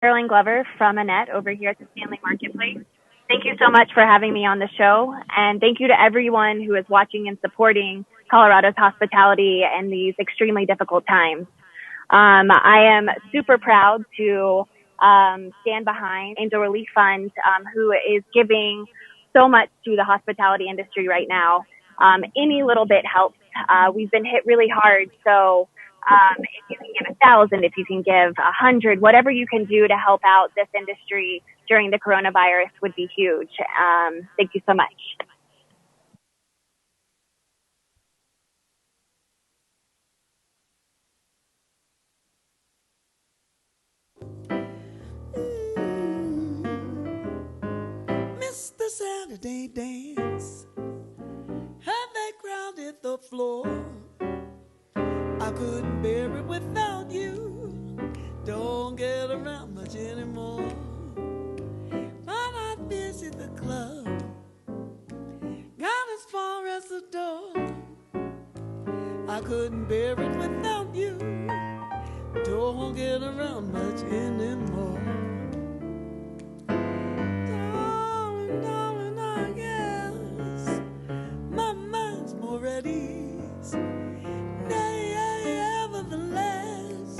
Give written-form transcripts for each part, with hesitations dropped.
Caroline Glover from Annette over here at the Stanley Marketplace. Thank you so much for having me on the show, and thank you to everyone who is watching and supporting Colorado's hospitality in these extremely difficult times. I am super proud to stand behind Angel Relief Fund, who is giving so much to the hospitality industry right now. Any little bit helps. We've been hit really hard, so if you can give 1,000, if you can give 100, whatever you can do to help out this industry during the coronavirus would be huge. Thank you so much. Mr. Saturday Dance had that crowded the floor. I couldn't bear it without you. Don't get around much anymore. But I visit the club, got as far as the door. I couldn't bear it without you. Don't get around much anymore. Darling, darling, I guess my mind's more at ease. Nevertheless,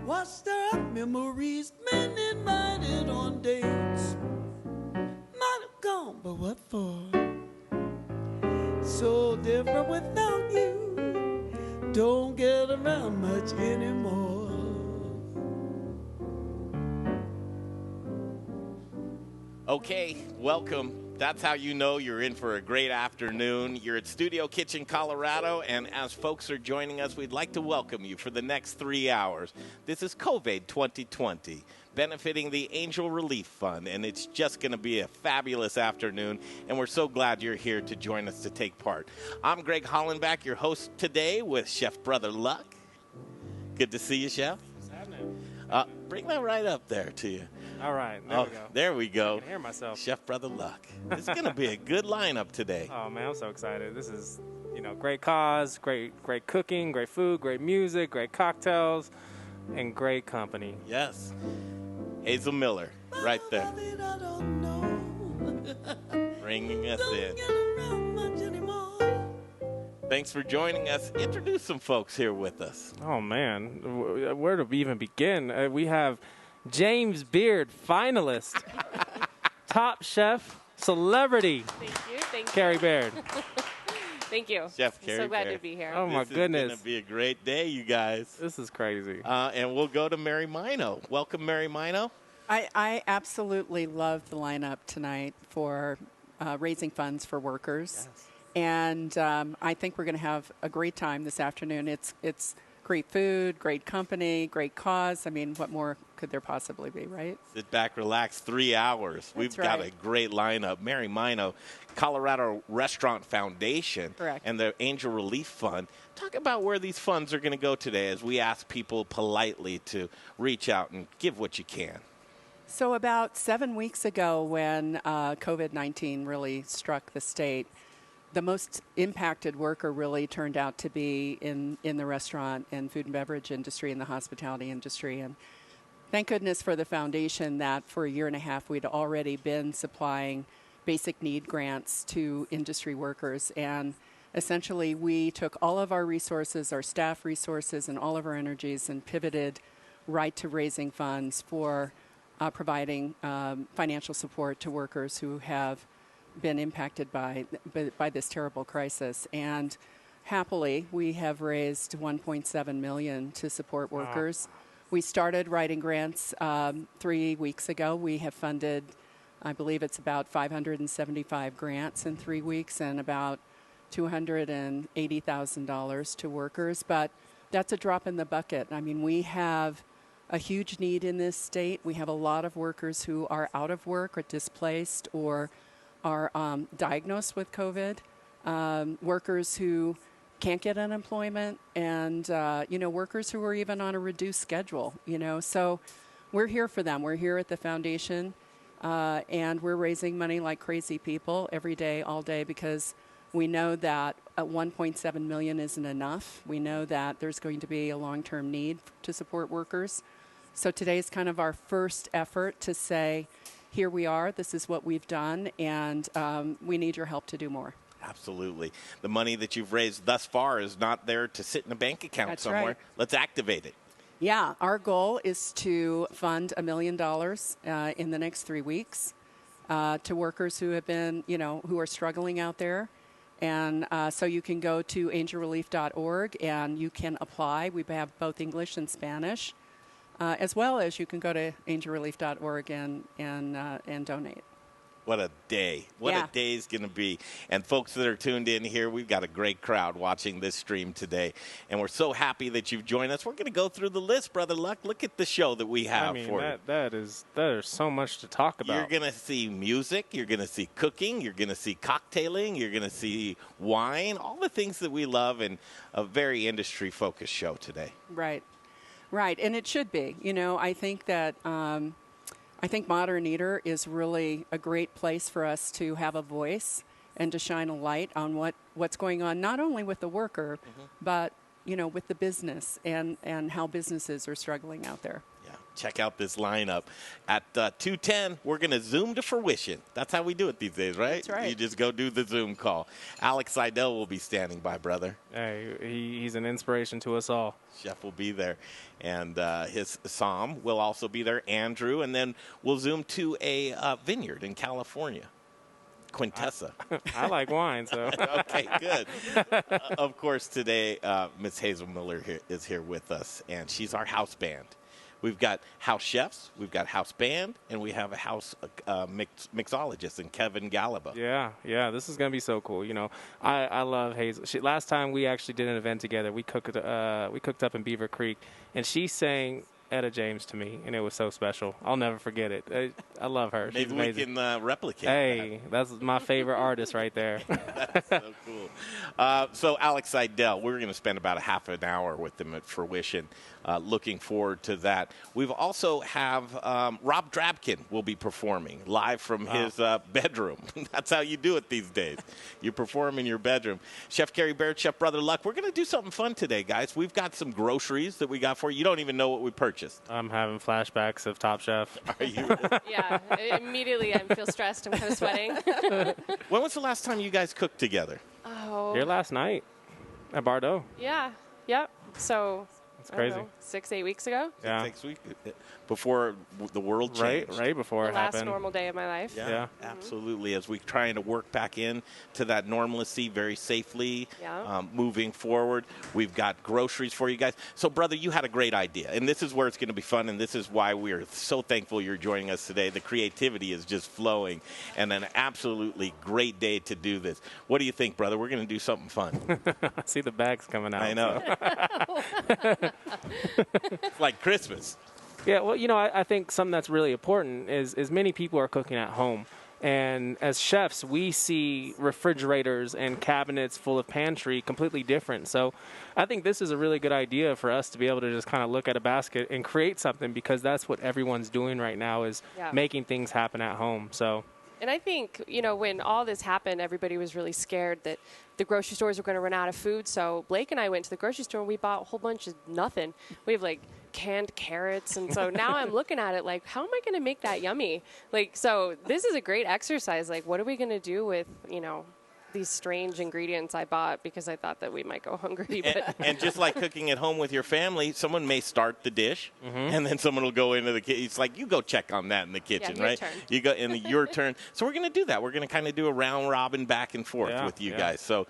what stir up memories, men invited on dates. Might have gone, but what for? So different without you. Don't get around much anymore. Okay, welcome. That's how you know you're in for a great afternoon. You're at Studio Kitchen, Colorado, and as folks are joining us, we'd like to welcome you for the next 3 hours. This is COVID 2020, benefiting the Angel Relief Fund, and it's just going to be a fabulous afternoon, and we're so glad you're here to join us to take part. I'm Greg Hollenback, your host today with Chef Brother Luck. Good to see you, Chef. What's happening? Bring that right up there to you. All right, there we go. There we go. I can hear myself. Chef Brother Luck. It's going to be a good lineup today. Oh, man, I'm so excited. This is, great cause, great cooking, great food, great music, great cocktails, and great company. Yes. Hazel Miller, right there. Bringing us in. Thanks for joining us. Introduce some folks here with us. Oh, man. Where do we even begin? We have James Baird, finalist, top chef, celebrity. Thank you. Carrie Baird. Thank you. Chef I'm Carrie so glad Baird. to be here. Oh, my goodness. This is going to be a great day, you guys. This is crazy. And we'll go to Mary Mino. Welcome, Mary Mino. I absolutely love the lineup tonight for raising funds for workers. Yes. And I think we're going to have a great time this afternoon. It's great food, great company, great cause. I mean, what more could there possibly be, right? Sit back, relax, 3 hours. We've got a great lineup. Mary Mino, Colorado Restaurant Foundation. Correct. And the Angel Relief Fund. Talk about where these funds are going to go today as we ask people politely to reach out and give what you can. So about 7 weeks ago when COVID-19 really struck the state, the most impacted worker really turned out to be in the restaurant and food and beverage industry and the hospitality industry. And thank goodness for the foundation that for a year and a half we'd already been supplying basic need grants to industry workers. And essentially we took all of our resources, our staff resources, and all of our energies and pivoted right to raising funds for providing financial support to workers who have been impacted by this terrible crisis. And happily, we have raised $1.7 million to support workers. Wow. We started writing grants 3 weeks ago. We have funded, I believe it's about 575 grants in 3 weeks and about $280,000 to workers. But that's a drop in the bucket. I mean, we have a huge need in this state. We have a lot of workers who are out of work or displaced or are diagnosed with COVID, workers who can't get unemployment, and workers who are even on a reduced schedule. So we're here for them. We're here at the foundation, and we're raising money like crazy people every day, all day, because we know that 1.7 million isn't enough. We know that there's going to be a long-term need to support workers. So today is kind of our first effort to say, here we are, this is what we've done, and we need your help to do more. Absolutely. The money that you've raised thus far is not there to sit in a bank account That's somewhere. right. Let's activate it. Yeah, our goal is to fund $1 million in the next 3 weeks to workers who have been, who are struggling out there. And so you can go to angelrelief.org and you can apply. We have both English and Spanish, as well as you can go to angelrelief.org and donate. What a day. What a day is going to be. And folks that are tuned in here, we've got a great crowd watching this stream today. And we're so happy that you've joined us. We're going to go through the list, Brother Luck. Look at the show that we have for you. There's so much to talk about. You're going to see music. You're going to see cooking. You're going to see cocktailing. You're going to see wine, all the things that we love, and a very industry-focused show today. Right. And it should be. I think that I think Modern Eater is really a great place for us to have a voice and to shine a light on what's going on, not only with the worker, but, with the business and how businesses are struggling out there. Yeah, check out this lineup. At 2:10, we're going to Zoom to Fruition. That's how we do it these days, right? That's right. You just go do the Zoom call. Alex Seidel will be standing by, brother. Hey, he's an inspiration to us all. Chef will be there. And his Psalm will also be there, Andrew. And then we'll Zoom to a vineyard in California. Quintessa. I like wine, so. Okay, good. Of course, today, Miss Hazel Miller is here with us, and she's our house band. We've got house chefs, we've got house band, and we have a house mixologist in Kevin Galaba. Yeah, this is going to be so cool. I love Hazel. Last time we actually did an event together, we cooked up in Beaver Creek, and she sang Etta James to me, and it was so special. I'll never forget it. I love her. She's Maybe amazing. we can replicate Hey, that's my favorite artist right there. That's so cool. So Alex Seidel, we're going to spend about a half an hour with them at Fruition. Looking forward to that. We've also have Rob Drabkin will be performing live from his bedroom. That's how you do it these days. You perform in your bedroom. Chef Carrie, Baird, Chef Brother Luck, we're going to do something fun today, guys. We've got some groceries that we got for you. You don't even know what we purchased. I'm having flashbacks of Top Chef. Are you? Yeah, immediately I feel stressed. I'm kind of sweating. When was the last time you guys cooked together? Oh. Here last night at Bardo. Yeah. Yep. So. It's crazy. 6-8 weeks ago. Yeah. 6 weeks before the world changed. Right before the it last happened. normal day of my life. Yeah, absolutely. As we're trying to work back in to that normalcy very safely, moving forward, we've got groceries for you guys. So, brother, you had a great idea, and this is where it's going to be fun, and this is why we're so thankful you're joining us today. The creativity is just flowing, and an absolutely great day to do this. What do you think, brother? We're going to do something fun. I see the bags coming out. I know. It's like Christmas. Yeah, well, I think something that's really important is many people are cooking at home. And as chefs, we see refrigerators and cabinets full of pantry completely different. So I think this is a really good idea for us to be able to just kind of look at a basket and create something, because that's what everyone's doing right now is making things happen at home. So. And I think, when all this happened, everybody was really scared that the grocery stores were going to run out of food. So Blake and I went to the grocery store and we bought a whole bunch of nothing. We have canned carrots. And so now I'm looking at it how am I going to make that yummy? So this is a great exercise. What are we going to do with, these strange ingredients I bought because I thought that we might go hungry. But and just like cooking at home with your family, someone may start the dish, and then someone will go into the kitchen. It's like, you go check on that in the kitchen, your right? turn. You go in your turn. So we're going to do that. We're going to kind of do a round robin back and forth with you guys. So,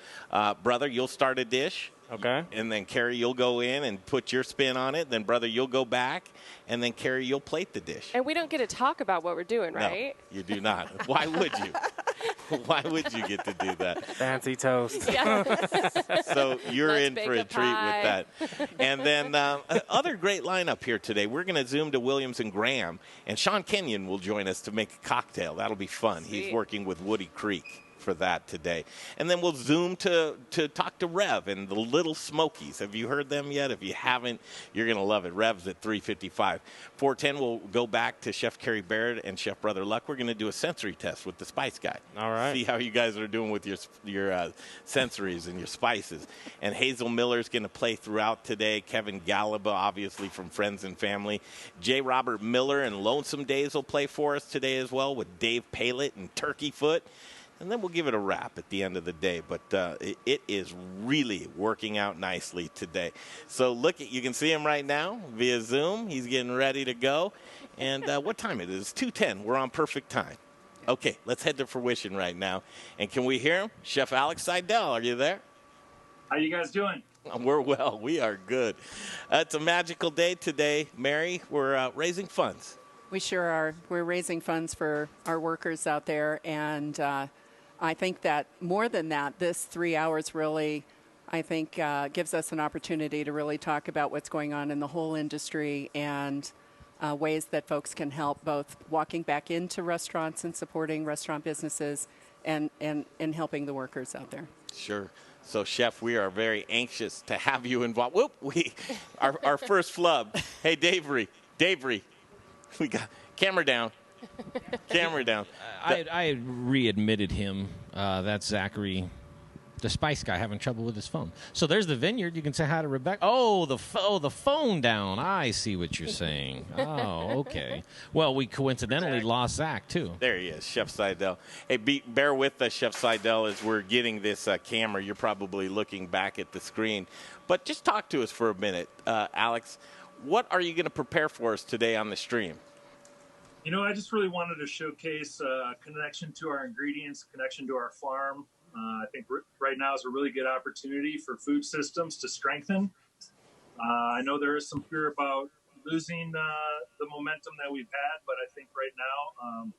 brother, you'll start a dish. Okay. And then, Carrie, you'll go in and put your spin on it. Then, brother, you'll go back. And then, Carrie, you'll plate the dish. And we don't get to talk about what we're doing, right? No, you do not. Why would you? Why would you get to do that? Fancy toast. Yeah. So you're Let's in bake for a a treat with pie. that. And then other great lineup here today. We're going to Zoom to Williams and Graham. And Sean Kenyon will join us to make a cocktail. That'll be fun. Sweet. He's working with Woody Creek for that today. And then we'll zoom to talk to Rev and the Little Smokies. Have you heard them yet? If you haven't, you're going to love it. Rev's at 3:55. 4:10, we'll go back to Chef Carrie Baird and Chef Brother Luck. We're going to do a sensory test with the Spice Guy. All right. See how you guys are doing with your sensories and your spices. And Hazel Miller's going to play throughout today. Kevin Galaba, obviously from Friends and Family. J. Robert Miller and Lonesome Days will play for us today as well with Dave Pailet and Turkey Foot. And then we'll give it a wrap at the end of the day. But it is really working out nicely today. So you can see him right now via Zoom. He's getting ready to go. And what time it is? 2:10. We're on perfect time. Okay, let's head to Fruition right now. And can we hear him? Chef Alex Seidel, are you there? How you guys doing? We're well. We are good. It's a magical day today, Mary. We're raising funds. We sure are. We're raising funds for our workers out there, and I think that more than that, this 3 hours really, I think, gives us an opportunity to really talk about what's going on in the whole industry and ways that folks can help, both walking back into restaurants and supporting restaurant businesses and helping the workers out there. Sure. So, Chef, we are very anxious to have you involved. Our first flub. Hey, Davery, we got camera down. Camera down. I readmitted him. That's Zachary, the Spice Guy, having trouble with his phone. So there's the vineyard. You can say hi to Rebecca. Oh, the phone down. I see what you're saying. Oh, okay. Well, we coincidentally lost Zach, too. There he is, Chef Seidel. Hey, bear with us, Chef Seidel, as we're getting this camera. You're probably looking back at the screen. But just talk to us for a minute, Alex. What are you going to prepare for us today on the stream? You know, I just really wanted to showcase connection to our ingredients, connection to our farm. I think right now is a really good opportunity for food systems to strengthen. I know there is some fear about losing the momentum that we've had, but I think right now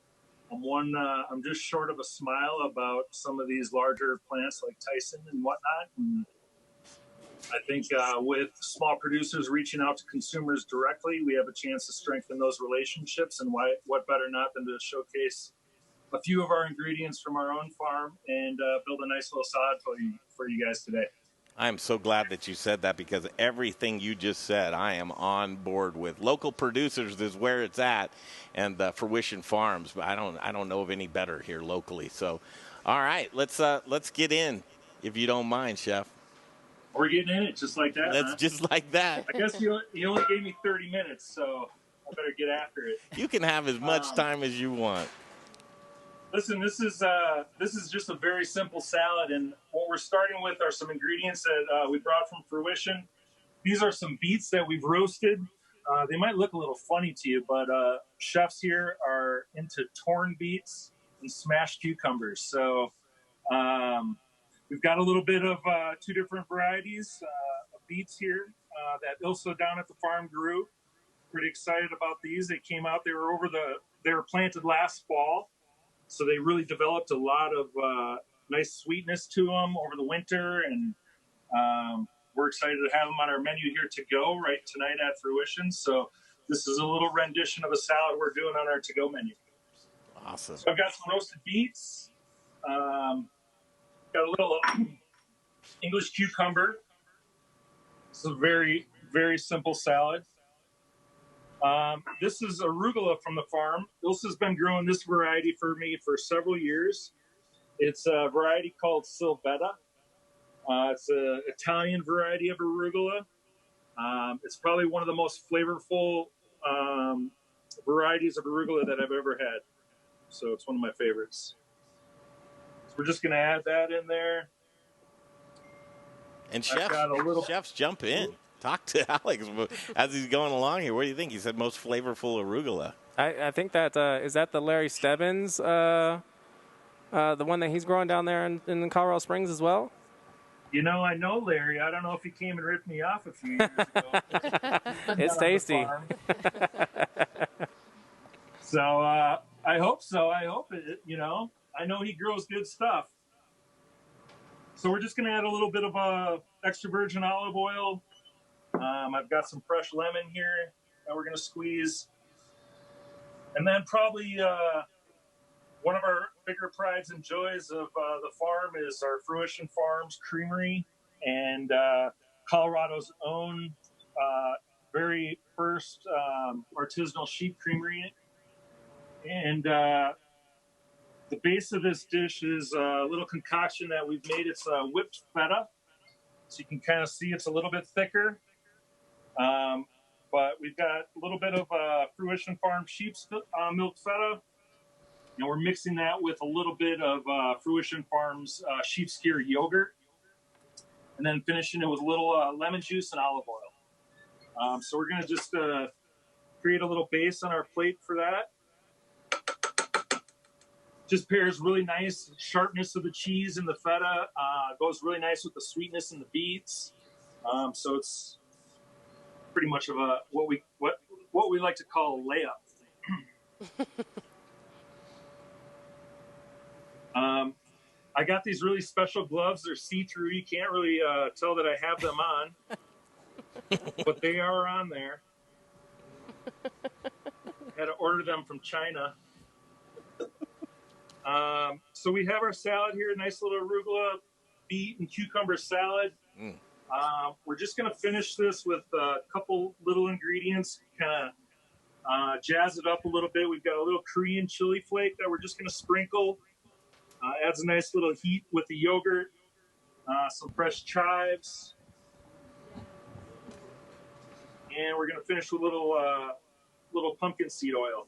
I'm just short of a smile about some of these larger plants like Tyson and whatnot. And I think with small producers reaching out to consumers directly, we have a chance to strengthen those relationships. And what better not than to showcase a few of our ingredients from our own farm and build a nice little salad for you guys today. I'm so glad that you said that, because everything you just said, I am on board with. Local producers is where it's at, and Fruition Farms. But I don't know of any better here locally. So, all right, let's get in, if you don't mind, Chef. We're getting in it just like that. Just like that. I guess you only gave me 30 minutes, so I better get after it. You can have as much time as you want. Listen, this is just a very simple salad, and what we're starting with are some ingredients that we brought from Fruition. These are some beets that we've roasted. They might look a little funny to you, but chefs here are into torn beets and smashed cucumbers. So we've got a little bit of two different varieties of beets here that Ilso down at the farm grew. Pretty excited about these. They came out. They were planted last fall. So they really developed a lot of nice sweetness to them over the winter, and we're excited to have them on our menu here to go right tonight at Fruition. So this is a little rendition of a salad we're doing on our to-go menu. Awesome. So I've got some roasted beets, got a little English cucumber. It's a very, very simple salad. This is arugula from the farm. Ilsa's been growing this variety for me for several years. It's a variety called Silvetta. It's an Italian variety of arugula. It's probably one of the most flavorful varieties of arugula that I've ever had. So it's one of my favorites. So we're just going to add that in there. And chefs jump in. Talk to Alex as he's going along here. What do you think? He said most flavorful arugula. I think that is that the Larry Stebbins, the one that he's growing down there in Colorado Springs as well? You know, I know Larry. I don't know if he came and ripped me off a few years ago. It's tasty. So I hope so. I hope it, I know he grows good stuff. So we're just going to add a little bit of extra virgin olive oil. I've got some fresh lemon here that we're going to squeeze. And then probably One of our bigger prides and joys of the farm is our Fruition Farms Creamery and Colorado's own very first artisanal sheep creamery. And the base of this dish is a little concoction that we've made. It's whipped feta. So you can kind of see it's a little bit thicker. But we've got a little bit of Fruition Farm sheep's milk feta. And we're mixing that with a little bit of Fruition Farms sheep skyr yogurt. And then finishing it with a little lemon juice and olive oil. So we're going to just create a little base on our plate for that. Just pairs really nice sharpness of the cheese and the feta. Goes really nice with the sweetness and the beets. So it's pretty much of a what we like to call a layup. I got these really special gloves. They're see-through. You can't really tell that I have them on, but they are on there. Had to order them from China. So we have our salad here, a nice little arugula, beet, and cucumber salad. We're just going to finish this with a couple little ingredients, kind of jazz it up a little bit. We've got a little Korean chili flake that we're just going to sprinkle. Adds a nice little heat with the yogurt, some fresh chives. And we're going to finish with a little pumpkin seed oil.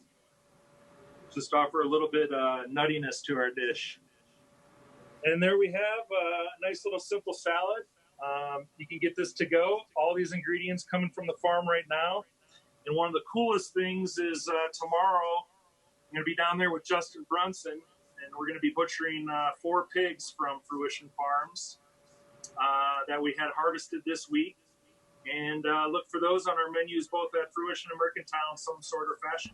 Just offer a little bit nuttiness to our dish. And there we have a nice little simple salad. You can get this to go. All these ingredients coming from the farm right now. And one of the coolest things is tomorrow I'm going to be down there with Justin Brunson, and we're going to be butchering 4 pigs from Fruition Farms that we had harvested this week. And look for those on our menus both at Fruition and Mercantile in some sort or fashion.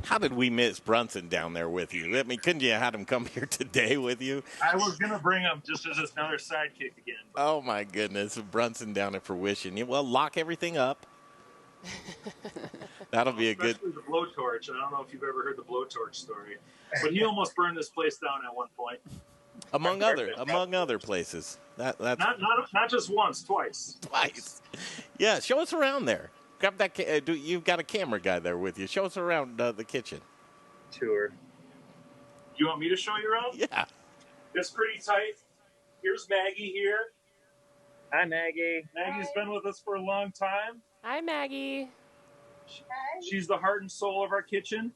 How did we miss Brunson down there with you? I mean, couldn't you have had him come here today with you? I was going to bring him just as another sidekick again. Oh, my goodness. Brunson down at Fruition. Well, lock everything up. That'll be a good... Especially the blowtorch. I don't know if you've ever heard the blowtorch story. But he almost burned this place down at one point. Among other places. That's not just once, twice. Twice. Yeah, show us around there. Grab that. You've got a camera guy there with you. Show us around the kitchen. Tour. You want me to show you around? Yeah. It's pretty tight. Here's Maggie here. Hi, Maggie. Maggie's been with us for a long time. Hi, Maggie. She's the heart and soul of our kitchen.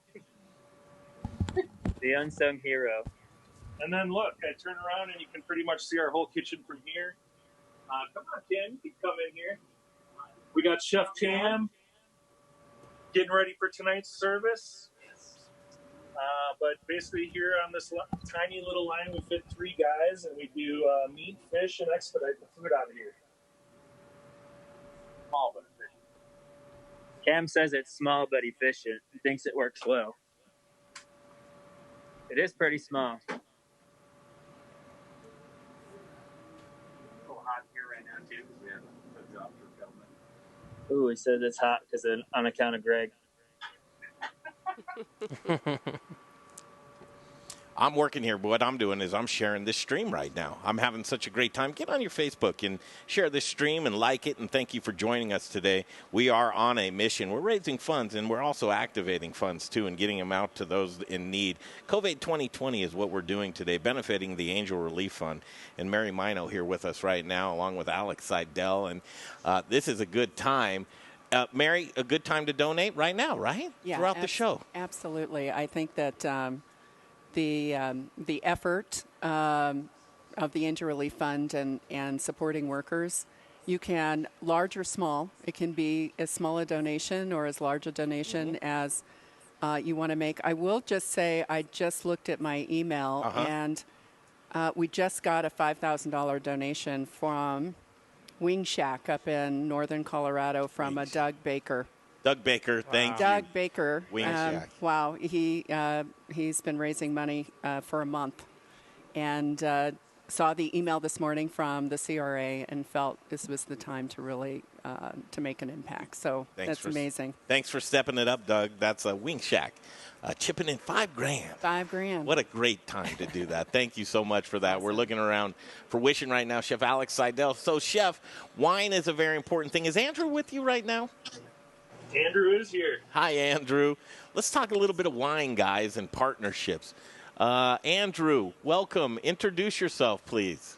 The unsung hero. And then look, I turn around and you can pretty much see our whole kitchen from here. Come on, Cam. You can come in here. We got Chef Cam getting ready for tonight's service. But basically here on this tiny little line, we fit 3 guys, and we do meat, fish, and expedite the food out of here. Small but efficient. Cam says it's small but efficient. He thinks it works well. It is pretty small. It's a little hot here right now, too, because we have a job for filming. Ooh, he says it's hot because on account of Greg. I'm working here, but what I'm doing is I'm sharing this stream right now. I'm having such a great time. Get on your Facebook and share this stream and like it, and thank you for joining us today. We are on a mission. We're raising funds, and we're also activating funds, too, and getting them out to those in need. COVID 2020 is what we're doing today, benefiting the Angel Relief Fund. And Mary Mino here with us right now, along with Alex Seidel, and this is a good time. Mary, a good time to donate right now, right? Yeah, throughout the show. Absolutely. I think that the effort of the Angel Relief Fund and supporting workers, you can, large or small, it can be as small a donation or as large a donation as you want to make. I will just say I just looked at my email, and we just got a $5,000 donation from Wing Shack up in northern Colorado from a Doug Baker. Doug Baker, thank you. Doug Baker. Wing Shack. Wow, he's been raising money for a month, and saw the email this morning from the CRA and felt this was the time to really make an impact. So that's amazing. Thanks for stepping it up, Doug. That's a Wing Shack. Chipping in $5,000. $5,000. What a great time to do that. Thank you so much for that. Awesome. We're looking around Fruition right now, Chef Alex Seidel. So, Chef, wine is a very important thing. Is Andrew with you right now? Andrew is here. Hi, Andrew. Let's talk a little bit of wine, guys, and partnerships. Andrew, welcome. Introduce yourself, please.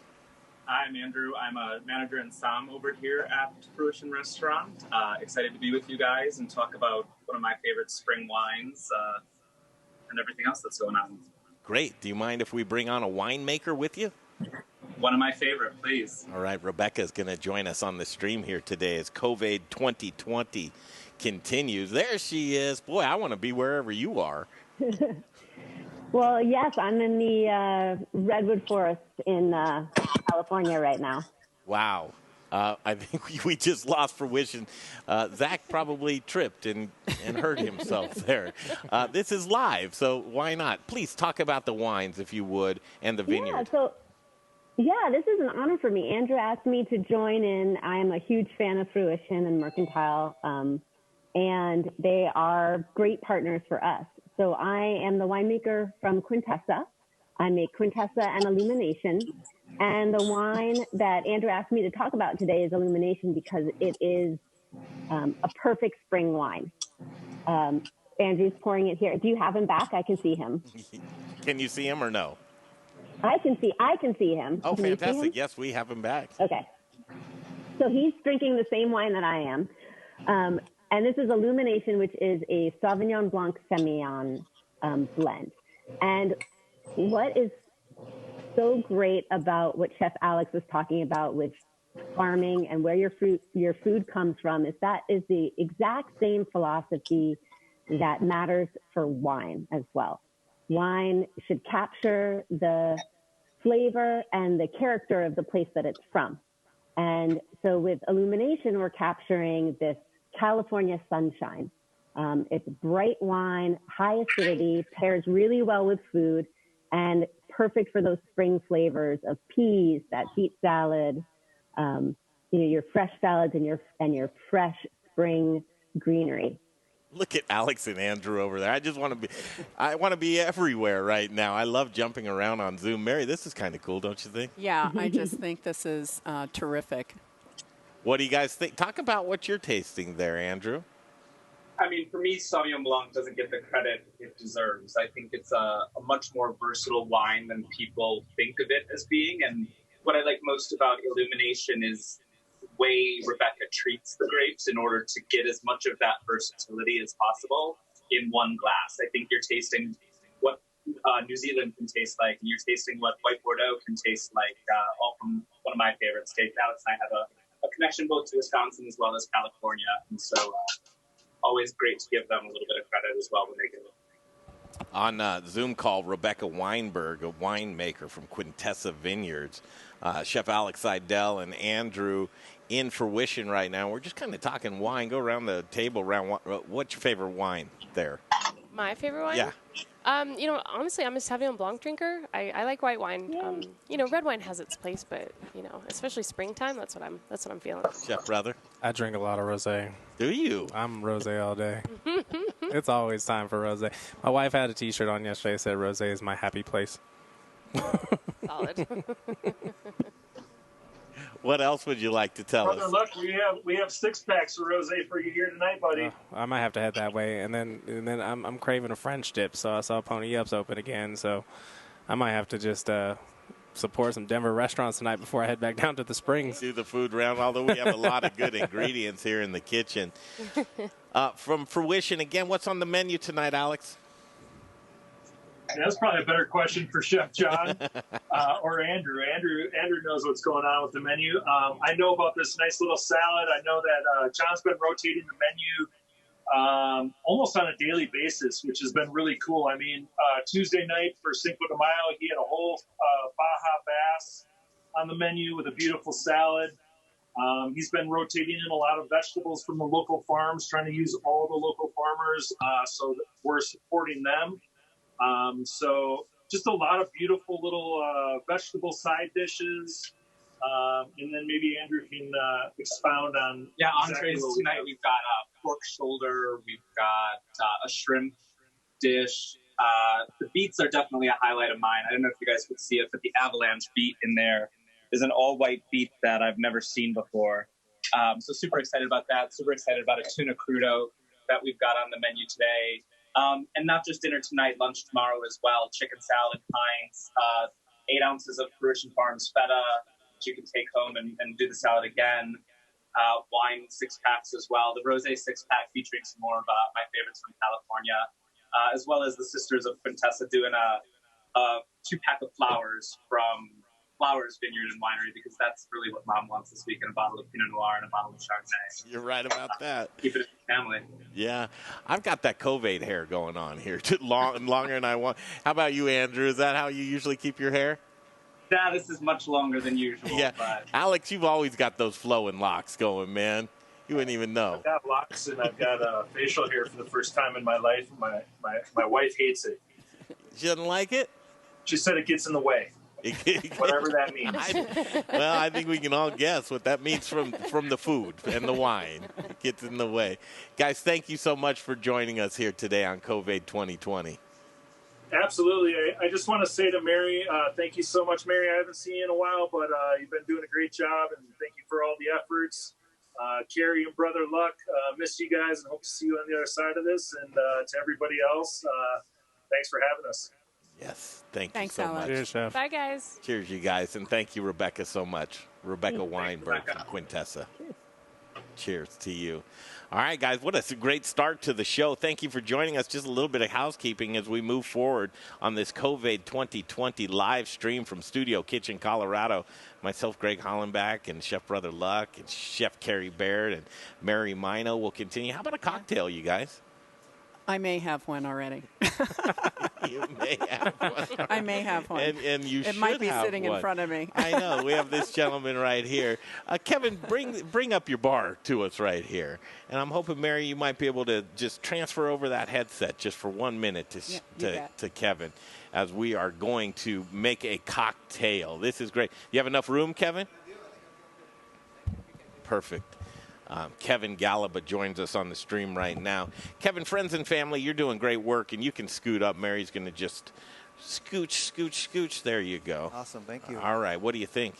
I'm Andrew. I'm a manager and som over here at Fruition Restaurant. Excited to be with you guys and talk about one of my favorite spring wines and everything else that's going on. Great. Do you mind if we bring on a winemaker with you? One of my favorite, please. All right. Rebecca is going to join us on the stream here today as COVID 2020 continues. There she is. Boy, I want to be wherever you are. Well, yes, I'm in the redwood forest in California right now. Wow. I think we just lost Fruition. Zach probably tripped and hurt himself there. This is live, so why not? Please talk about the wines, if you would, and the vineyard. Yeah, this is an honor for me. Andrew asked me to join in. I am a huge fan of Fruition and Mercantile, and they are great partners for us. So I am the winemaker from Quintessa. I make Quintessa and Illumination. And the wine that Andrew asked me to talk about today is Illumination because it is a perfect spring wine. Andrew's pouring it here. Do you have him back? I can see him. Can you see him or no? I can see him. Oh, can fantastic. Yes, we have him back. Okay. So he's drinking the same wine that I am. And this is Illumination, which is a Sauvignon Blanc Semillon blend. And what is so great about what Chef Alex was talking about with farming and where your food comes from is that is the exact same philosophy that matters for wine as well. Wine should capture the flavor and the character of the place that it's from. And so with Illumination, we're capturing this California sunshine. It's bright wine, high acidity, pairs really well with food, and perfect for those spring flavors of peas, that beet salad, your fresh salads and your fresh spring greenery. Look at Alex and Andrew over there. I want to be everywhere right now. I love jumping around on Zoom. Mary, this is kind of cool, don't you think? Yeah, I just think this is terrific. What do you guys think? Talk about what you're tasting there, Andrew. I mean, for me, Sauvignon Blanc doesn't get the credit it deserves. I think it's a much more versatile wine than people think of it as being. And what I like most about Illumination is the way Rebecca treats the grapes in order to get as much of that versatility as possible in one glass. I think you're tasting what New Zealand can taste like, and you're tasting what white Bordeaux can taste like, all from one of my favorite states. Alex and I have a connection both to Wisconsin as well as California, and so always great to give them a little bit of credit as well when they get it. On Zoom call, Rebecca Weinberg, a winemaker from Quintessa Vineyards, Chef Alex Seidel and Andrew in Fruition right now. We're just kind of talking wine. Go around the table. What's your favorite wine there? My favorite wine? Yeah. Honestly, I'm a Sauvignon Blanc drinker. I like white wine. Red wine has its place, but especially springtime, that's what I'm feeling. Chef brother, I drink a lot of rosé. Do you? I'm rosé all day. It's always time for rosé. My wife had a T-shirt on yesterday that said "Rosé is my happy place." Solid. What else would you like to tell Brother, us? look, we have 6-packs of rosé for you here tonight, buddy. I might have to head that way, and then I'm craving a French dip. So I saw Pony Up's open again, so I might have to just support some Denver restaurants tonight before I head back down to the Springs. Do the food round, although we have a lot of good ingredients here in the kitchen. From Fruition, again, what's on the menu tonight, Alex? That's probably a better question for Chef John or Andrew. Andrew knows what's going on with the menu. I know about this nice little salad. I know that John's been rotating the menu almost on a daily basis, which has been really cool. I mean, Tuesday night for Cinco de Mayo, he had a whole Baja bass on the menu with a beautiful salad. He's been rotating in a lot of vegetables from the local farms, trying to use all the local farmers so that we're supporting them. So just a lot of beautiful little vegetable side dishes. And then maybe Andrew can expound on. Yeah, exactly entrees what we tonight. have. We've got pork shoulder. We've got a shrimp dish. The beets are definitely a highlight of mine. I don't know if you guys could see it, but the avalanche beet in there is an all-white beet that I've never seen before. So super excited about that. Super excited about a tuna crudo that we've got on the menu today. And not just dinner tonight, lunch tomorrow as well. Chicken salad, pints, 8 ounces of Fruition Farms feta that you can take home and do the salad again. Wine 6-packs as well. The rosé 6-pack featuring some more of my favorites from California, as well as the sisters of Quintessa doing a 2-pack of flowers from Flowers Vineyard and Winery, because that's really what Mom wants this week, in a bottle of Pinot Noir and a bottle of Chardonnay. You're right about that. Keep it in the family. Yeah, I've got that COVID hair going on here, longer than I want. How about you, Andrew? Is that how you usually keep your hair? Yeah, this is much longer than usual. Yeah, but Alex, you've always got those flowing locks going, man. You wouldn't even know. I've got locks and I've got facial hair for the first time in my life. My wife hates it. She doesn't like it? She said it gets in the way. Whatever that means. I think we can all guess what that means from the food and the wine. It gets in the way. Guys, thank you so much for joining us here today on COVID 2020. Absolutely. I just want to say to Mary, thank you so much, Mary. I haven't seen you in a while, but you've been doing a great job, and thank you for all the efforts. Carrie and Brother Luck, miss you guys and hope to see you on the other side of this. And to everybody else, thanks for having us. Yes, thank Thanks, you so Alex. much. Cheers, Chef. Bye, guys. Cheers, you guys, and thank you, Rebecca, so much. Rebecca Weinberg from Quintessa. Cheers to you. All right, guys, what a great start to the show. Thank you for joining us. Just a little bit of housekeeping as we move forward on this COVID 2020 live stream from Studio Kitchen, Colorado. Myself, Greg Hollenback, and Chef Brother Luck, and Chef Carrie Baird, and Mary Mino will continue. How about a cocktail, you guys? I may have one already. You may have one. I may have one. And you should it might be have sitting one. in front of me. I know. We have this gentleman right here. Kevin, bring up your bar to us right here. And I'm hoping, Mary, you might be able to just transfer over that headset just for 1 minute to Kevin, as we are going to make a cocktail. This is great. You have enough room, Kevin? Perfect. Kevin Galaba joins us on the stream right now. Kevin, friends and family, you're doing great work, and you can scoot up. Mary's going to just scooch. There you go. Awesome. Thank you. All right. What do you think?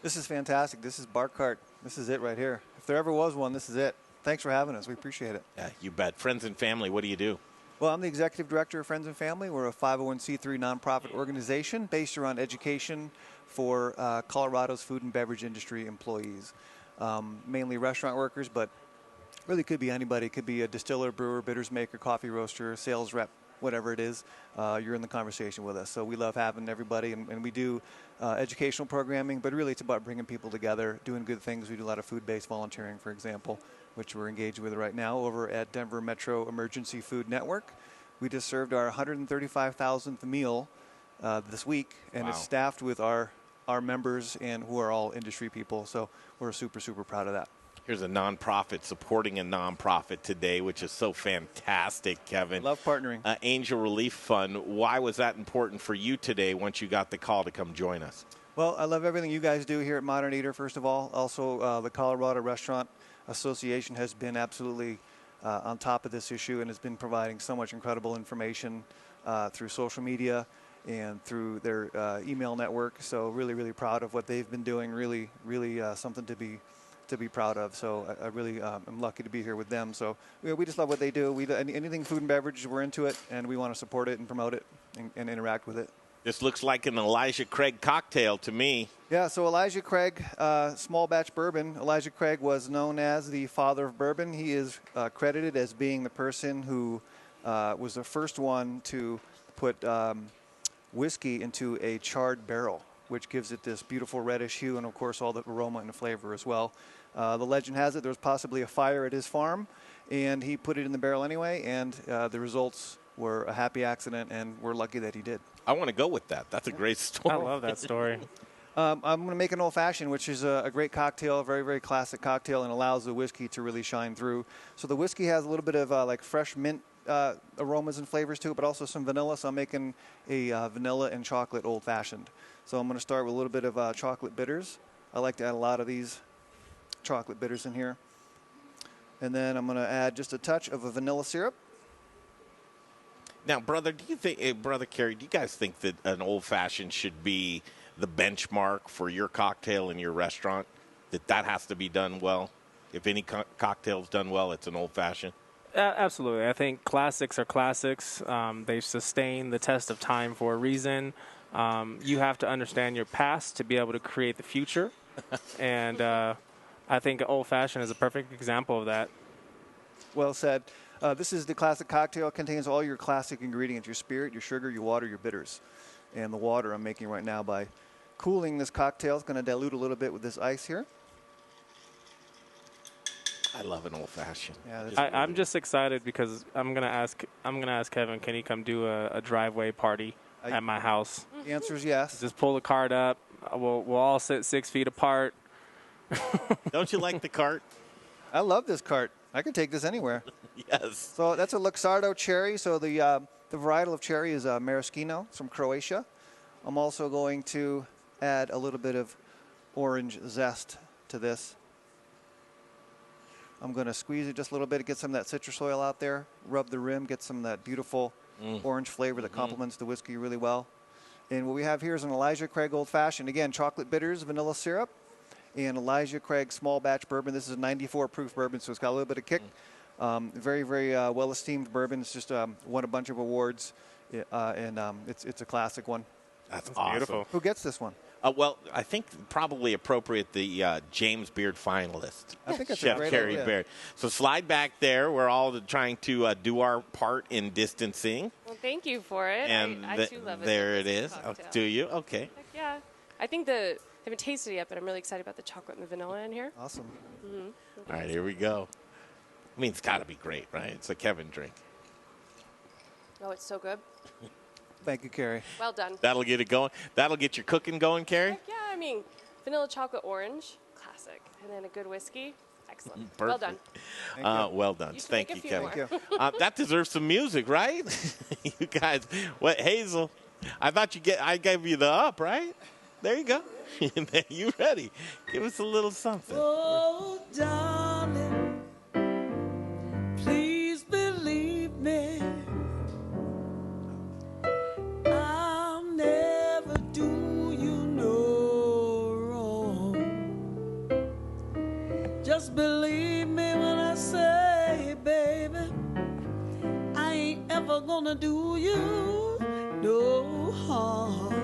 This is fantastic. This is Bar Cart. This is it right here. If there ever was one, this is it. Thanks for having us. We appreciate it. Yeah, you bet. Friends and family, what do you do? Well, I'm the executive director of Friends and Family. We're a 501c3 nonprofit organization based around education for Colorado's food and beverage industry employees. Mainly restaurant workers, but really could be anybody. It could be a distiller, brewer, bitters maker, coffee roaster, sales rep, whatever it is. You're in the conversation with us. So we love having everybody, and we do educational programming, but really it's about bringing people together, doing good things. We do a lot of food-based volunteering, for example, which we're engaged with right now over at Denver Metro Emergency Food Network. We just served our 135,000th meal this week, and Wow. It's staffed with our members and who are all industry people. So we're super, super proud of that. Here's a nonprofit supporting a nonprofit today, which is so fantastic, Kevin. Love partnering. Angel Relief Fund. Why was that important for you today once you got the call to come join us? Well, I love everything you guys do here at Modern Eater, first of all. Also, the Colorado Restaurant Association has been absolutely on top of this issue and has been providing so much incredible information through social media and through their email network. So really, really proud of what they've been doing. Really, really something to be proud of. So I really am lucky to be here with them. So we just love what they do. Anything food and beverage, we're into it, and we want to support it and promote it and interact with it. This looks like an Elijah Craig cocktail to me. Yeah, so Elijah Craig, small batch bourbon. Elijah Craig was known as the father of bourbon. He is credited as being the person who was the first one to put whiskey into a charred barrel, which gives it this beautiful reddish hue and, of course, all the aroma and the flavor as well. The legend has it there was possibly a fire at his farm, and he put it in the barrel anyway, and the results were a happy accident, and we're lucky that he did. I want to go with that. That's a great story. I love that story. I'm going to make an old-fashioned, which is a great cocktail, a very, very classic cocktail, and allows the whiskey to really shine through. So the whiskey has a little bit of like fresh mint aromas and flavors to it, but also some vanilla. So I'm making a vanilla and chocolate old-fashioned. So I'm going to start with a little bit of chocolate bitters, I like to add a lot of these chocolate bitters in here. And then I'm going to add just a touch of a vanilla syrup. Now, brother, do you think, brother Carrie, do you guys think that an old-fashioned should be the benchmark for your cocktail in your restaurant? That has to be done well? If any cocktail's done well, it's an old-fashioned? Absolutely. I think classics are classics. They've sustained the test of time for a reason. You have to understand your past to be able to create the future. And I think old-fashioned is a perfect example of that. Well said. This is the classic cocktail. It contains all your classic ingredients, your spirit, your sugar, your water, your bitters. And the water I'm making right now by cooling this cocktail. It's going to dilute a little bit with this ice here. I love an old-fashioned. Yeah, I'm just excited because I'm gonna ask Kevin, can he come do a driveway party at my house? The answer is yes. Just pull the cart up. We'll all sit 6 feet apart. Don't you like the cart? I love this cart. I could take this anywhere. Yes. So that's a Luxardo cherry. So the varietal of cherry is Maraschino. It's from Croatia. I'm also going to add a little bit of orange zest to this. I'm going to squeeze it just a little bit to get some of that citrus oil out there. Rub the rim, get some of that beautiful orange flavor that complements the whiskey really well. And what we have here is an Elijah Craig Old Fashioned. Again, chocolate bitters, vanilla syrup, and Elijah Craig small batch bourbon. This is a 94 proof bourbon, so it's got a little bit of kick. Very, very well-esteemed bourbon. It's just won a bunch of awards, and it's a classic one. That's awesome. Beautiful. Who gets this one? Well, I think probably appropriate the James Beard finalist. I think that's Chef a great Carrie idea. Baird. So slide back there. We're all trying to do our part in distancing. Well, thank you for it. And I too love it. there it is. Oh, do you? Okay. Heck yeah. I think I haven't tasted it yet, but I'm really excited about the chocolate and the vanilla in here. Awesome. Mm-hmm. All right, here we go. I mean, it's got to be great, right? It's a Kevin drink. Oh, it's so good. Thank you, Carrie. Well done. That'll get it going. That'll get your cooking going, Carrie? Heck yeah, I mean, vanilla chocolate orange, classic. And then a good whiskey, excellent. Perfect. Well done. Well done. You should Thank make you, a few Kevin. more. That deserves some music, right? You guys, what, Hazel? I thought I gave you the up, right? There you go. You ready? Give us a little something. Oh, darling, please believe me. I'll never do you no wrong. Just believe me when I say, baby, I ain't ever gonna do you no harm.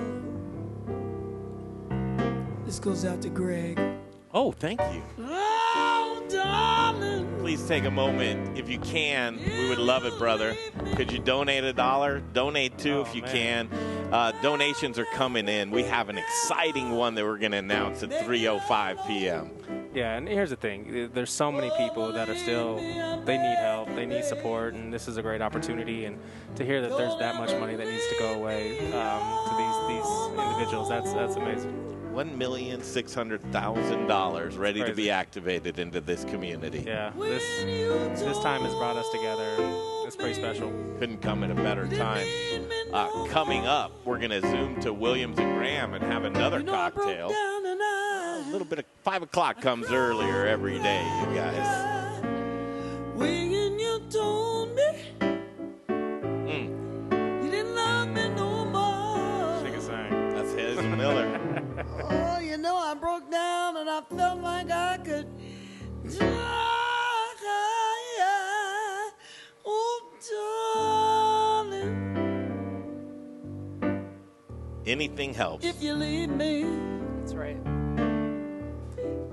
This goes out to Greg. Oh, thank you. Oh, darling. Please take a moment, if you can. We would love it, brother. Could you donate $1? Donate $2 if you can. Donations are coming in. We have an exciting one that we're going to announce at 3:05 p.m. Yeah, and here's the thing. There's so many people that are still, they need help, they need support, and this is a great opportunity. And to hear that there's that much money that needs to go away to these individuals, that's amazing. $1,600,000 ready to be activated into this community. Yeah, this time has brought us together. It's pretty special. Couldn't come at a better time. Coming up, we're going to zoom to Williams and Graham and have another cocktail. A little bit of 5 o'clock comes earlier every day, you guys. When you told me you didn't love me no more. Sing a song. That's Hazel Miller. Oh, you know, I broke down and I felt like I could die. Oh, darling. Anything helps. If you leave me, That's right.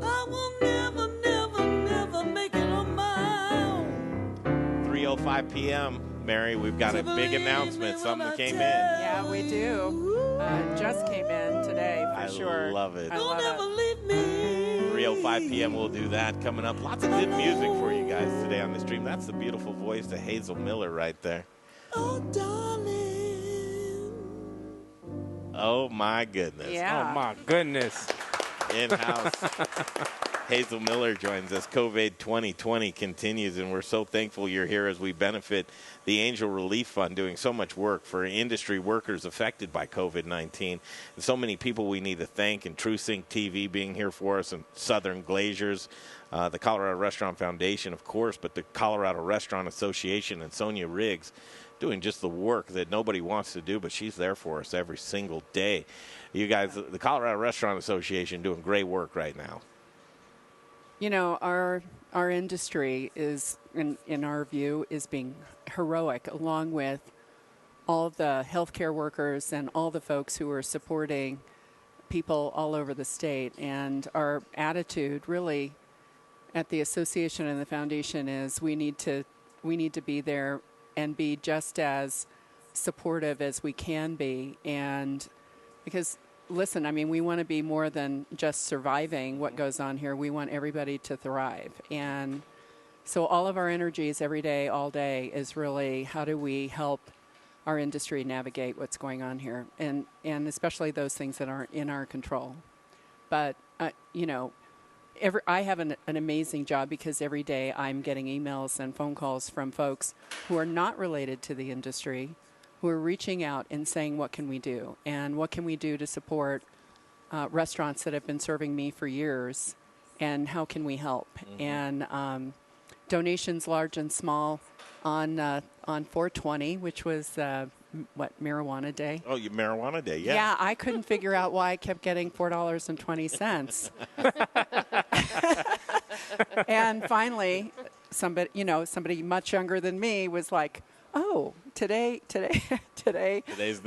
I will never, never, never make it on my own. 3:05 p.m. Mary, we've got a big announcement. Something came in. Yeah, we do. Just came in today, for sure. I love it. I love Never it. leave me. 3:05 p.m. We'll do that coming up. Lots of good music for you guys today on the stream. That's the beautiful voice of Hazel Miller right there. Oh, darling. Oh, my goodness. Yeah. Oh, my goodness. In-house Hazel Miller joins us. COVID 2020 continues, and we're so thankful you're here as we benefit the Angel Relief Fund, doing so much work for industry workers affected by COVID-19. And so many people we need to thank, and TrueSync TV being here for us, and Southern Glaziers, the Colorado Restaurant Foundation, of course, but the Colorado Restaurant Association and Sonia Riggs doing just the work that nobody wants to do, but she's there for us every single day. You guys, the Colorado Restaurant Association, doing great work right now. You know, our industry is, in our view, is being heroic, along with all of the healthcare workers and all the folks who are supporting people all over the state. And our attitude, really, at the association and the foundation is we need to be there and be just as supportive as we can be. And because, listen, I mean, we want to be more than just surviving what goes on here. We want everybody to thrive. And so all of our energies every day, all day, is really how do we help our industry navigate what's going on here, and especially those things that aren't in our control. But, you know, I have an amazing job because every day I'm getting emails and phone calls from folks who are not related to the industry, who are reaching out and saying, what can we do? And what can we do to support restaurants that have been serving me for years? And how can we help? Mm-hmm. And donations large and small on 4/20, which was, Marijuana Day? Oh, Marijuana Day, yeah. Yeah, I couldn't figure out why I kept getting $4.20. And finally, somebody much younger than me was like, oh, today's the day. Today's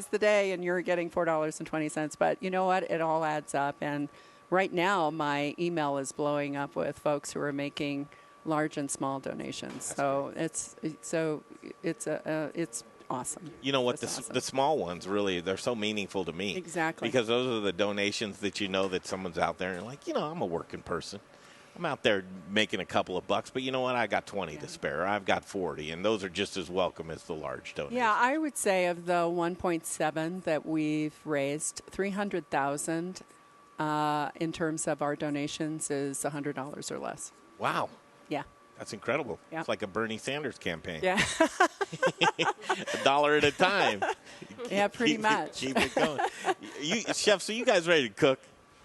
the day, and you're getting $4.20. But you know what? It all adds up. And right now, my email is blowing up with folks who are making large and small donations. That's it's awesome. You know what? The small ones, really, they're so meaningful to me. Exactly. Because those are the donations that you know that someone's out there and like, I'm a working person. I'm out there making a couple of bucks, but you know what? I got 20 to spare. I've got 40, and those are just as welcome as the large donations. Yeah, I would say of the 1.7 that we've raised, $300,000 in terms of our donations is $100 or less. Wow. Yeah. That's incredible. Yep. It's like a Bernie Sanders campaign. Yeah. $1 at a time. Yeah, pretty much. Keep it going. Chef, so you guys ready to cook?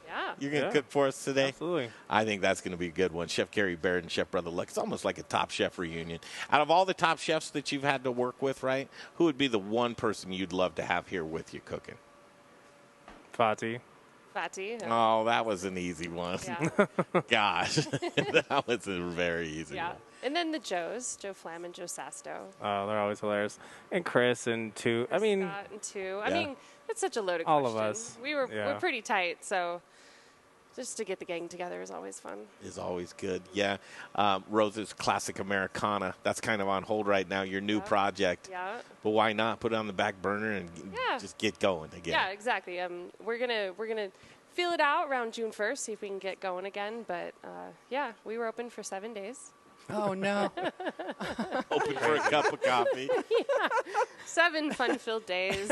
Yeah. You're going to cook for us today? Absolutely. I think that's going to be a good one. Chef Carrie, Baird, and Chef Brother Luck. It's almost like a Top Chef reunion. Out of all the top chefs that you've had to work with, right, who would be the one person you'd love to have here with you cooking? Fatih. Oh, that was an easy one. Yeah. Gosh, that was a very easy one. And then the Joes, Joe Flam and Joe Sasto. Oh, they're always hilarious. And Chris and two. Scott and two. I mean, it's such a loaded all question. of us. We're pretty tight, so just to get the gang together is always fun. Is always good, yeah. Rose's Classic Americana. That's kind of on hold right now, your new project. Yeah. But why not put it on the back burner and just get going again? Yeah, exactly. We're gonna feel it out around June 1st, see if we can get going again. But we were open for 7 days. Oh no! Open for a cup of coffee. 7 fun-filled days.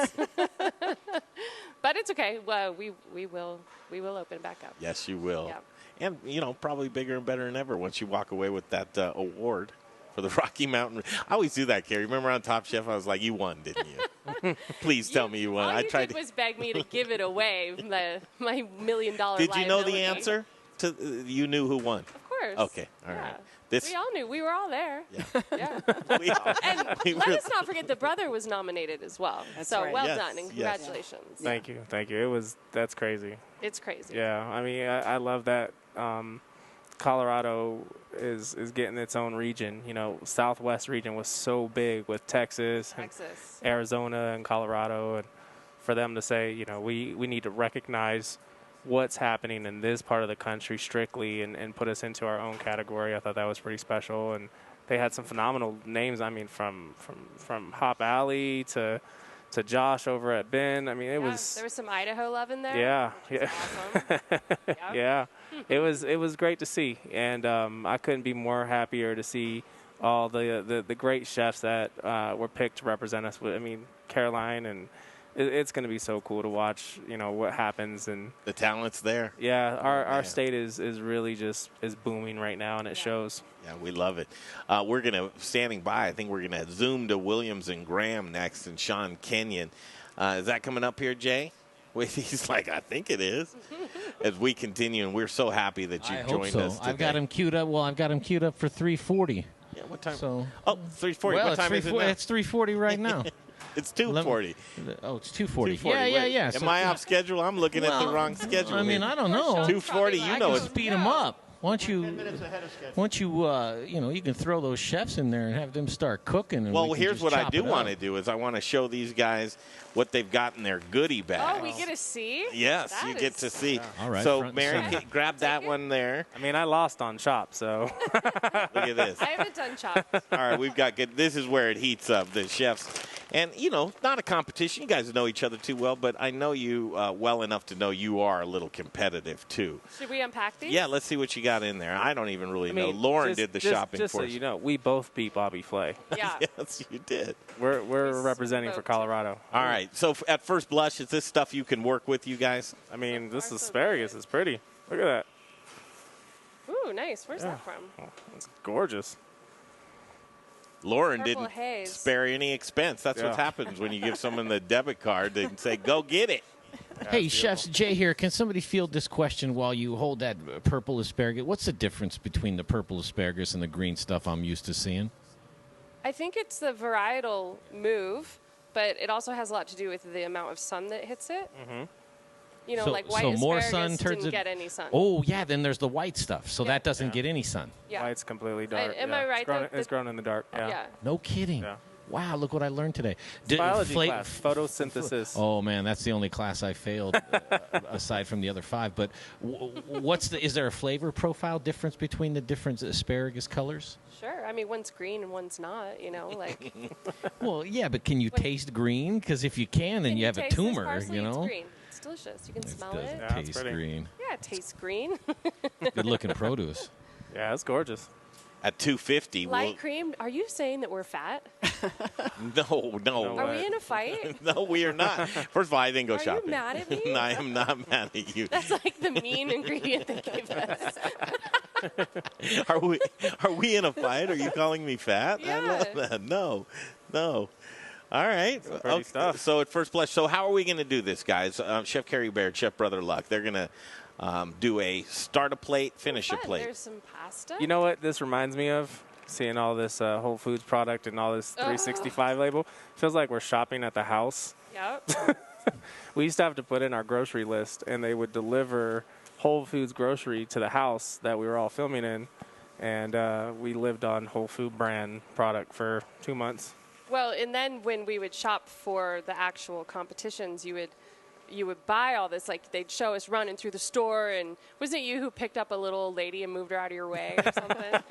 But it's okay. Well, we will open back up. Yes, you will. Yeah. And probably bigger and better than ever once you walk away with that award for the Rocky Mountain. I always do that, Carrie. Remember on Top Chef, I was like, "You won, didn't you?" Please tell me you won. All you did was beg me to give it away. My $1 million. Did you know the answer? You knew who won. Of course. Okay. All right. We all knew. We were all there. Yeah. And let us not forget the brother was nominated as well. That's so right. well done and congratulations. Thank you. That's crazy. It's crazy. Yeah, I mean, I love that Colorado is getting its own region. Southwest region was so big with Texas. And Arizona and Colorado, and for them to say, we need to recognize what's happening in this part of the country strictly and put us into our own category. I thought that was pretty special, and they had some phenomenal names. I mean, from Hop Alley to Josh over at Ben. I mean, there was some Idaho love in there. Yeah, awesome. Yeah, it was great to see, and I couldn't be more happier to see all the great chefs that were picked to represent us. I mean, Caroline and it's going to be so cool to watch, what happens. And the talent's there. Yeah, our state is really just is booming right now, and it shows. Yeah, we love it. We're going to, standing by, I think we're going to zoom to Williams and Graham next and Sean Kenyon. Is that coming up here, Jay? He's like, I think it is. As we continue, and we're so happy that you've joined us today. I've got him queued up. Well, I've got him queued up for 3:40. Yeah, what time? So, 3:40. Well, what time is it now? It's 3:40 right now. It's 2:40. Oh, it's 2:40. 2:40. Yeah. Am I off schedule? I'm looking at the wrong schedule. I mean, I don't know. 2:40. You know, speed them up. Once you can throw those chefs in there and have them start cooking. And well, we here's what I do want to do is I want to show these guys what they've got in their goodie bag. Oh, we get to see? Yes, you get to see. Yeah. All right. So, Mary, grab that one there. I mean, I lost on Chop, so. Look at this. I haven't done Chop. All right, we've got good. This is where it heats up, the chefs. And, not a competition. You guys know each other too well, but I know you well enough to know you are a little competitive, too. Should we unpack these? Yeah, let's see what you got in there. I don't even really know. Lauren did the shopping just for us. Just so you know, we both beat Bobby Flay. Yeah. Yes, you did. We're representing for Colorado. All right, so at first blush, is this stuff you can work with, you guys? I mean, this asparagus is pretty. Look at that. Ooh, nice. Where's that from? Oh, it's gorgeous. Lauren Purple didn't haze. spare any expense. That's what happens when you give someone the debit card. They say, go get it. Hey, Chefs, Jay here. Can somebody field this question while you hold that purple asparagus? What's the difference between the purple asparagus and the green stuff I'm used to seeing? I think it's the varietal move, but it also has a lot to do with the amount of sun that hits it. Mm-hmm. Like white more asparagus sun turns didn't get any sun. Oh, yeah, then there's the white stuff, so that doesn't get any sun. Yeah. White's completely dark. Am I right? It's grown in the dark. Yeah. No kidding. Yeah. Wow, look what I learned today. Biology class, photosynthesis. Oh, man, that's the only class I failed aside from the other 5. But is there a flavor profile difference between the different asparagus colors? Sure. I mean, one's green and one's not, like. Well, yeah, but can you taste green? Because if you can, then you have a tumor, It's green. It's delicious. You can smell it. Yeah, taste green. Yeah, it tastes green. Good-looking produce. Yeah, it's gorgeous. At 250. Light cream. Are you saying that we're fat? No. Are we in a fight? No, we are not. First of all, I didn't go shopping. Are you mad at me? I am not mad at you. That's like the mean ingredient they gave us. Are we in a fight? Are you calling me fat? Yeah. I love that. No. All right. Pretty stuff. So at first blush, how are we going to do this, guys? Chef Carrie, Baird, Chef Brother Luck, they're going to do a start a plate, finish a plate. There's some pasta. You know what this reminds me of? Seeing all this Whole Foods product and all this 365 label. Feels like we're shopping at the house. Yep. We used to have to put in our grocery list, and they would deliver Whole Foods grocery to the house that we were all filming in. And we lived on Whole Food brand product for 2 months. Well, and then when we would shop for the actual competitions, you would buy all this, like they'd show us running through the store, and wasn't it you who picked up a little old lady and moved her out of your way or something?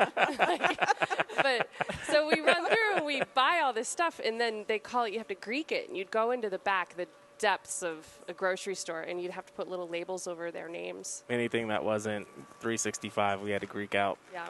But so we run through and we buy all this stuff, and then they call it, you have to Greek it, and you'd go into the back, the depths of a grocery store, and you'd have to put little labels over their names. Anything that wasn't 365, we had to Greek out. Yeah.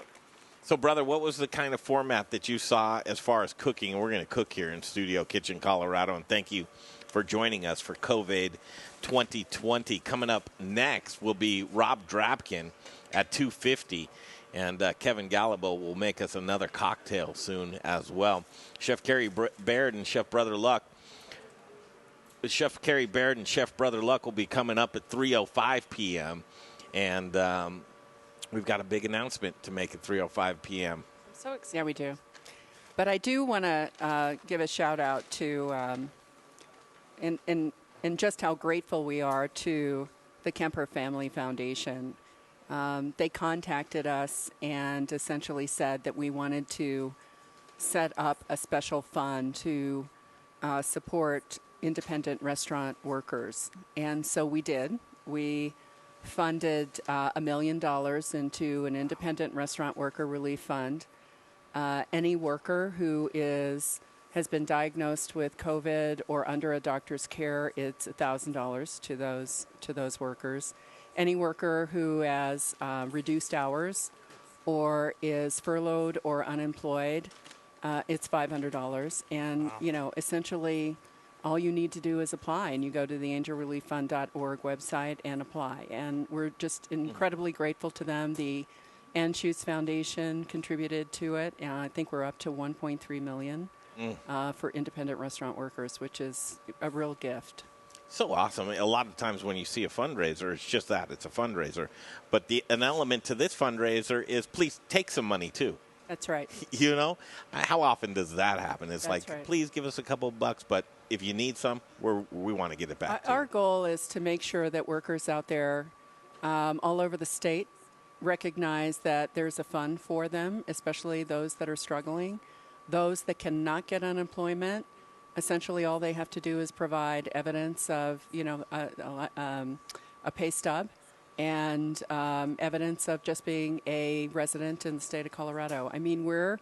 So, brother, what was the kind of format that you saw as far as cooking? And we're going to cook here in Studio Kitchen, Colorado, and thank you for joining us for COVID 2020. Coming up next will be Rob Drabkin at 2:50, and Kevin Galaba will make us another cocktail soon as well. Chef Carrie Baird and Chef Brother Luck. Chef Carrie Baird and Chef Brother Luck will be coming up at 3:05 p.m., and we've got a big announcement to make at 3:05 p.m. I'm so excited. Yeah, we do. But I do want to give a shout out to and just how grateful we are to the Kemper Family Foundation. They contacted us and essentially said that we wanted to set up a special fund to support independent restaurant workers. And so we did. We funded $1 million into an independent restaurant worker relief fund. Any worker who has been diagnosed with COVID or under a doctor's care, it's $1,000 to those workers. Any worker who has reduced hours or is furloughed or unemployed, it's $500. And, wow. essentially all you need to do is apply, and you go to the angelrelieffund.org website and apply. And we're just incredibly grateful to them. The Anschutz Foundation contributed to it, and I think we're up to $1.3 million for independent restaurant workers, which is a real gift. So awesome. A lot of times when you see a fundraiser, it's just that. It's a fundraiser. But an element to this fundraiser is please take some money, too. That's right. You know? How often does that happen? It's That's like, right. please give us a couple bucks, but if you need some, we want to get it back to Our you. goal is to make sure that workers out there all over the state recognize that there's a fund for them, especially those that are struggling. Those that cannot get unemployment, essentially all they have to do is provide evidence of, a pay stub and evidence of just being a resident in the state of Colorado. I mean, we're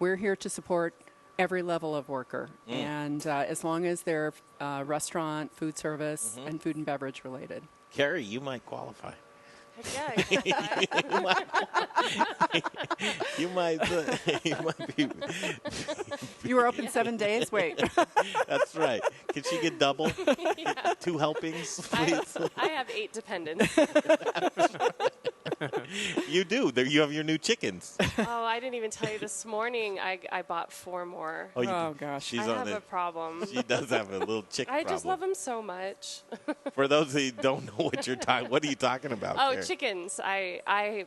here to support every level of worker, and as long as they're restaurant, food service, and food and beverage related. Carrie, you might qualify. Heck yeah. You might be. You were open 7 days? Wait. That's right. Can she get double? Yeah. 2 helpings, please? I have 8 dependents. You do. There, you have your new chickens. Oh, I didn't even tell you this morning. I bought 4 more. Oh gosh. She's I on have it. a problem. She does have a little chick I problem. just love them so much. For those who don't know what you're talking, what are you talking about? Oh, Carrie? chickens. I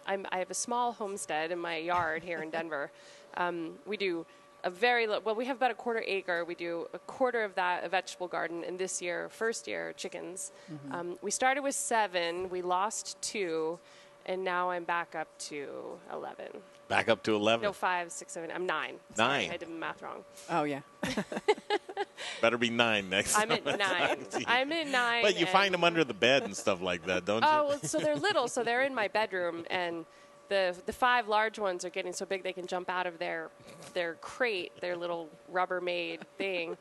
have a small homestead in my yard here in Denver. We do we have about a quarter acre. We do a quarter of that a vegetable garden, and this year, first year, chickens. We started with 7. We lost 2, and now I'm back up to 11. Back up to 11. No, 5, 6, 7. I'm 9. 9. Sorry, I did the math wrong. Oh yeah. Better be 9 next I'm time. at 9. I'm at 9. But you find them under the bed and stuff like that, don't you? Oh, well, so they're little, so they're in my bedroom, and the 5 large ones are getting so big they can jump out of their crate, their little Rubbermaid thing.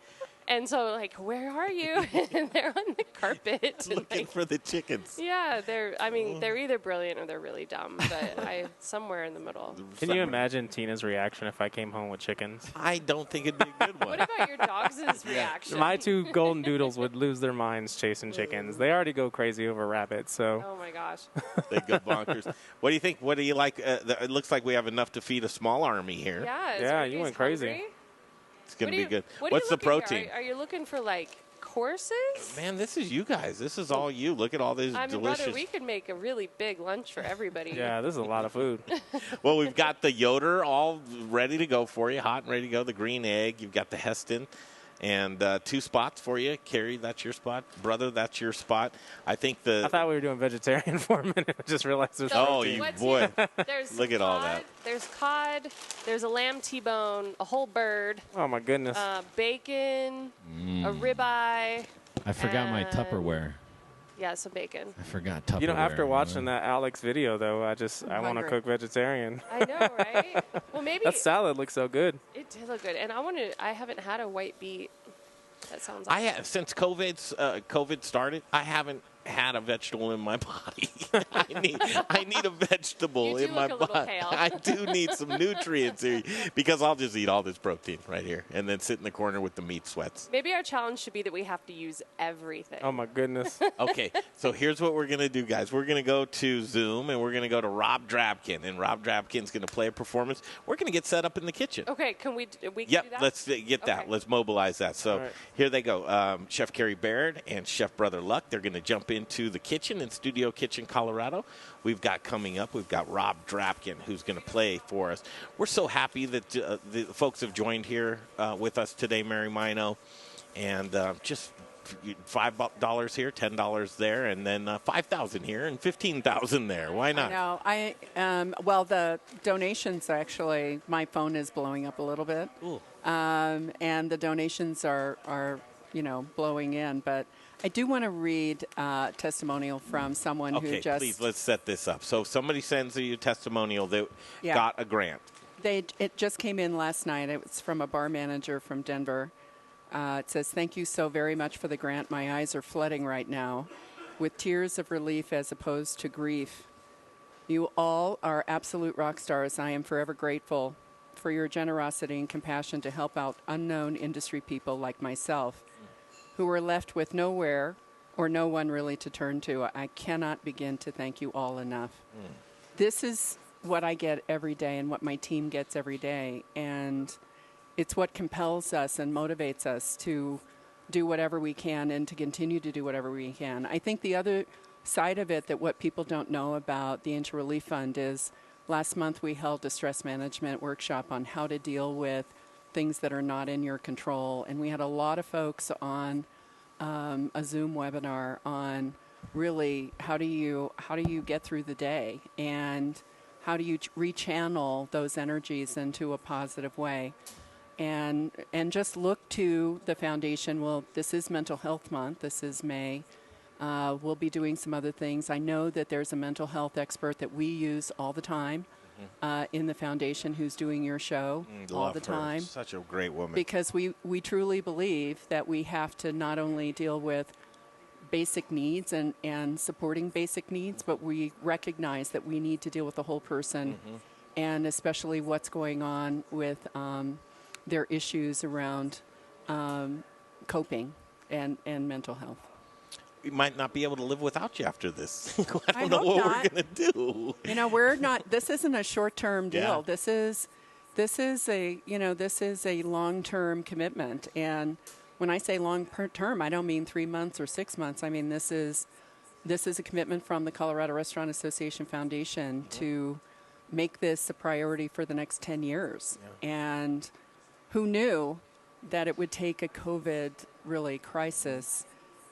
And so, like, where are you? And they're on the carpet. Looking for the chickens. Yeah, they're either brilliant or they're really dumb, but somewhere in the middle. Can you imagine Tina's reaction if I came home with chickens? I don't think it'd be a good one. What about your dog's reaction? My 2 golden doodles would lose their minds chasing chickens. They already go crazy over rabbits, so. Oh, my gosh. They go bonkers. What do you think? What do you like? It looks like we have enough to feed a small army here. Yeah, you went crazy. Hungry? It's going to be good. What's What's the protein? Are you looking for, like, courses? Man, this is you guys. This is all you. Look at all these delicious. Brother, we could make a really big lunch for everybody. Yeah, this is a lot of food. Well, we've got the Yoder all ready to go for you, hot and ready to go. The green egg. You've got the Heston. And 2 spots for you. Carrie, that's your spot. Brother, that's your spot. I think I thought we were doing vegetarian for a minute. I just realized there's protein. Boy. There's Look at cod, all that. There's cod. There's a lamb T-bone, a whole bird. Oh, my goodness. Bacon, a ribeye. I forgot my Tupperware. Yeah, some bacon. I forgot Tupperware. You know, after watching that Alex video, though, I want to hungry. cook vegetarian. I know, right? Well, maybe That salad looks so good. it did look good, and I haven't had a white beet. That sounds. I have since COVID started. I haven't had a vegetable in my body. I need a vegetable in my body. Pale. I do need some nutrients here because I'll just eat all this protein right here and then sit in the corner with the meat sweats. Maybe our challenge should be that we have to use everything. Oh, my goodness. Okay, so here's what we're going to do, guys. We're going to go to Zoom, and we're going to go to Rob Drabkin, and Rob Drabkin's going to play a performance. We're going to get set up in the kitchen. Okay, can we do Yep, that? let's get that. Okay. Let's mobilize that. So right. Here they go. Chef Carrie Baird and Chef Brother Luck, they're going to jump into the kitchen in Studio Kitchen, Colorado. We've got coming up, we've got Rob Drabkin, who's going to play for us. We're so happy that the folks have joined here with us today, Mary Mino, and just $5 here, $10 there, and then $5,000 here and $15,000 there. Why not? No, well, the donations actually, my phone is blowing up a little bit, and the donations are blowing in. But I do want to read a testimonial from someone who just. Okay, please let's set this up. So somebody sends you a testimonial that got a grant. It just came in last night. It's from a bar manager from Denver. It says, "Thank you so very much for the grant. My eyes are flooding right now with tears of relief as opposed to grief. You all are absolute rock stars. I am forever grateful for your generosity and compassion to help out unknown industry people like myself. who are left with nowhere or no one really to turn to. I cannot begin to thank you all enough. This is what I get every day and what my team gets every day. And it's what compels us and motivates us to do whatever we can and to continue to do whatever we can. I think the other side of it, that what people don't know about the Angel Relief Fund, is last month we held a stress management workshop on how to deal with things that are not in your control. And we had a lot of folks on a Zoom webinar on really how do you get through the day and how do you rechannel those energies into a positive way. And just look to the foundation. Well, this is Mental Health Month. This is May. We'll be doing some other things. I know that there's a mental health expert that we use all the time in the foundation who's doing your show all the time. Such a great woman. Because we truly believe that we have to not only deal with basic needs and supporting basic needs, but we recognize that we need to deal with the whole person and especially what's going on with their issues around coping and mental health. We might not be able to live without you after this. I don't know what we're going to do. You know, we're not. This isn't a short-term deal. Yeah. This is a long-term commitment. And when I say long-term, I don't mean 3 months or 6 months. I mean this is a commitment from the Colorado Restaurant Association Foundation to make this a priority for the next 10 years. Yeah. And who knew that it would take a COVID really crisis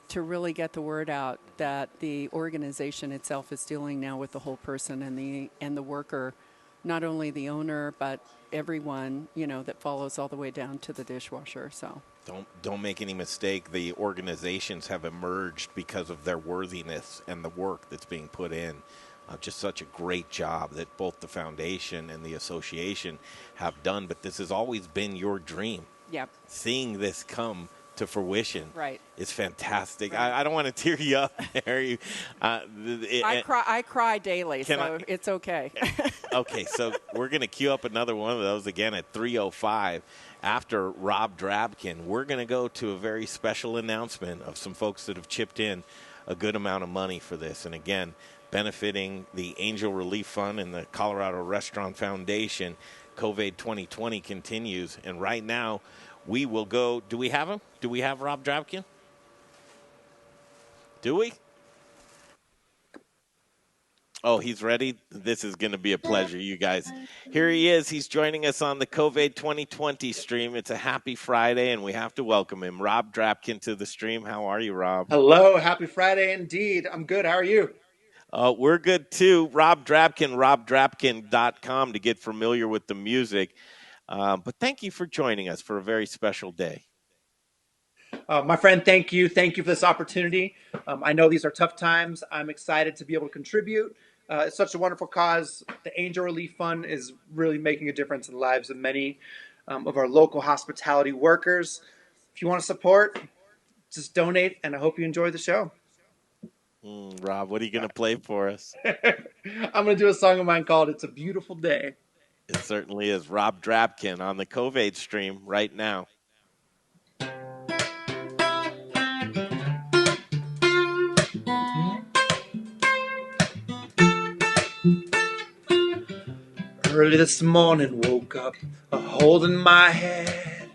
to really get the word out that the organization itself is dealing now with the whole person and the worker, not only the owner but everyone, you know, that follows all the way down to the dishwasher. So don't make any mistake. The organizations have emerged because of their worthiness and the work that's being put in. Just such a great job that both the foundation and the association have done. But this has always been your dream. Yep. Seeing this come to fruition is fantastic. Right. I don't want to tear you up, Harry. I cry daily, so it's okay. Okay, so we're going to queue up another one of those again at 3:05 after Rob Drabkin. We're going to go to a very special announcement of some folks that have chipped in a good amount of money for this. And again, benefiting the Angel Relief Fund and the Colorado Restaurant Foundation. COVID 2020 continues, and right now we will go. Do we have him? Do we have Rob Drabkin? Do we? Oh, he's ready. This is going to be a pleasure, you guys. Here he is. He's joining us on the COVID 2020 stream. It's a happy Friday, and we have to welcome him. Rob Drabkin to the stream. How are you, Rob? Hello. Happy Friday indeed. I'm good. How are you? We're good, too. Rob Drabkin, robdrabkin.com to get familiar with the music. But thank you for joining us for a very special day. My friend, thank you. Thank you for this opportunity. I know these are tough times. I'm excited to be able to contribute. It's such a wonderful cause. The Angel Relief Fund is really making a difference in the lives of many of our local hospitality workers. If you want to support, just donate, and I hope you enjoy the show. Rob, what are you going to play for us? I'm going to do a song of mine called It's a Beautiful Day. It certainly is. Rob Drabkin on the COVID stream right now. Early this morning, woke up holding my head,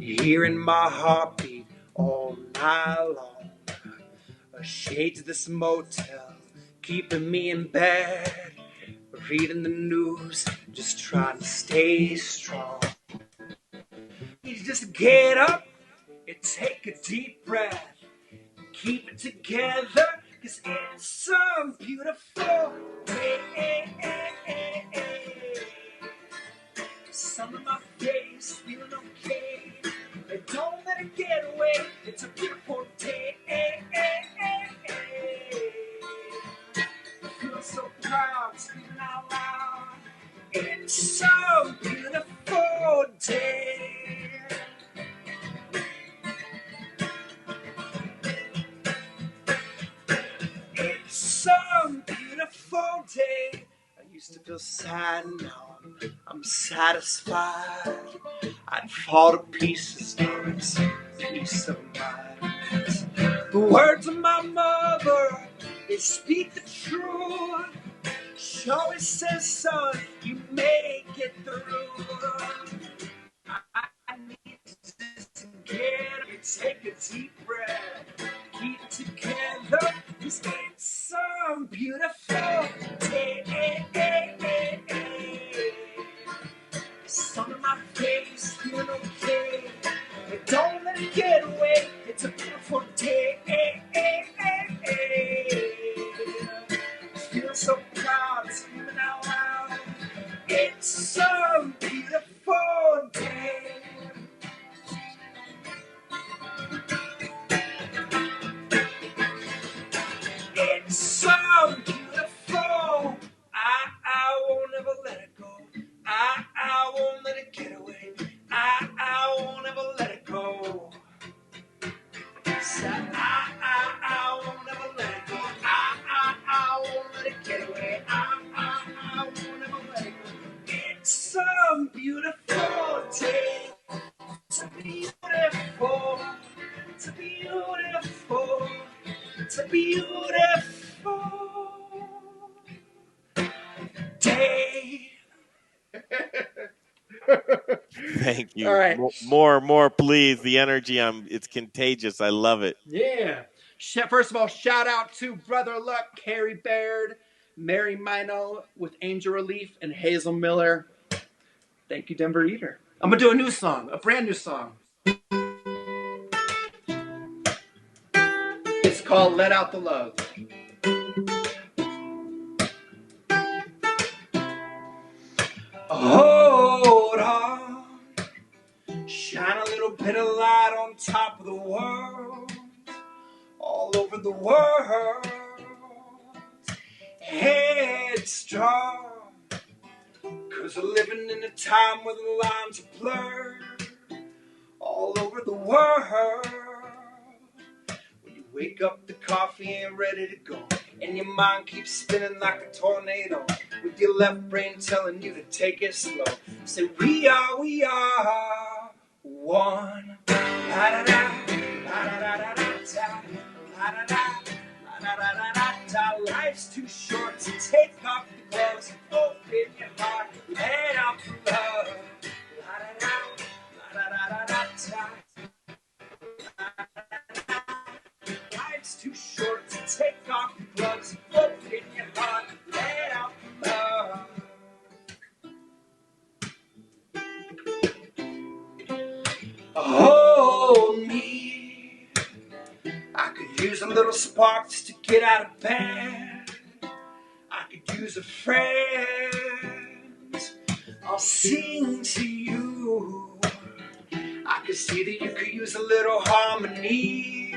hearing my heartbeat all night long. Shades of this motel, keeping me in bed, reading the news, just trying to stay strong. You just get up and take a deep breath, keep it together, 'cause it's some beautiful day. Sun on my face, feeling okay, don't let it get away, it's a beautiful day. I feel so proud, screaming out loud, it's so beautiful day. It's some beautiful day. I used to feel sad, now I'm satisfied. I'd fall to pieces, now it's peace of mind. The words of my mother, they speak the truth. She always says, son, you make it through. I need to get take a deep breath, keep it together. It's some beautiful day. Sun on my face, feeling okay. But don't let it get away. It's a beautiful day. Feel so proud, screaming out loud. It's some beautiful day. It's so beautiful. I won't ever let it go. I won't let it get away. I won't ever let it go. So I won't ever let it go. I won't let it get away. I won't ever let it go. It's some beautiful day. It's beautiful. It's beautiful. It's a beautiful day. Thank you. All right. More, please. The energy, it's contagious. I love it. Yeah. First of all, shout out to Brother Luck, Carrie, Baird, Mary Mino with Angel Relief, and Hazel Miller. Thank you, Denver Eater. I'm going to do a new song, a brand new song. It's called Let Out the Love. Hold on, shine a little bit of light on top of the world, all over the world, headstrong, 'cause we're living in a time where the lines are blurred, all over the world. When you wake up, the coffee ain't ready to go, and your mind keeps spinning like a tornado, with your left brain telling you to take it slow. Say we are one. La da da, la da da da da da, la da da, la da da da da. Life's too short to take off the gloves and open your heart, let out the love. La da da, la da da da da. Life's too short to take off the gloves and open your heart, let out the love. Hold me. I could use a little spark just to get out of bed. I could use a friend. I'll sing to you. I could see that you could use a little harmony,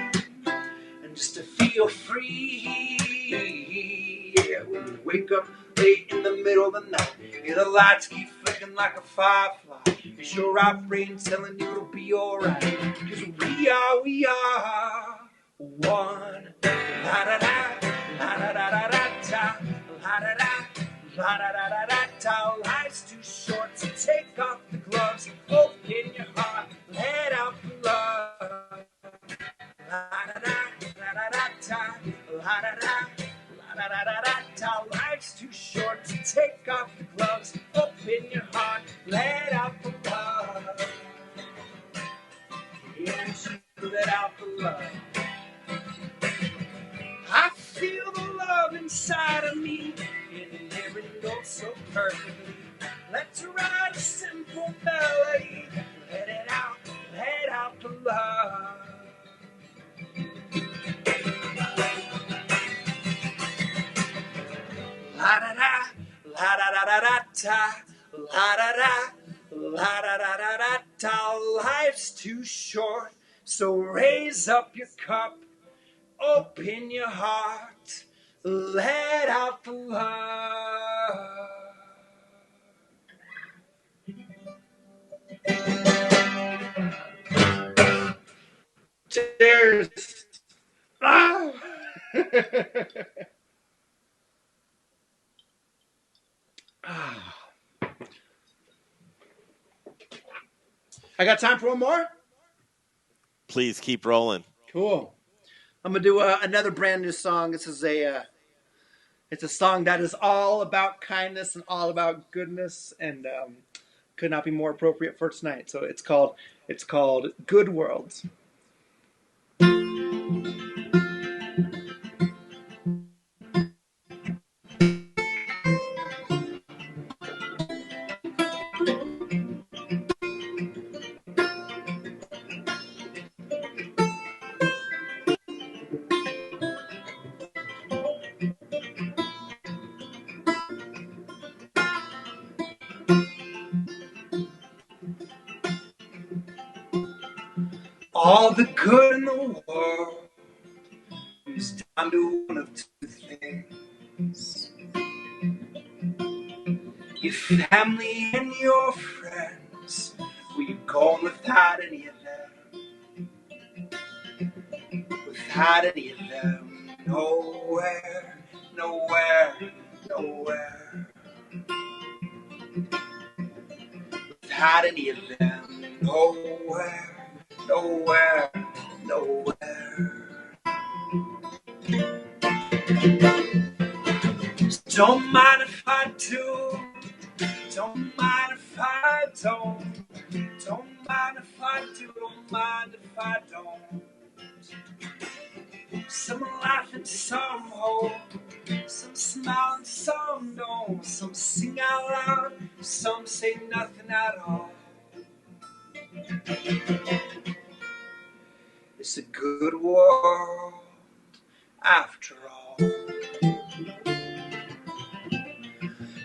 and just to feel free. Yeah, when you wake up late in the middle of the night, and the lights keep flicking like a firefly, it's your right brain telling you to be alright. 'Cause we are one. La da da, la da da da da da, la da da, la da da da da da. Life's too short to take off the gloves, open your heart, let out the love. La da da, la da da da, la da da. Life's too short to take off the gloves, open your heart, let out the love. Yes, let out the love. I feel the love inside of me, in every note so perfectly. Let's write a simple melody, let out the love. La da da, la da da da da da, la da da, la da da da da da. Life's too short, so raise up your cup, open your heart, let out the love. Cheers. Ah. I got time for one more? Please keep rolling. Cool. I'm gonna do another brand new song. This is it's a song that is all about kindness and all about goodness, and could not be more appropriate for tonight. So it's called Good Worlds. All the good in the world comes down to one of two things. Your family and your friends. Will you go without any of them? Without any of them, nowhere, nowhere, nowhere. Without any of them, nowhere, nowhere, nowhere. Don't mind if I do. Don't mind if I don't. Don't mind if I do. Don't mind if I don't. Some laugh and some hope. Some smile and some don't. Some sing out loud. Some say nothing at all. It's a good world after all.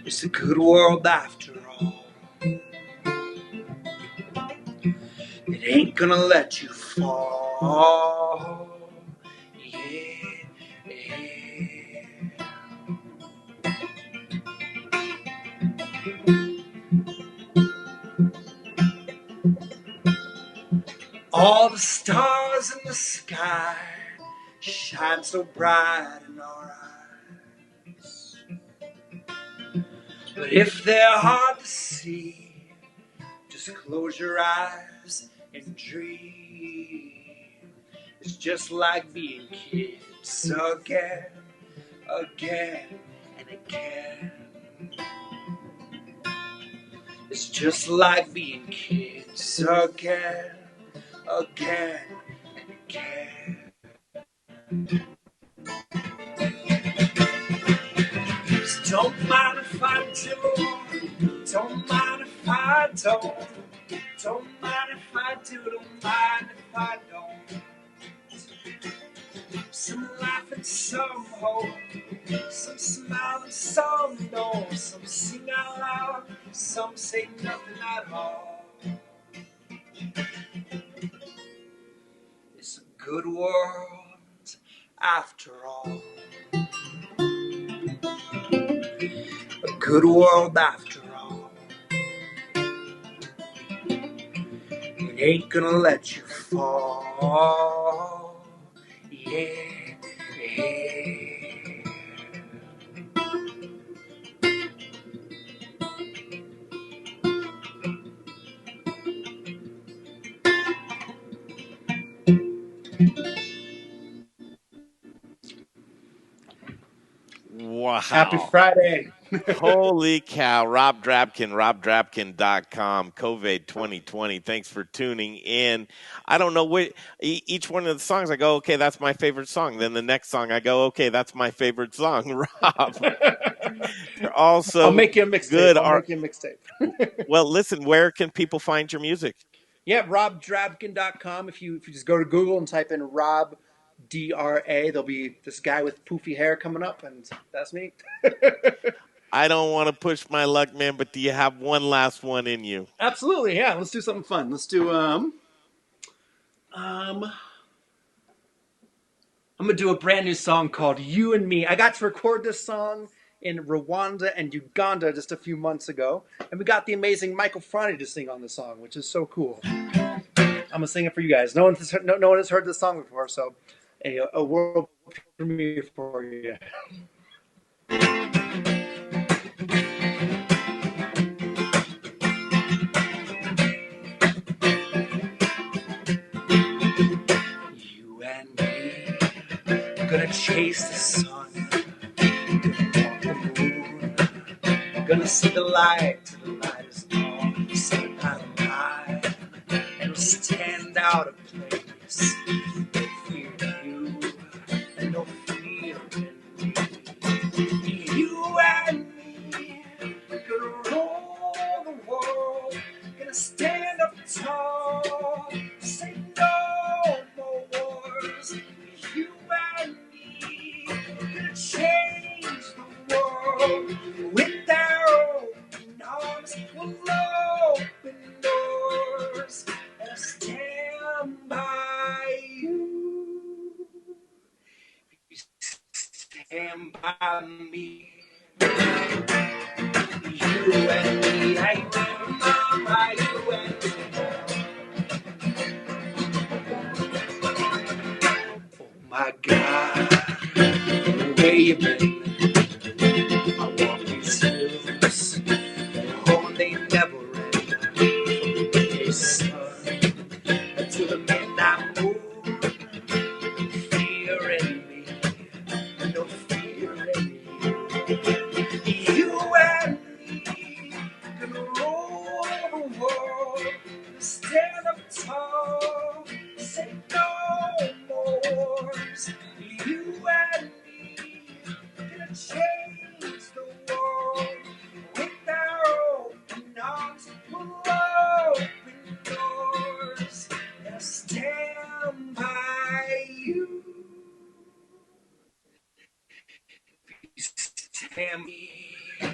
It's a good world after all. It ain't gonna let you fall. Yeah, yeah. All the stars in the sky shine so bright in our eyes. But if they're hard to see, just close your eyes and dream. It's just like being kids again, again, and again. It's just like being kids again, again, and again. Just don't mind if I do. Don't mind if I don't. Don't mind if I do. Don't mind if I don't. Some laugh and some hope. Some smile and some don't. Some sing out loud. Some say nothing at all. It's a good world after all. A good world after all. It ain't gonna let you fall. Yeah, yeah. Wow. Happy Friday. Holy cow. Rob Drabkin, robdrabkin.com, COVID 2020. Thanks for tuning in. I don't know what each one of the songs I go, okay, that's my favorite song. Then the next song I go, okay, that's my favorite song. Rob. They're also I'll make you a mixtape. good. I'll make you a mixtape. Well, listen, where can people find your music? Yeah, robdrabkin.com. If you just go to Google and type in Rob DRA, there'll be this guy with poofy hair coming up, and that's me. I don't want to push my luck, man, but do you have one last one in you? Absolutely, yeah. Let's do something fun. Let's do I'm gonna do a brand new song called You and Me. I got to record this song in Rwanda and Uganda just a few months ago, and we got the amazing Michael Franti to sing on the song, which is so cool. I'm gonna sing it for you guys. No one has heard this song before, so a world premiere for you. You and me, Gonna chase the sun, gonna walk the moon, gonna see the light till the light is gone. Set out of mine, and we'll stand out of place. No fear in you, and no fear in me. You and me, gonna roll the world, gonna stand up tall, say no more wars. You and me, gonna change the world with our open arms. We'll open doors and stand by you. Stand by me. You and me, I mama, you and me. Oh my God, the way you've been. I walk these hills, home they never end. From the day sun to the midnight moon. Fear in me, no fear in me. You and me can roll the world, stand up tall, say no more wars. You and me gonna change the world with our open arms. We'll open doors and stand by you. Stand me. You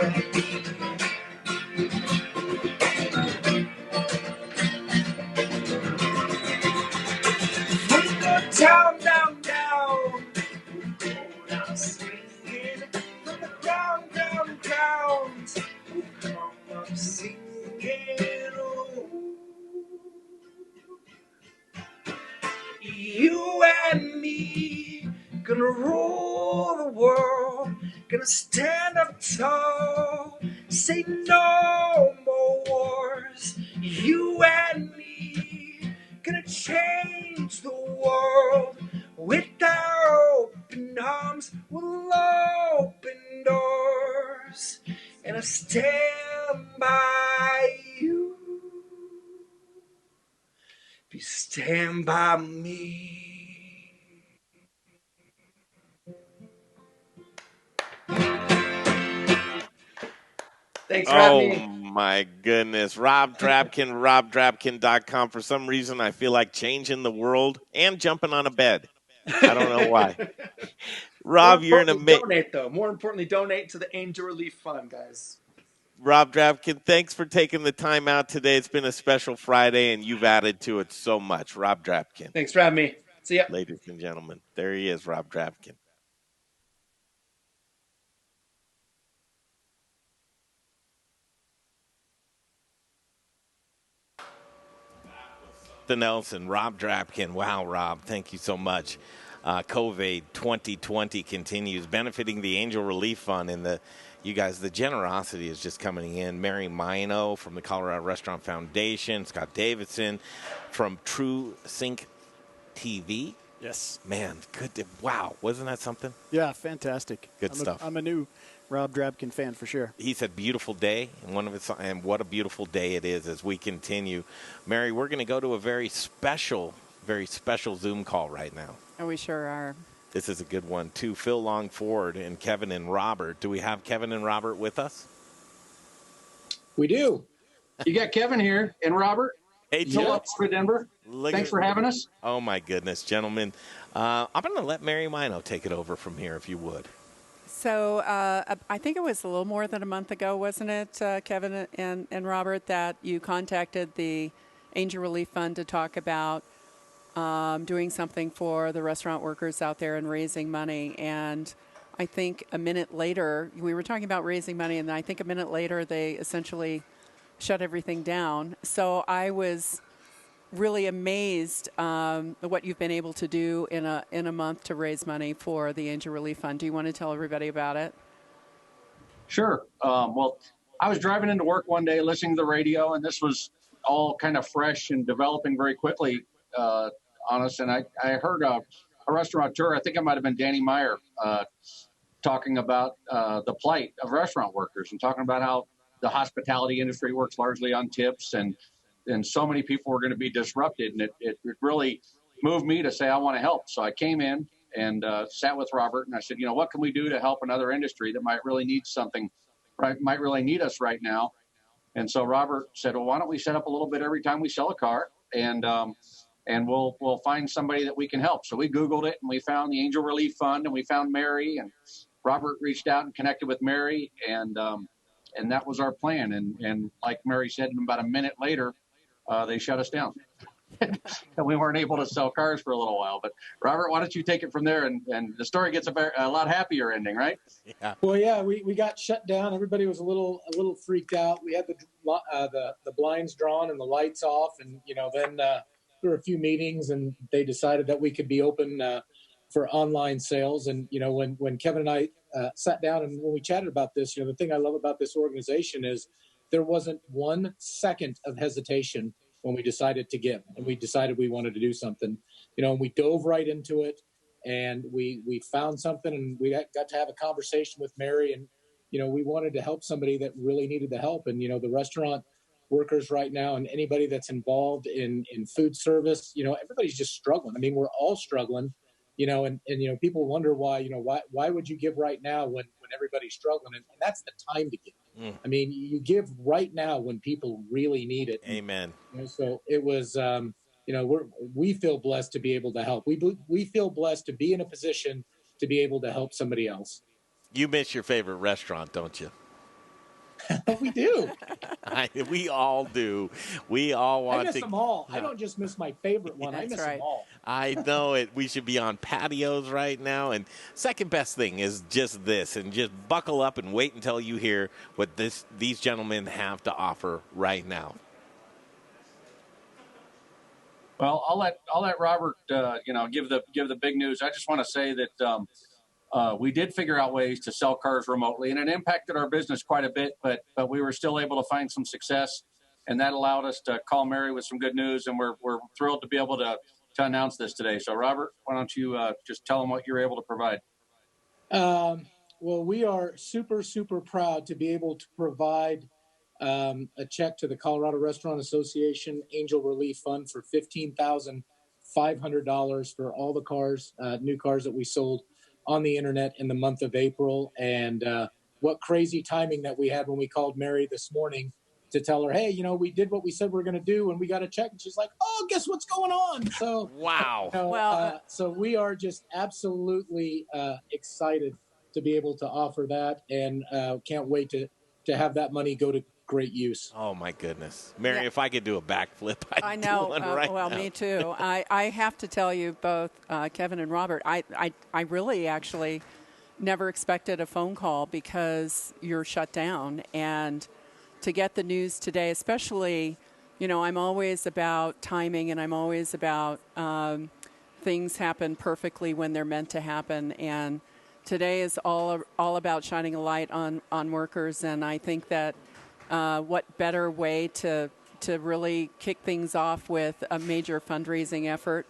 and me. We go down, down, down. We go down swinging from the ground, ground, ground. We come up singing. Oh. You and me gonna rule the world, gonna stand up tall, say no more wars. You and me gonna change the world with our open arms. We'll open doors and I stand by you. If you stand by me. Thanks for having me. Oh my goodness. Rob Drabkin, robdrabkin.com. For some reason, I feel like changing the world and jumping on a bed. I don't know why. Rob, you're an amazing. Donate, though. More importantly, donate to the Angel Relief Fund, guys. Rob Drabkin, thanks for taking the time out today. It's been a special Friday, and you've added to it so much. Rob Drabkin. Thanks for having me. See ya. Ladies and gentlemen, there he is, Rob Drabkin. The Nelson, Rob Drabkin. Wow, Rob, thank you so much. COV 2020 continues, benefiting the Angel Relief Fund, and the generosity is just coming in. Mary Mino from the Colorado Restaurant Foundation, Scott Davidson from True Sync TV. Yes. Man, good. Wow, wasn't that something? Yeah, fantastic. Good stuff. I'm a new Rob Drabkin fan for sure. He said beautiful day, and what a beautiful day it is as we continue. Mary, we're going to go to a very special Zoom call right now. Oh, we sure are. This is a good one, too. Phil Longford and Kevin and Robert. Do we have Kevin and Robert with us? We do. You got Kevin here and Robert. Hey, Hello, Denver. Thanks for having us. Oh, my goodness, gentlemen. I'm going to let Mary Mino take it over from here, if you would. So I think it was a little more than a month ago, wasn't it, Kevin and Robert, that you contacted the Angel Relief Fund to talk about doing something for the restaurant workers out there and raising money. And I think a minute later, we were talking about raising money, and I think a minute later they essentially shut everything down. So I was really amazed what you've been able to do in a month to raise money for the Angel Relief Fund. Do you want to tell everybody about it? Sure. Well, I was driving into work one day listening to the radio, and this was all kind of fresh and developing very quickly. on us. And I heard a restaurateur, I think it might have been Danny Meyer, talking about the plight of restaurant workers and talking about how the hospitality industry works largely on tips, and so many people were going to be disrupted. And it really moved me to say, I want to help. So I came in and sat with Robert, and I said, what can we do to help another industry that might really need something, right? Might really need us right now. And so Robert said, well, why don't we set up a little bit every time we sell a car, and we'll find somebody that we can help. So we Googled it, and we found the Angel Relief Fund, and we found Mary, and Robert reached out and connected with Mary, and that was our plan. And like Mary said, about a minute later, they shut us down. And we weren't able to sell cars for a little while. But Robert, why don't you take it from there? And the story gets a lot happier ending, right? Yeah. Well, yeah, we got shut down. Everybody was a little freaked out. We had the blinds drawn and the lights off, and then there were a few meetings, and they decided that we could be open for online sales. And when Kevin and I sat down and when we chatted about this, the thing I love about this organization is there wasn't 1 second of hesitation when we decided to give, and we decided we wanted to do something, and we dove right into it, and we found something, and we got to have a conversation with Mary, and, we wanted to help somebody that really needed the help. And, the restaurant workers right now and anybody that's involved in food service, everybody's just struggling. I mean, we're all struggling, and people wonder why would you give right now when everybody's struggling? And that's the time to give. I mean, you give right now when people really need it. Amen. So it was, we feel blessed to be able to help. We feel blessed to be in a position to be able to help somebody else. You miss your favorite restaurant, don't you? We do. We all do. We all want to. I miss them all. I don't just miss my favorite one. I miss them all. I know it. We should be on patios right now. And second best thing is just this. And just buckle up and wait until you hear what these gentlemen have to offer right now. Well, I'll let Robert give the big news. I just want to say that we did figure out ways to sell cars remotely, and it impacted our business quite a bit, but we were still able to find some success, and that allowed us to call Mary with some good news, and we're thrilled to be able to announce this today. So, Robert, why don't you just tell them what you're able to provide? Well, we are super, super proud to be able to provide a check to the Colorado Restaurant Association Angel Relief Fund for $15,500 for all the cars, new cars that we sold on the internet in the month of April. And what crazy timing that we had when we called Mary this morning to tell her, hey, we did what we said we were going to do, and we got a check. And she's like, oh, guess what's going on? So wow. So we are just absolutely excited to be able to offer that, and can't wait to have that money go to great use. Oh my goodness, Mary! If I could do a backflip, I know. Do one right well, now. Me too. I have to tell you both, Kevin and Robert. I really actually never expected a phone call because you're shut down, and to get the news today, especially, I'm always about timing, and I'm always about things happen perfectly when they're meant to happen, and today is all about shining a light on workers, and I think that. What better way to really kick things off with a major fundraising effort?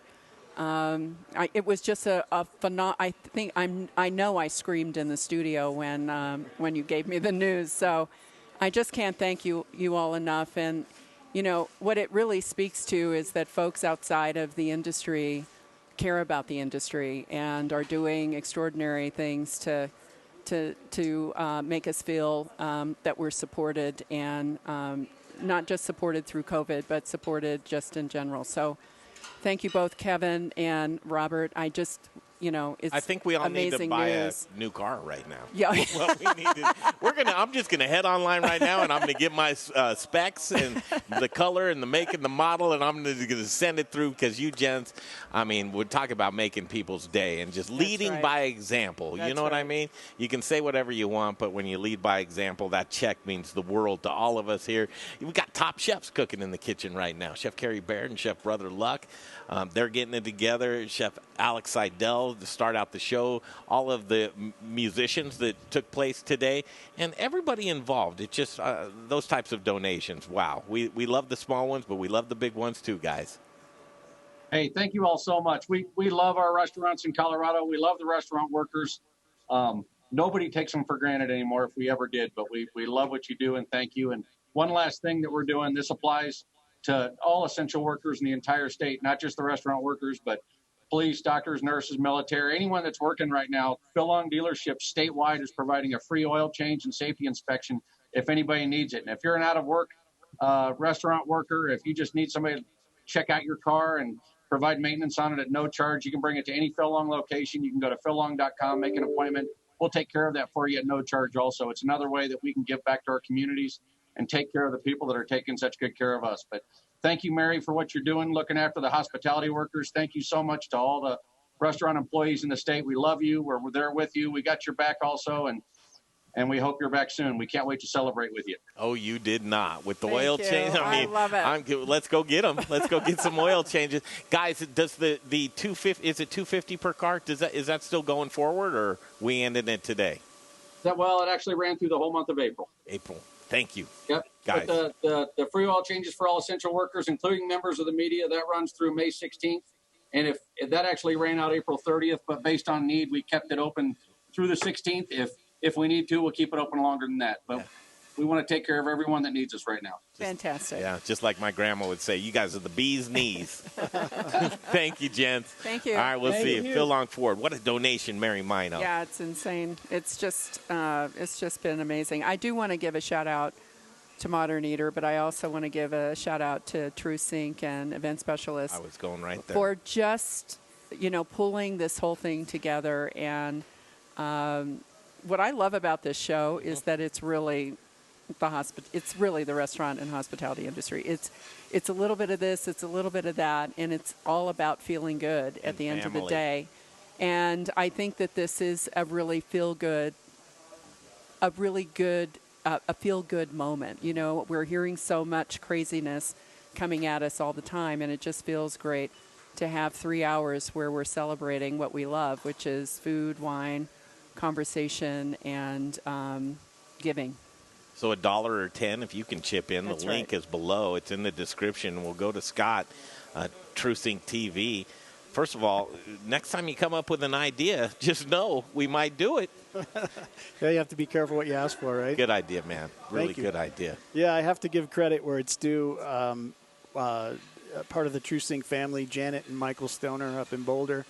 It was just a I think I know I screamed in the studio when you gave me the news. So I just can't thank you all enough. And what it really speaks to is that folks outside of the industry care about the industry and are doing extraordinary things to make us feel that we're supported, and not just supported through COVID, but supported just in general. So thank you both, Kevin and Robert. I just, it's I think we all need to buy news. a new car right now. Yeah. Well, I'm just going to head online right now, and I'm going to get my specs and the color and the make and the model, and I'm going to send it through, because you gents, we're talking about making people's day and just leading by example. You know what I mean? You can say whatever you want, but when you lead by example, that check means the world to all of us here. We've got top chefs cooking in the kitchen right now. Chef Carrie Baird and Chef Brother Luck. They're getting it together. Chef Alex Seidel to start out the show. All of the musicians that took place today, and everybody involved. It's just those types of donations. Wow. We love the small ones, but we love the big ones too, guys. Hey, thank you all so much. We love our restaurants in Colorado. We love the restaurant workers. Nobody takes them for granted anymore if we ever did, but we love what you do and thank you. And one last thing that we're doing, this applies to all essential workers in the entire state, not just the restaurant workers, but police, doctors, nurses, military, anyone that's working right now. Phil Long Dealership statewide is providing a free oil change and safety inspection if anybody needs it. And if you're an out of work restaurant worker, if you just need somebody to check out your car and provide maintenance on it at no charge, you can bring it to any Phil Long location. You can go to phillong.com, make an appointment. We'll take care of that for you at no charge also. It's another way that we can give back to our communities and take care of the people that are taking such good care of us. But thank you, Mary, for what you're doing, looking after the hospitality workers. Thank you so much to all the restaurant employees in the state. We love you. We're there with you. We got your back also, and we hope you're back soon. We can't wait to celebrate with you. Oh, you did not. With the Thank oil you. change, I love it. let's go get them. Let's go get some oil changes. Guys, does the 250, is it $250 per car? Is that still going forward, or we ended it today? Well, it actually ran through the whole month of April. April. Thank you. Yep. Guys. But the free oil changes for all essential workers, including members of the media, that runs through May 16th. And if that actually ran out April 30th, but based on need, we kept it open through the 16th. If we need to, we'll keep it open longer than that. But we want to take care of everyone that needs us right now. Fantastic. Yeah, just like my grandma would say, you guys are the bee's knees. Thank you, gents. Thank you. All right, we'll Thank see you. you. Phil Long Ford. What a donation, Mary Mino. Yeah, it's insane. It's just been amazing. I do want to give a shout out to Modern Eater, but I also want to give a shout out to True Sync and Event Specialists. I was going right there. For just, pulling this whole thing together. And what I love about this show is that it's really it's really the restaurant and hospitality industry. It's a little bit of this, it's a little bit of that, and it's all about feeling good at the end of the day. And I think that this is a really feel good moment. We're hearing so much craziness coming at us all the time, and it just feels great to have 3 hours where we're celebrating what we love, which is food, wine, conversation, and giving. So $1 or $10 if you can chip in. That's the link is below. It's in the description. We'll go to Scott, TrueSync TV. First of all, next time you come up with an idea, just know we might do it. Yeah, you have to be careful what you ask for, right? Good idea, man. Really Thank you. good idea. Yeah, I have to give credit where it's due. Part of the TrueSync family, Janet and Michael Stoner up in Boulder.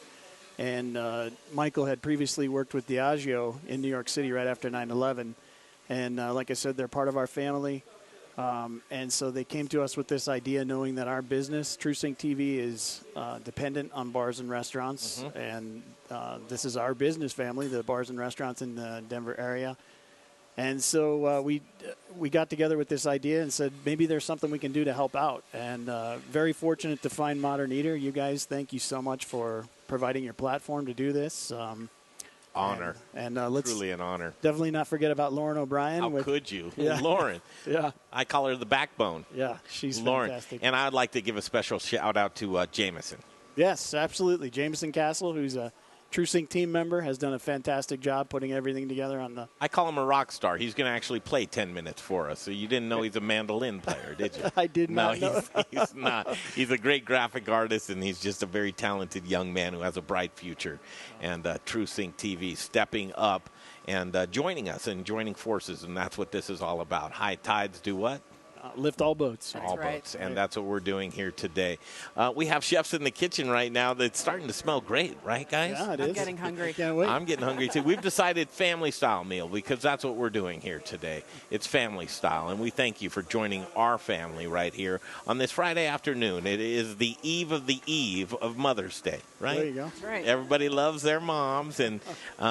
And Michael had previously worked with Diageo in New York City right after 9/11. And like I said, they're part of our family. And so they came to us with this idea, knowing that our business, TrueSync TV, is dependent on bars and restaurants. Mm-hmm. And this is our business family, the bars and restaurants in the Denver area. And so we got together with this idea and said, maybe there's something we can do to help out. And very fortunate to find Modern Eater. You guys, thank you so much for providing your platform to do this. Honor. And let's truly an honor. Definitely not forget about Lauren O'Brien. How could you? Yeah. Lauren. Yeah. I call her the backbone. Yeah, she's Lauren. fantastic. And I'd like to give a special shout out to Jameson. Yes, absolutely. Jameson Castle, who's a TrueSync team member, has done a fantastic job putting everything together on the... I call him a rock star. He's going to actually play 10 minutes for us. So you didn't know he's a mandolin player, did you? I did not know. He's not. He's a great graphic artist, and he's just a very talented young man who has a bright future. And TrueSync TV stepping up and joining us and joining forces, and that's what this is all about. High tides do what? Lift all boats. All boats, and that's what we're doing here today. We have chefs in the kitchen right now that's starting to smell great, right, guys? Yeah, it is. I'm getting hungry. Can't wait. I'm getting hungry, too. We've decided family-style meal because that's what we're doing here today. It's family-style, and we thank you for joining our family right here on this Friday afternoon. It is the eve of Mother's Day, right? There you go. That's right. Everybody loves their moms, and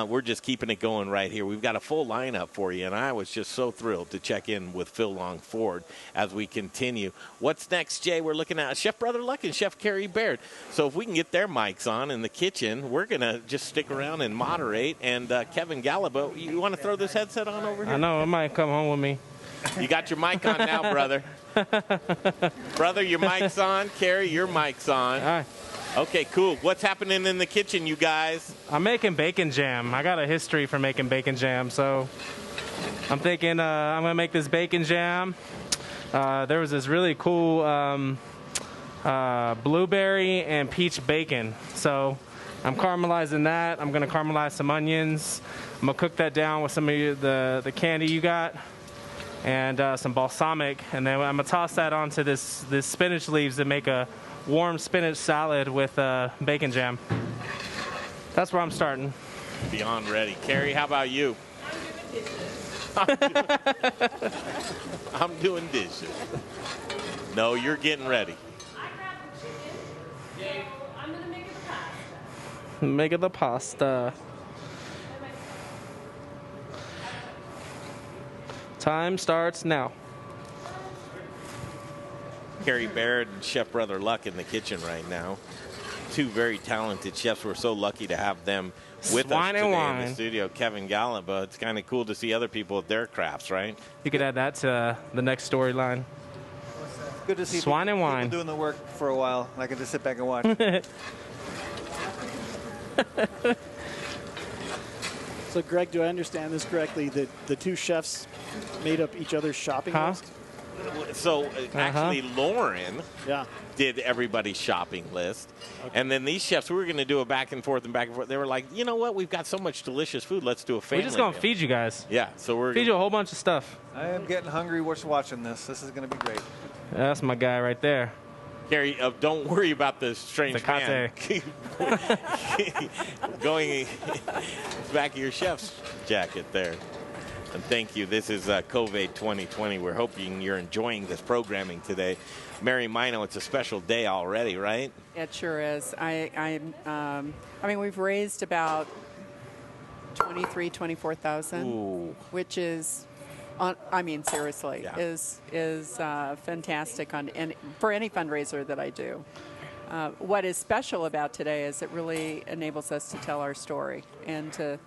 we're just keeping it going right here. We've got a full lineup for you, and I was just so thrilled to check in with Phil Long Ford as we continue. What's next, Jay? We're looking at Chef Brother Luck and Chef Carrie Baird. So if we can get their mics on in the kitchen, we're going to just stick around and moderate. And Kevin Galaba, you want to throw this headset on over here? I know. It might come home with me. You got your mic on now, brother. Brother, your mic's on. Carrie, your mic's on. All right. Okay, cool. What's happening in the kitchen, you guys? I'm making bacon jam. I got a history for making bacon jam, so I'm thinking I'm going to make this bacon jam. There was this really cool blueberry and peach bacon. So I'm caramelizing that. I'm going to caramelize some onions. I'm going to cook that down with some of the candy you got and some balsamic. And then I'm going to toss that onto this spinach leaves to make a warm spinach salad with bacon jam. That's where I'm starting. Beyond ready. Carrie, how about you? I'm doing dishes. No, you're getting ready. I'm going to make it the pasta. Make it the pasta. Time starts now. Carrie Baird and Chef Brother Luck in the kitchen right now. Two very talented chefs. We're so lucky to have them with us today in the studio. Kevin Galaba. It's kind of cool to see other people at their crafts, right? You could add that to the next storyline. Good to see Swine and wine. people doing the work for a while. I can just sit back and watch. So, Greg, do I understand this correctly that the two chefs made up each other's shopping list? So, actually, Lauren yeah. did everybody's shopping list. Okay. And then these chefs, we were going to do a back and forth. They were like, you know what? We've got so much delicious food. Let's do a family We're just going to meal. feed you guys. Yeah. So we're feed you a whole bunch of stuff. I am getting hungry just watching this. This is going to be great. That's my guy right there. Carrie, don't worry about the strange man. Going back of your chef's jacket there. And thank you. This is COV 2020. We're hoping you're enjoying this programming today. Mary Mino, it's a special day already, right? It sure is. I mean, we've raised about 24,000, which is, I mean, seriously, yeah. is fantastic for any fundraiser that I do. What is special about today is it really enables us to tell our story and to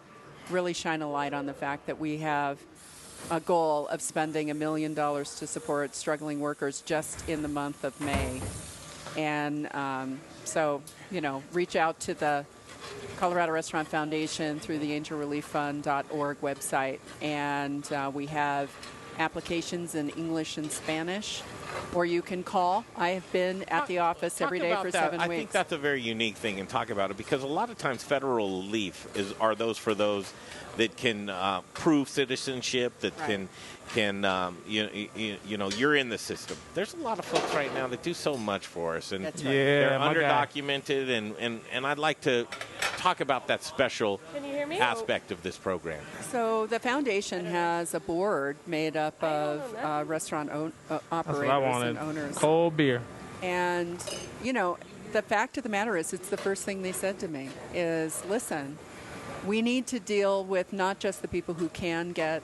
really shine a light on the fact that we have a goal of spending $1 million to support struggling workers just in the month of May. And so, you know, reach out to the Colorado Restaurant Foundation through the angelrelieffund.org website. And we have applications in English and Spanish, or you can call. I have been at the office every day for 7 weeks. I think that's a very unique thing, and talk about it, because a lot of times federal relief are those for those that can prove citizenship, that right. can you know, you're in the system. There's a lot of folks right now that do so much for us, and that's right. they're underdocumented, and I'd like to talk about that special aspect of this program. So the foundation has a board made up of restaurant operators and owners. Cold beer. And, you know, the fact of the matter is, it's the first thing they said to me is, listen, we need to deal with not just the people who can get,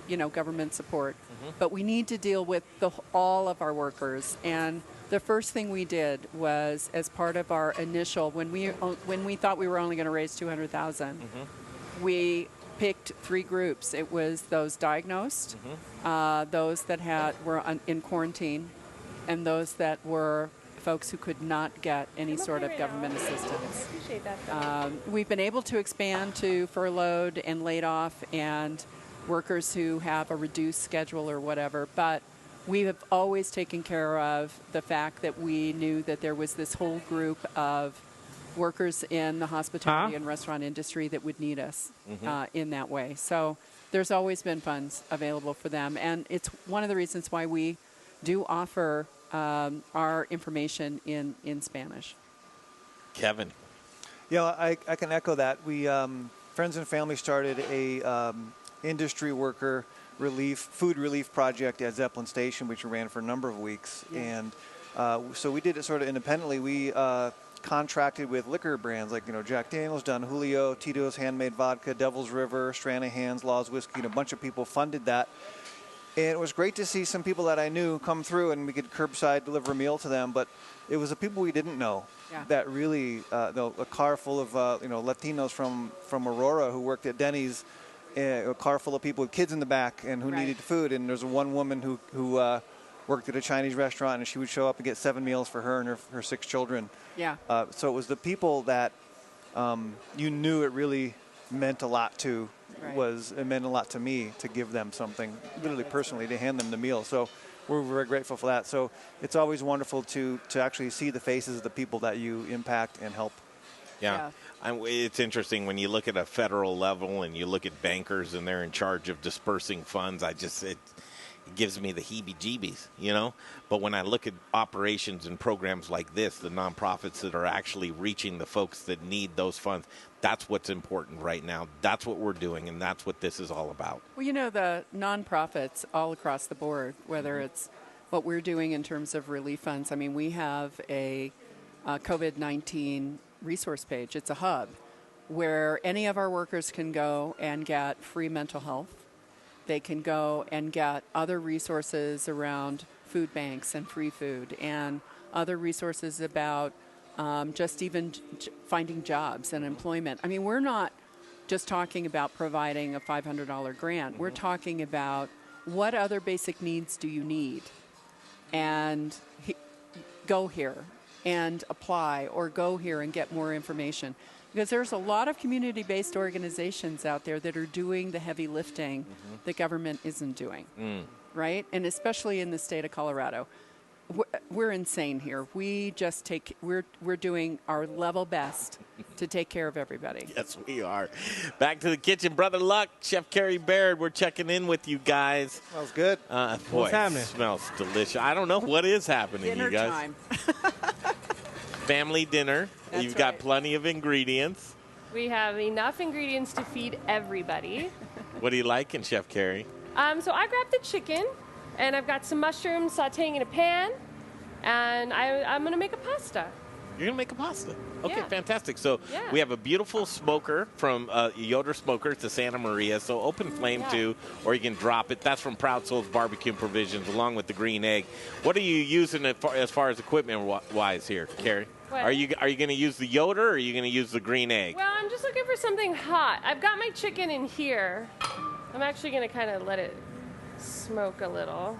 you know, government support, but we need to deal with all of our workers. And the first thing we did was, as part of our initial, when we thought we were only going to raise $200,000, we picked 3 groups. It was those diagnosed, those that were in quarantine, and those that were folks who could not get any sort of government assistance. Appreciate that. We've been able to expand to furloughed and laid off and workers who have a reduced schedule or whatever, but we have always taken care of the fact that we knew that there was this whole group of workers in the hospitality and restaurant industry that would need us in that way. So there's always been funds available for them, and it's one of the reasons why we do offer our information in Spanish. Kevin. Yeah, I can echo that. We Friends and Family started a industry worker food relief project at Zeppelin Station, which we ran for a number of weeks. Yeah. And so we did it sort of independently. We contracted with liquor brands like, you know, Jack Daniels, Don Julio, Tito's Handmade Vodka, Devil's River, Stranahan's, Law's Whiskey, and a bunch of people funded that. And it was great to see some people that I knew come through, and we could curbside deliver a meal to them. But it was the people we didn't know that really, a car full of Latinos from Aurora who worked at Denny's, a car full of people with kids in the back and who needed food. And there's one woman who worked at a Chinese restaurant, and she would show up and get 7 meals for her and her 6 children. Yeah. So it was the people that you knew it really meant a lot to. It meant a lot to me to give them something, literally personally, to hand them the meal. So we're very grateful for that. So it's always wonderful to actually see the faces of the people that you impact and help. Yeah. It's interesting when you look at a federal level and you look at bankers and they're in charge of dispersing funds. It gives me the heebie-jeebies, you know. But when I look at operations and programs like this, the nonprofits that are actually reaching the folks that need those funds, that's what's important right now. That's what we're doing, and that's what this is all about. Well, you know, the nonprofits all across the board, whether it's what we're doing in terms of relief funds. I mean, we have a COVID-19 resource page. It's a hub where any of our workers can go and get free mental health. They can go and get other resources around food banks and free food and other resources about just even finding jobs and employment. I mean, we're not just talking about providing a $500 grant. We're talking about what other basic needs do you need? And go here and apply, or go here and get more information. Because there's a lot of community-based organizations out there that are doing the heavy lifting the government isn't doing, right? And especially in the state of Colorado. We're insane here. We just we're doing our level best to take care of everybody. Yes, we are. Back to the kitchen. Brother Luck, Chef Carrie, Baird, we're checking in with you guys. Smells good. Boy, What's happening? It smells delicious. I don't know what is happening, Dinner you guys. time. Family dinner. That's You've got right. plenty of ingredients. We have enough ingredients to feed everybody. What are you liking, Chef Carrie? So I grabbed the chicken, and I've got some mushrooms sauteing in a pan, and I'm going to make a pasta. You're going to make a pasta. Okay, Yeah. fantastic. So Yeah. we have a beautiful smoker from Yoder Smoker to Santa Maria. So open flame too, or you can drop it. That's from Proud Souls Barbecue and Provisions along with the green egg. What are you using as far as equipment-wise here, Carrie? What? Are you going to use the Yoder or are you going to use the green egg? Well, I'm just looking for something hot. I've got my chicken in here. I'm actually going to kind of let it smoke a little.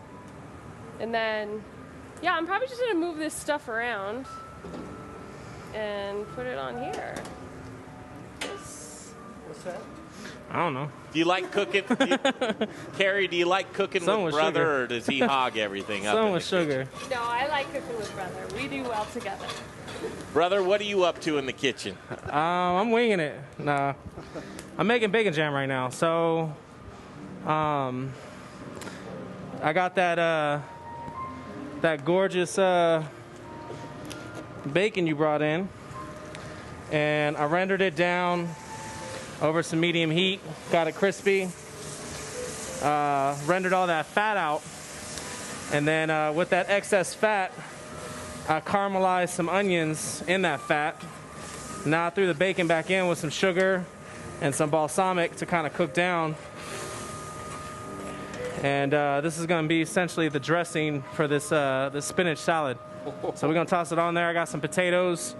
And then, yeah, I'm probably just going to move this stuff around and put it on here. What's that? I don't know. Do you like cooking? Carrie, do you like cooking Some with with brother sugar. or does he hog everything up? Some in with the kitchen? sugar. No, I like cooking with brother. We do well together. Brother, what are you up to in the kitchen? I'm winging it. Nah, I'm making bacon jam right now. So, I got that gorgeous bacon you brought in, and I rendered it down over some medium heat. Got it crispy. Rendered all that fat out, and then with that excess fat, I caramelized some onions in that fat. Now I threw the bacon back in with some sugar and some balsamic to kind of cook down. And this is going to be essentially the dressing for this spinach salad. So we're going to toss it on there. I got some potatoes.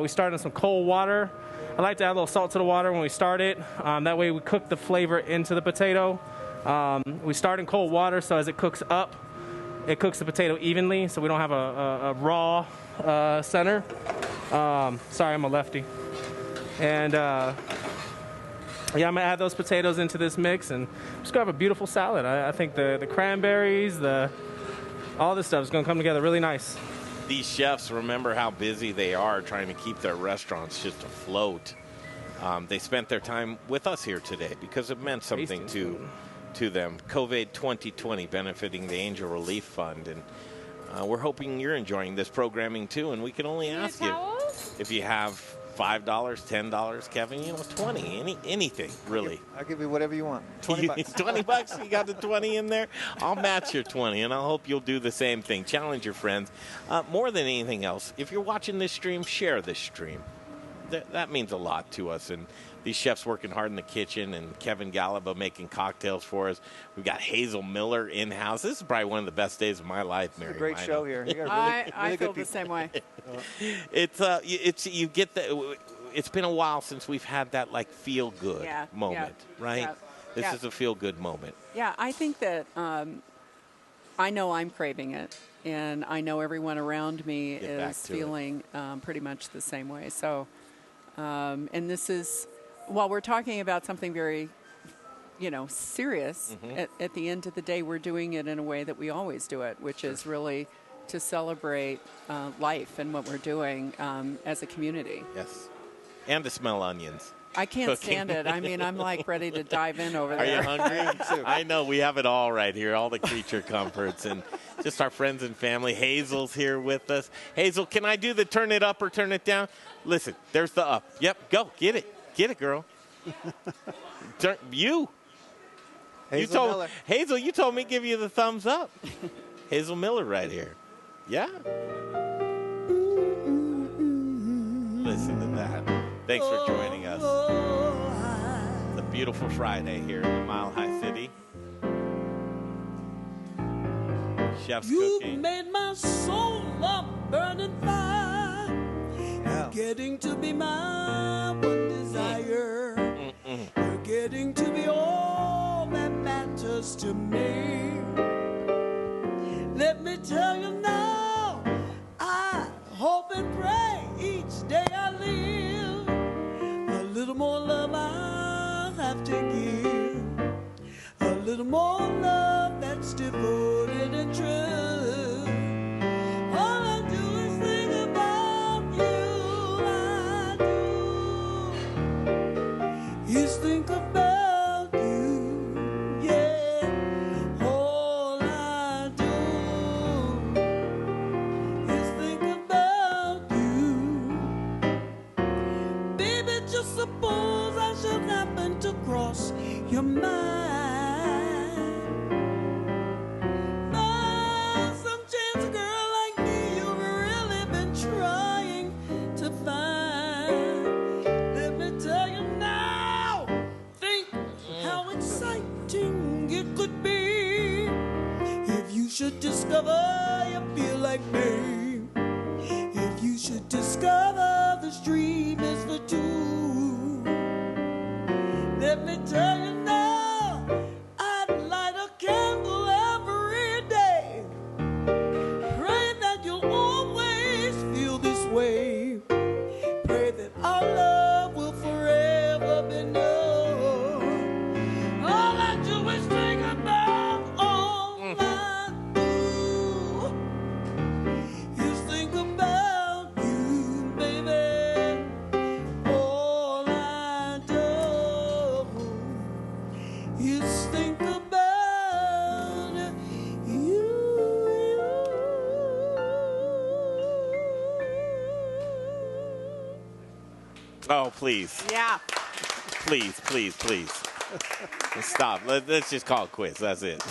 We started in some cold water. I like to add a little salt to the water when we start it. That way we cook the flavor into the potato. We start in cold water, so as it cooks up, it cooks the potato evenly, so we don't have a raw center. Sorry, I'm a lefty. And yeah, I'm gonna add those potatoes into this mix, and just gonna have a beautiful salad. I think the cranberries, all this stuff is gonna come together really nice. These chefs, remember how busy they are trying to keep their restaurants just afloat. They spent their time with us here today because it meant something to them. COVID 2020 benefiting the Angel Relief Fund, and we're hoping you're enjoying this programming too. And we can only ask you if you have $5, $10, Kevin, 20, anything really. I'll give you whatever you want. $20. $20? You got the 20 in there? I'll match your 20, and I hope you'll do the same thing. Challenge your friends. More than anything else, if you're watching this stream, share this stream. That means a lot to us, and these chefs working hard in the kitchen, and Kevin Galaba making cocktails for us. We've got Hazel Miller in-house. This is probably one of the best days of my life, Mary. It's a great Mino. show here. You got I feel the same way. You get the. It's been a while since we've had that feel good moment, right? Yeah. This is a feel good moment. Yeah, I think that I know I'm craving it, and I know everyone around me is feeling pretty much the same way. So, and this is, while we're talking about something very serious, Mhm. at the end of the day, we're doing it in a way that we always do it, which is really to celebrate life and what we're doing as a community. Yes. And to smell onions. I can't Cooking. stand it. I mean, I'm like ready to dive in over Are there. you hungry? I know we have it all right here, all the creature comforts, and just our friends and family. Hazel's here with us. Hazel, can I do the turn it up or turn it down? Listen, there's the up. Yep, go. Get it, girl. You Hazel Miller. Hazel, you told me to give you the thumbs up. Hazel Miller right here. Yeah. Listen to that. Thanks for joining us. It's a beautiful Friday here in the Mile High City. Chef's You cooking. made my soul a burning fire. You're getting to be my one desire. You're getting to be all that matters to me. Let me tell you now, I hope and pray each day I live. A little more love I have to give. A little more love that's devoted and true. All I do is think about you. I do. Is think about you. Yeah. All I do is think about you. Baby, just suppose I should happen to cross your mind. Some chance a girl like me you've really been trying to find. Let me tell you now, think how exciting it could be if you should discover you feel like me. If you should discover this dream is for two. Let me tell you now, I'd light a candle every day. Pray that you'll always feel this way. Pray that our love will forever be known. All I do is think about, all I do is think about you, baby. All I do is think about you. Oh, please. Yeah. Please. Stop. Let's just call it quits. That's it.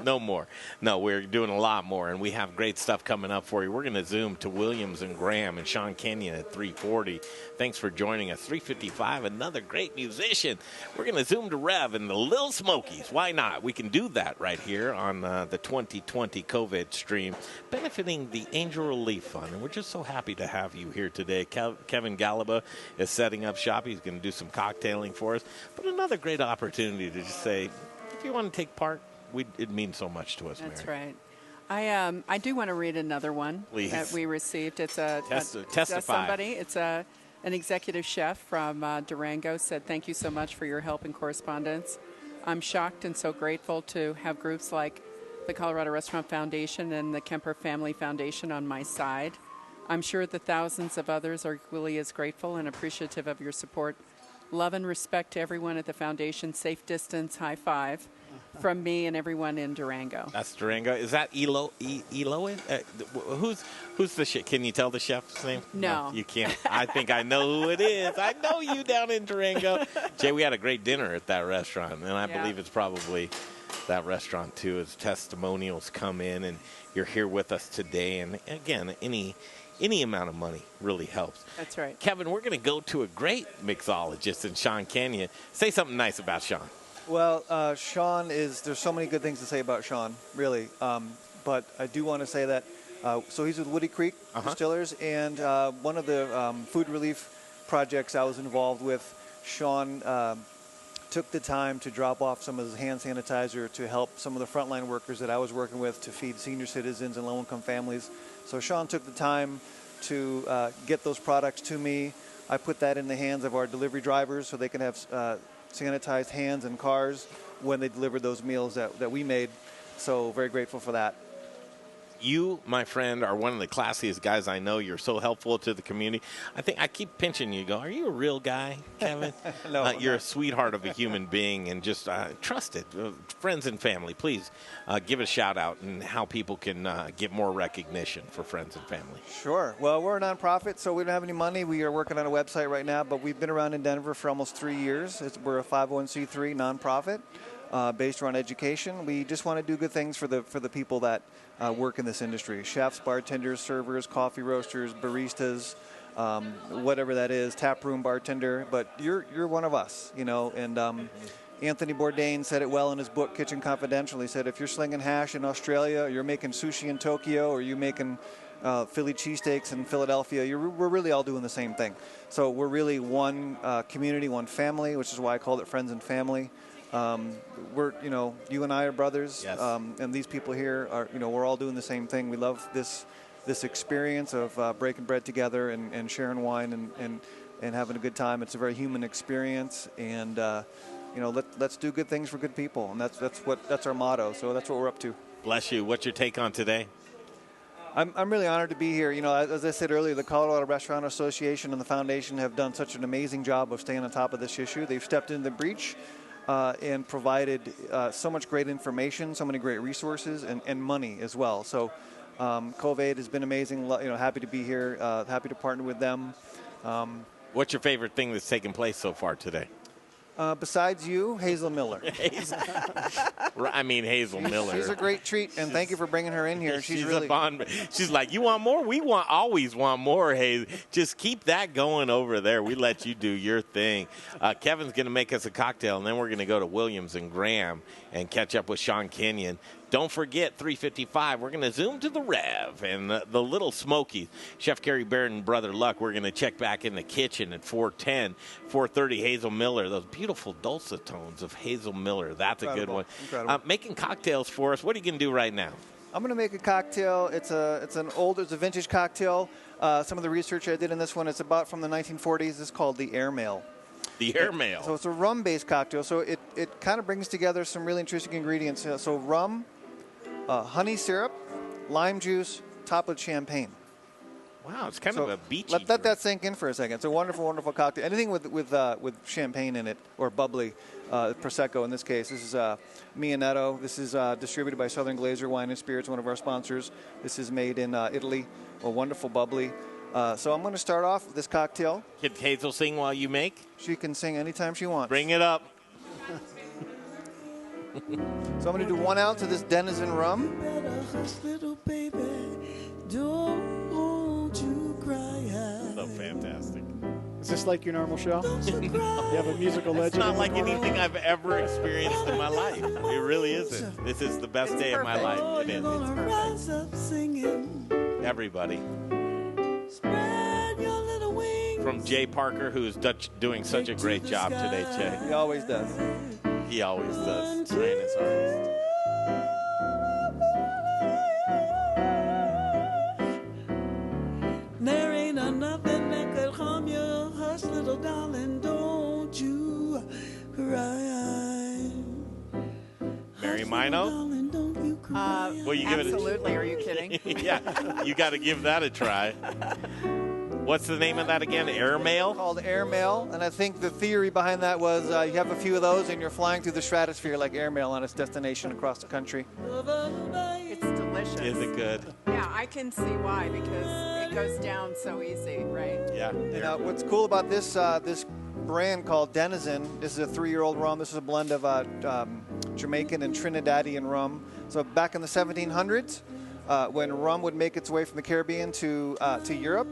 No more. No, we're doing a lot more, and we have great stuff coming up for you. We're going to zoom to Williams and Graham and Sean Kenyon at 3:40. Thanks for joining us. 3:55, another great musician. We're going to zoom to Rev and the Little Smokies. Why not? We can do that right here on the 2020 COVID stream, benefiting the Angel Relief Fund. And we're just so happy to have you here today. Kevin Galaba is setting up shop. He's going to do some cocktailing for us. But another great opportunity to just say, if you want to take part, it means so much to us, That's Mary. right. I do want to read another one Please. that we received. It's a Testify. somebody. It's an executive chef from Durango said, "Thank you so much for your help and correspondence. I'm shocked and so grateful to have groups like the Colorado Restaurant Foundation and the Kemper Family Foundation on my side. I'm sure that thousands of others are equally as grateful and appreciative of your support. Love and respect to everyone at the foundation. Safe distance, high five from me and everyone in Durango." That's Durango. Is that Elo? Who's the chef? Can you tell the chef's name? No. You can't. I think I know who it is. I know you down in Durango. Jay, we had a great dinner at that restaurant, and I believe it's probably that restaurant too. As testimonials come in, and you're here with us today. And again, any amount of money really helps. That's right. Kevin, we're going to go to a great mixologist in Sean Kenyon. Say something nice about Sean. Well, Sean there's so many good things to say about Sean, really. But I do want to say that, so he's with Woody Creek Distillers, and one of the food relief projects I was involved with, Sean took the time to drop off some of his hand sanitizer to help some of the frontline workers that I was working with to feed senior citizens and low-income families. So Sean took the time to get those products to me. I put that in the hands of our delivery drivers so they can have sanitized hands and cars when they delivered those meals that we made. So very grateful for that. You, my friend, are one of the classiest guys I know. You're so helpful to the community. I think I keep pinching you. Go, are you a real guy, Kevin? No, you're a sweetheart of a human being and just trusted. Friends and family, please give a shout out and how people can get more recognition for friends and family. Sure. Well, we're a nonprofit, so we don't have any money. We are working on a website right now, but we've been around in Denver for almost 3 years. We're a 501c3 nonprofit. Based around education. We just want to do good things for the people that work in this industry. Chefs, bartenders, servers, coffee roasters, baristas, whatever that is, tap room bartender. But you're one of us, you know. And Anthony Bourdain said it well in his book, Kitchen Confidential. He said, if you're slinging hash in Australia, or you're making sushi in Tokyo, or you're making Philly cheesesteaks in Philadelphia, we're really all doing the same thing. So we're really one community, one family, which is why I called it Friends and Family. We're, you know, you and I are brothers, yes. And these people here are, you know, we're all doing the same thing. We love this experience of breaking bread together and sharing wine and having a good time. It's a very human experience, and you know, let's do good things for good people, and that's our motto. So that's what we're up to. Bless you. What's your take on today? I'm really honored to be here. You know, as I said earlier, the Colorado Restaurant Association and the foundation have done such an amazing job of staying on top of this issue. They've stepped into the breach. And provided so much great information, so many great resources, and money as well. So COV has been amazing. You know, happy to be here, happy to partner with them. What's your favorite thing that's taken place so far today? Besides you, Hazel Miller. Hazel Miller. She's a great treat, and thank you for bringing her in here. She's really She's like, you want more? We always want more, Hazel. Just keep that going over there. We let you do your thing. Kevin's going to make us a cocktail, and then we're going to go to Williams and Graham and catch up with Sean Kenyon. Don't forget, 3:55, we're going to zoom to the Rev and the little Smokies. Chef Carrie, Baird, and Brother Luck, we're going to check back in the kitchen at 4:10. 4:30, Hazel Miller. Those beautiful dulcet tones of Hazel Miller. That's a good one. Incredible. Making cocktails for us. What are you going to do right now? I'm going to make a cocktail. It's a vintage cocktail. Some of the research I did in this one, it's about from the 1940s. It's called the Airmail. The Airmail. So it's a rum-based cocktail. So it kind of brings together some really interesting ingredients. So rum, honey syrup, lime juice, topped with champagne. Wow, it's kind of a beachy. Let that sink in for a second. It's a wonderful, wonderful cocktail. Anything with champagne in it or bubbly, Prosecco in this case. This is Mino. This is distributed by Southern Glazer Wine and Spirits, one of our sponsors. This is made in Italy. A wonderful bubbly. So I'm going to start off with this cocktail. Can Hazel sing while you make? She can sing anytime she wants. Bring it up. So I'm going to do 1 ounce of this Denizen rum. Little baby, don't you cry. So fantastic. Is this like your normal show? You have a musical legend? It's not like anything I've ever experienced in my life. It really isn't. This is the best day of my life. It is. Rise up singing. Everybody. Spread your little wings. From Jay Parker, who's doing such a great job today, Jay. He always does. He always does. Trying his hardest. There ain't nothing that could harm you. Hush, little darling, don't you cry. Mary Mino? Will you give it absolutely. Are you kidding? Yeah, you got to give that a try. What's the name of that again? Airmail? Called Airmail, and I think the theory behind that was you have a few of those and you're flying through the stratosphere like Airmail on its destination across the country. It's delicious. Is it good? Yeah, I can see why, because it goes down so easy, right? Yeah. And what's cool about this this brand called Denizen, this is a 3-year-old rum. This is a blend of Jamaican and Trinidadian rum. So back in the 1700s, when rum would make its way from the Caribbean to Europe,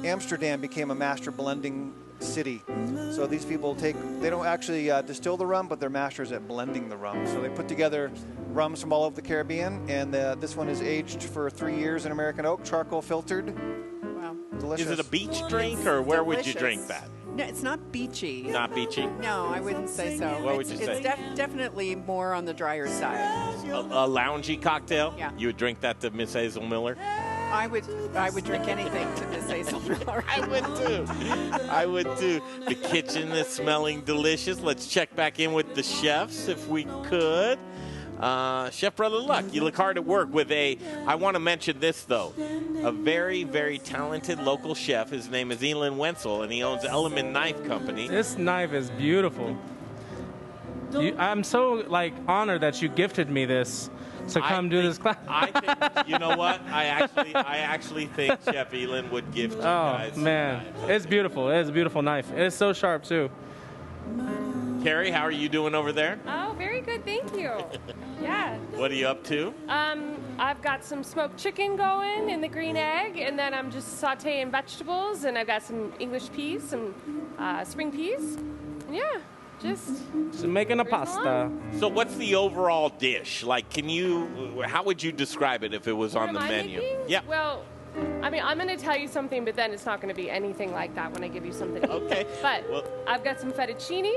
Amsterdam became a master blending city. So these people they don't actually distill the rum, but they're masters at blending the rum. So they put together rums from all over the Caribbean, and this one is aged for 3 years in American oak, charcoal filtered. Wow. Delicious. Is it a beach drink, or where would you drink that? No, it's not beachy. Not beachy? No, I wouldn't say so. What would you say? It's definitely more on the drier side. A loungy cocktail? Yeah. You would drink that to Miss Hazel Miller? I would drink anything to Miss Hazel Miller. I would too. I would too. The kitchen is smelling delicious. Let's check back in with the chefs if we could. Chef Brother Luck, you look hard at work with I want to mention this though, a very, very talented local chef. His name is Elin Wenzel, and he owns Element Knife Company. This knife is beautiful. I'm so honored that you gifted me this to come do this class. I think, you know what? I actually think Chef Elin would gift you guys. Oh man, it's beautiful. It's a beautiful knife. It's so sharp too. Carrie, how are you doing over there? Oh, very good, thank you. Yeah. What are you up to? I've got some smoked chicken going in the green egg, and then I'm just sauteing vegetables, and I've got some English peas, some spring peas, and yeah, just making a pasta. So what's the overall dish? How would you describe it if it was on the menu? Yeah. Well, I mean, I'm going to tell you something, but then it's not going to be anything like that when I give you something to eat. Okay. But I've got some fettuccine,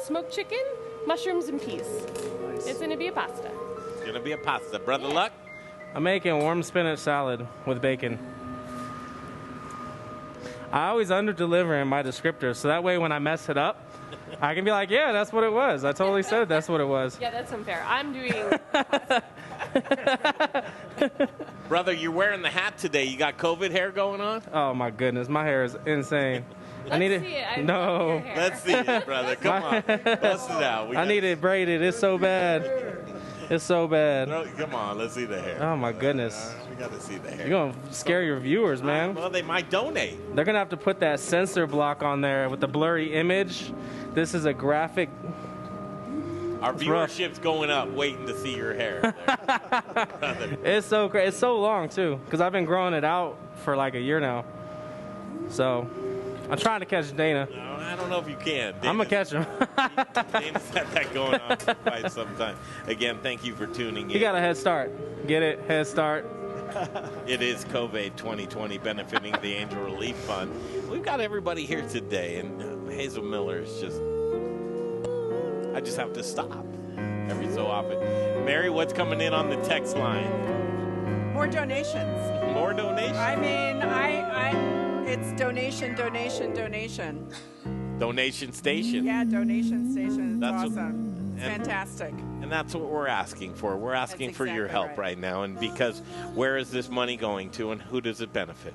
smoked chicken, mushrooms, and peas. Nice. It's going to be a pasta. It's going to be a pasta. Brother Luck? I'm making warm spinach salad with bacon. I always under-deliver in my descriptors, so that way when I mess it up, I can be like, yeah, that's what it was. I totally said that's what it was. Yeah, that's unfair. I'm doing... Brother, you're wearing the hat today. You got COVID hair going on? Oh, my goodness. My hair is insane. Let's see it. No. Let's see it, brother. Come on. Bust it out. I need it braided. It's so bad. It's so bad. No, come on. Let's see the hair. Oh, my goodness. We got to see the hair. You're going to scare your viewers, man. Well, they might donate. They're going to have to put that censor block on there with the blurry image. This is a graphic. Our viewership's going up waiting to see your hair. It's so great. It's so long, too, because I've been growing it out for like a year now. So I'm trying to catch Dana. No, I don't know if you can. I'm going to catch him. Dana's had that going on for quite some time. Again, thank you for tuning in. He got a head start. Get it? Head start. It is COV 2020 benefiting the Angel Relief Fund. We've got everybody here today, and Hazel Miller is just... I just have to stop every so often. Mary, what's coming in on the text line? More donations. More donations? I mean, it's donation. Donation station. Yeah, donation station. It's awesome. And, fantastic. And that's what we're asking for. We're asking for your help right now. And because where is this money going to and who does it benefit?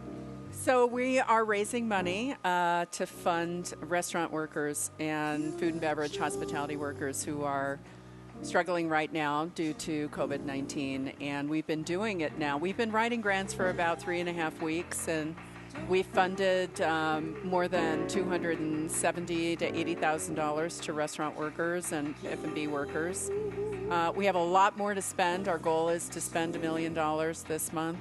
So we are raising money to fund restaurant workers and food and beverage hospitality workers who are struggling right now due to COVID-19. And we've been doing it now. We've been writing grants for about 3.5 weeks, and we funded more than $270,000 to $80,000 to restaurant workers and F&B workers. We have a lot more to spend. Our goal is to spend $1 million this month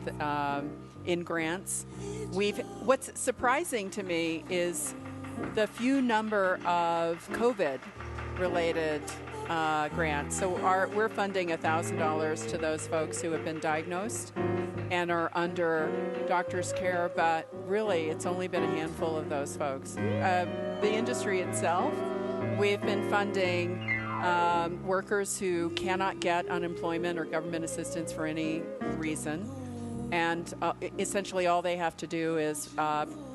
in grants. What's surprising to me is the few number of COVID-related grants. So we're funding $1,000 to those folks who have been diagnosed and are under doctor's care, but really it's only been a handful of those folks. The industry itself, we've been funding workers who cannot get unemployment or government assistance for any reason. And essentially all they have to do is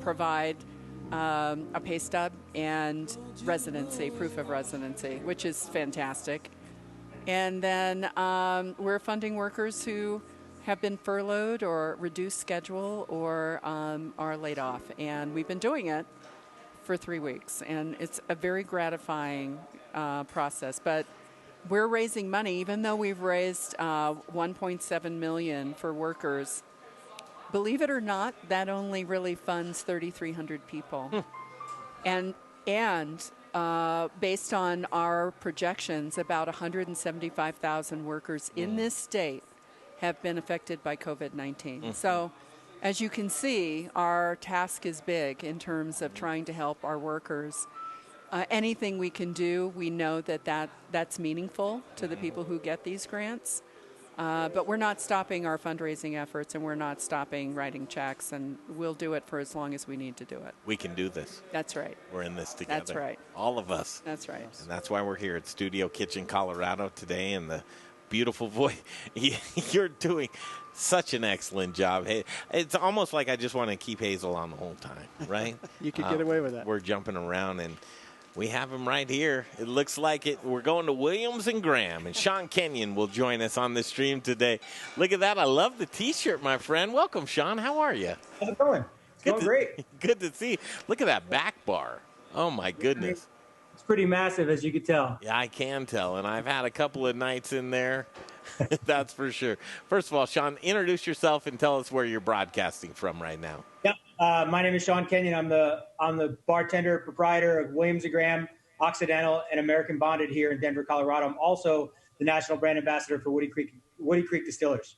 provide a pay stub and residency, proof of residency, which is fantastic. And then we're funding workers who have been furloughed or reduced schedule or are laid off. And we've been doing it for 3 weeks. And it's a very gratifying process. But we're raising money, even though we've raised $1.7 million for workers. Believe it or not, that only really funds 3,300 people. And based on our projections, about 175,000 workers in this state have been affected by COVID-19. So, as you can see, our task is big in terms of trying to help our workers. Anything we can do, we know that's meaningful to the people who get these grants. But we're not stopping our fundraising efforts, and we're not stopping writing checks, and we'll do it for as long as we need to do it. We can do this. That's right. We're in this together. That's right. All of us. That's right. And that's why we're here at Studio Kitchen, Colorado today in the beautiful voice. You're doing such an excellent job. Hey, it's almost like I just want to keep Hazel on the whole time, right? You could get away with that. We're jumping around, and we have him right here. It looks like it. We're going to Williams and Graham, and Sean Kenyon will join us on the stream today. Look at that. I love the T-shirt, my friend. Welcome, Sean. How are you? How's it going? It's going great. Good to see you. Look at that back bar. Oh, my goodness. It's pretty massive, as you can tell. Yeah, I can tell, and I've had a couple of nights in there. That's for sure. First of all, Sean, introduce yourself and tell us where you're broadcasting from right now. Yep. My name is Sean Kenyon. I'm the bartender, proprietor of Williams & Graham, Occidental, and American Bonded here in Denver, Colorado. I'm also the national brand ambassador for Woody Creek Distillers.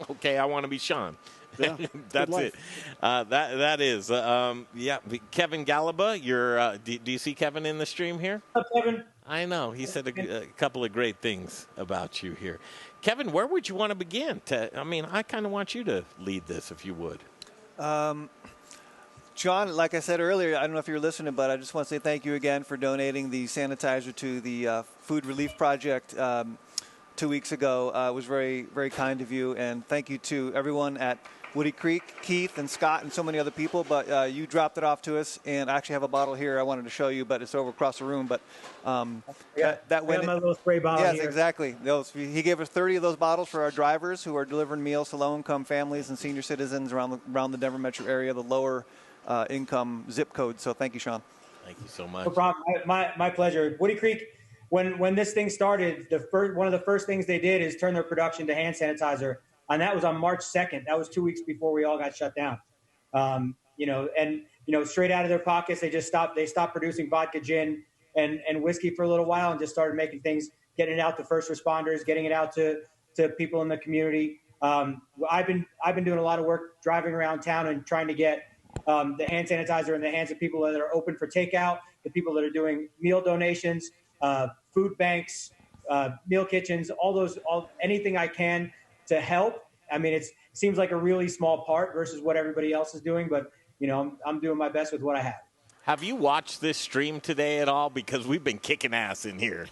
Okay, I want to be Sean. Yeah, That's it. That is. Kevin Galaba, do you see Kevin in the stream here? What's up, Kevin? I know. He said a couple of great things about you here. Kevin, where would you want to begin? I kind of want you to lead this, if you would. John, like I said earlier, I don't know if you're listening, but I just want to say thank you again for donating the sanitizer to the Food Relief Project 2 weeks ago. It was very, very kind of you, and thank you to everyone at Woody Creek, Keith and Scott and so many other people, but you dropped it off to us, and I actually have a bottle here I wanted to show you, but it's over across the room. But that went. My little spray bottle. Yes, here. exactly. He gave us 30 of those bottles for our drivers who are delivering meals to low-income families and senior citizens around the Denver metro area, the lower income zip code. So thank you, Sean. Thank you so much. No problem. My pleasure. Woody Creek, when this thing started, one of the first things they did is turn their production to hand sanitizer. And that was on March 2nd. That was 2 weeks before we all got shut down. Straight out of their pockets, they stopped producing vodka, gin, and whiskey for a little while, and just started making things, getting it out to first responders, getting it out to people in the community. I've been doing a lot of work driving around town and trying to get the hand sanitizer in the hands of people that are open for takeout, the people that are doing meal donations, food banks, meal kitchens, anything I can to help. I mean, it seems like a really small part versus what everybody else is doing, but I'm doing my best with what I have. Have you watched this stream today at all? Because we've been kicking ass in here.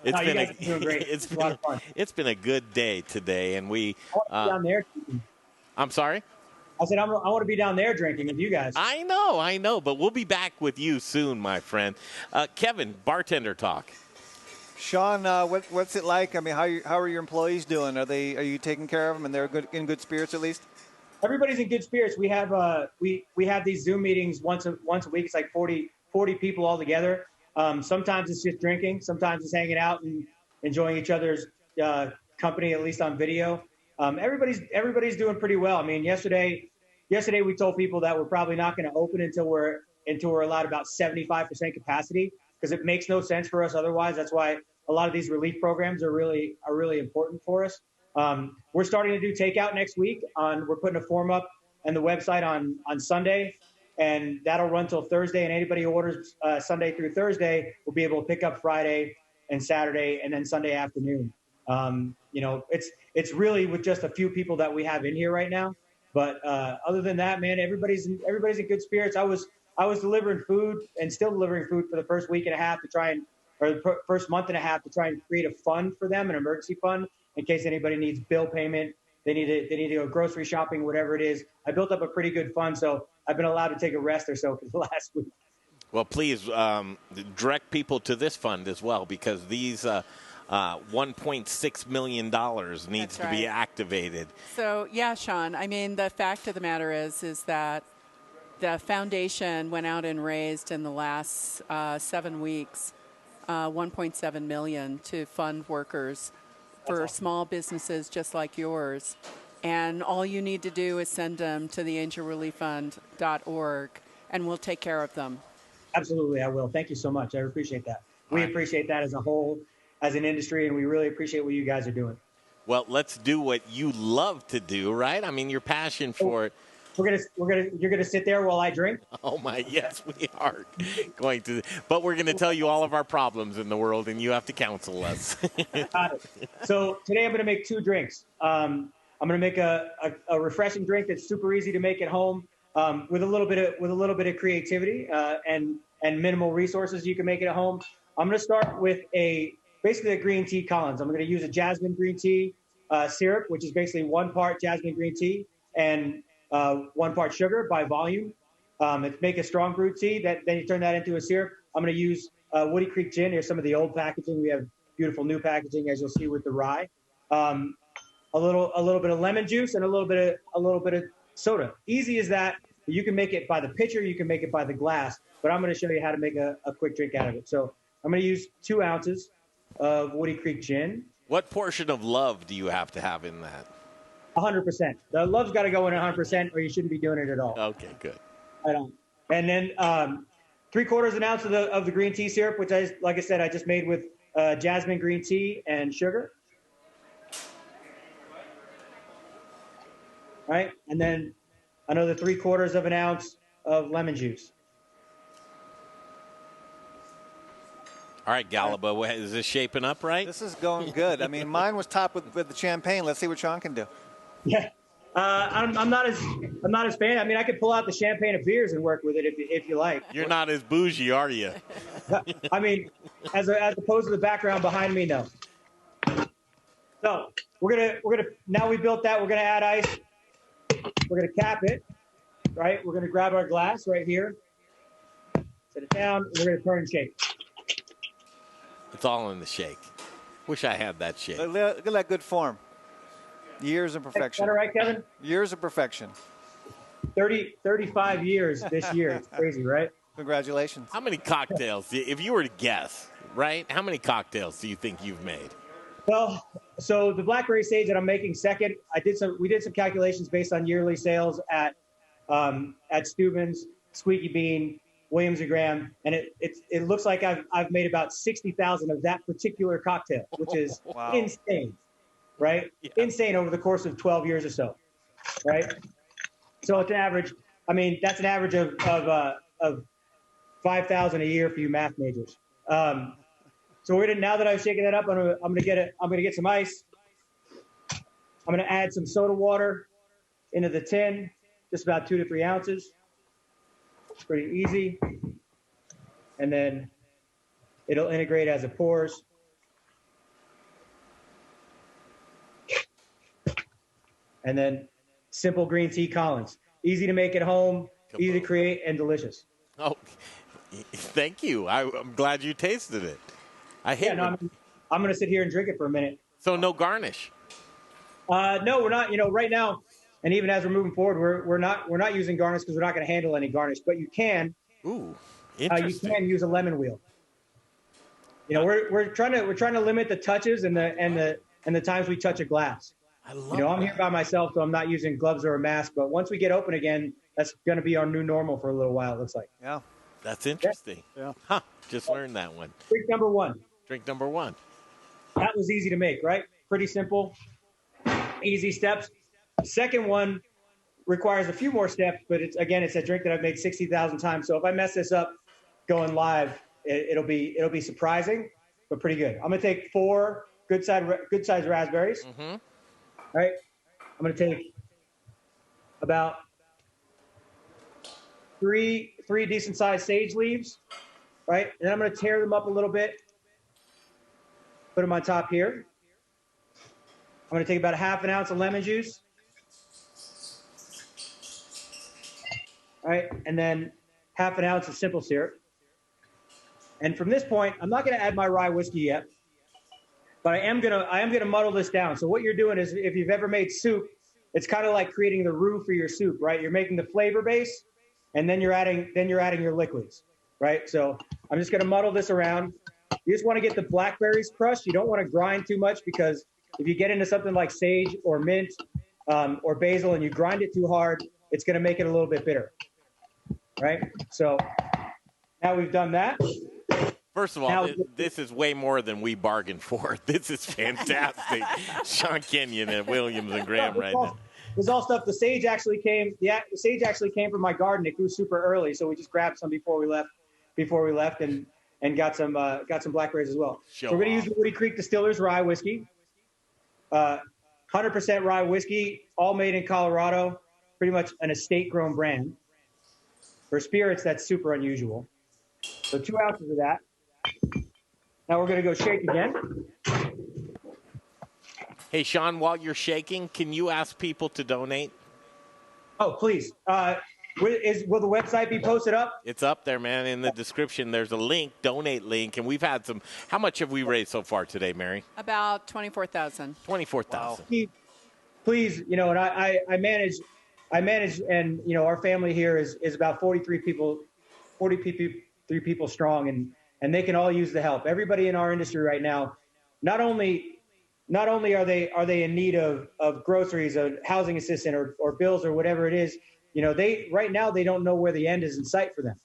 You guys are doing great. It's a lot of fun. It's been a good day today, and we. Down there. I'm sorry. I said I want to be down there drinking with you guys. I know, but we'll be back with you soon, my friend. Kevin, bartender talk. Sean, what's it like? I mean, how are your employees doing? Are you taking care of them, and they're in good spirits at least? Everybody's in good spirits. We have we have these Zoom meetings once a week. It's like 40 people all together. Sometimes it's just drinking. Sometimes it's hanging out and enjoying each other's company, at least on video. Everybody's doing pretty well. I mean, yesterday we told people that we're probably not going to open until we're allowed about 75% capacity, because it makes no sense for us otherwise. That's why a lot of these relief programs are really important for us. We're starting to do takeout next week. We're putting a form up on the website on Sunday, and that'll run till Thursday. And anybody who orders Sunday through Thursday will be able to pick up Friday and Saturday, and then Sunday afternoon. It's really with just a few people that we have in here right now. But other than that, man, everybody's in good spirits. I was delivering food and still delivering food for the first week and a half first month and a half to try and create a fund for them, an emergency fund, in case anybody needs bill payment, they need to go grocery shopping, whatever it is. I built up a pretty good fund, so I've been allowed to take a rest or so for the last week. Well, please direct people to this fund as well, because these $1.6 million needs to be activated. So, yeah, Sean, I mean, the fact of the matter is that the foundation went out and raised in the last 7 weeks $1.7 million to fund workers for small businesses just like yours. And all you need to do is send them to the angelrelieffund.org, and we'll take care of them. Absolutely, I will. Thank you so much. I appreciate that. We appreciate that as a whole, as an industry, and we really appreciate what you guys are doing. Well, let's do what you love to do, right? I mean, your passion for it. You're gonna sit there while I drink? Oh my, yes, we are going to. But we're going to tell you all of our problems in the world, and you have to counsel us. Got it. So today I'm going to make 2 drinks. I'm going to make a refreshing drink that's super easy to make at home, with a little bit of creativity and minimal resources. You can make it at home. I'm going to start with a basically a green tea Collins. I'm going to use a jasmine green tea syrup, which is basically 1 part jasmine green tea and 1 part sugar by volume. Make a strong brewed tea. Then you turn that into a syrup. I'm going to use Woody Creek gin. Here's some of the old packaging. We have beautiful new packaging, as you'll see with the rye. A little bit of lemon juice and a little bit of soda. Easy as that. You can make it by the pitcher. You can make it by the glass. But I'm going to show you how to make a quick drink out of it. So I'm going to use 2 ounces of Woody Creek gin. What portion of love do you have to have in that? 100%. The love's got to go in 100%, or you shouldn't be doing it at all. Okay, good. Right on. And then 3/4 ounce of the green tea syrup, which like I said, I just made with jasmine green tea and sugar. Right, and then another 3/4 ounce of lemon juice. All right, Galaba, is this shaping up right? This is going good. I mean, mine was topped with the champagne. Let's see what Sean can do. Yeah, I'm not as fan. I mean, I could pull out the champagne of beers and work with it if you like. You're not as bougie, are you? I mean, as opposed to the background behind me, no. So we're gonna now we built that. We're gonna add ice. We're gonna cap it. Right. We're gonna grab our glass right here. Set it down. And we're gonna turn and shake. It's all in the shake. Wish I had that shake. Look at that good form. Years of perfection. Is that all right, Kevin? Years of perfection. 35 years this year. It's crazy, right? Congratulations. How many cocktails, if you were to guess, right? How many cocktails do you think you've made? Well, so the blackberry sage that I'm making second, we did some calculations based on yearly sales at Steuben's, Squeaky Bean, Williams and Graham, and it looks like I've made about 60,000 of that particular cocktail, which is insane, right? Yeah. Insane over the course of 12 years or so, right? So it's an average. I mean, that's an average of 5,000 a year for you math majors. So now that I've shaken that up, I'm gonna get some ice. I'm gonna add some soda water into the tin, just about 2 to 3 ounces. It's pretty easy. And then it'll integrate as it pours. And then simple green tea Collins. Easy to make at home, easy to create, and delicious. Oh, thank you. I'm glad you tasted it. I'm going to sit here and drink it for a minute. So no garnish? No, we're not. Right now, and even as we're moving forward, we're not using garnish because we're not going to handle any garnish. But you can. Ooh, interesting. You can use a lemon wheel. We're trying to limit the touches and the times we touch a glass. I love I'm here by myself, so I'm not using gloves or a mask. But once we get open again, that's going to be our new normal for a little while. It looks like. Yeah, that's interesting. Yeah. Huh, just learned that one. Drink number one. Drink number one. That was easy to make, right? Pretty simple, easy steps. Second one requires a few more steps, but it's a drink that I've made 60,000 times. So if I mess this up going live, it'll be surprising, but pretty good. I'm gonna take 4 good size raspberries. Mm-hmm. Right. I'm gonna take about three decent sized sage leaves. Right, and then I'm gonna tear them up a little bit. Put them on top here. I'm going to take about a half an ounce of lemon juice. All right, and then half an ounce of simple syrup. And from this point, I'm not going to add my rye whiskey yet, but I am gonna muddle this down. So what you're doing is, if you've ever made soup, it's kind of like creating the roux for your soup, right? You're making the flavor base, and then you're adding your liquids, right? So I'm just going to muddle this around. You just want to get the blackberries crushed. You don't want to grind too much, because if you get into something like sage or mint or basil and you grind it too hard, it's going to make it a little bit bitter, right? So now we've done that. First of all, this is way more than we bargained for. This is fantastic. Sean Kenyon and Williams and Graham right now. There's all stuff. The sage actually came from my garden. It grew super early, so we just grabbed some before we left and got some blackberries as well. So we're going to use the Woody Creek Distillers rye whiskey. 100% rye whiskey, all made in Colorado, pretty much an estate-grown brand. For spirits, that's super unusual. So 2 ounces of that. Now we're going to go shake again. Hey, Sean, while you're shaking, can you ask people to donate? Oh, please. Will the website be posted up? It's up there, man. In the description, there's a link, donate link, and we've had some. How much have we raised so far today, Mary? About 24,000. 24,000. Please, and I manage, and our family here is about 43 people, 43 people strong, and they can all use the help. Everybody in our industry right now, not only are they in need of groceries, a housing assistant, or bills, or whatever it is. Right now they don't know where the end is in sight for them.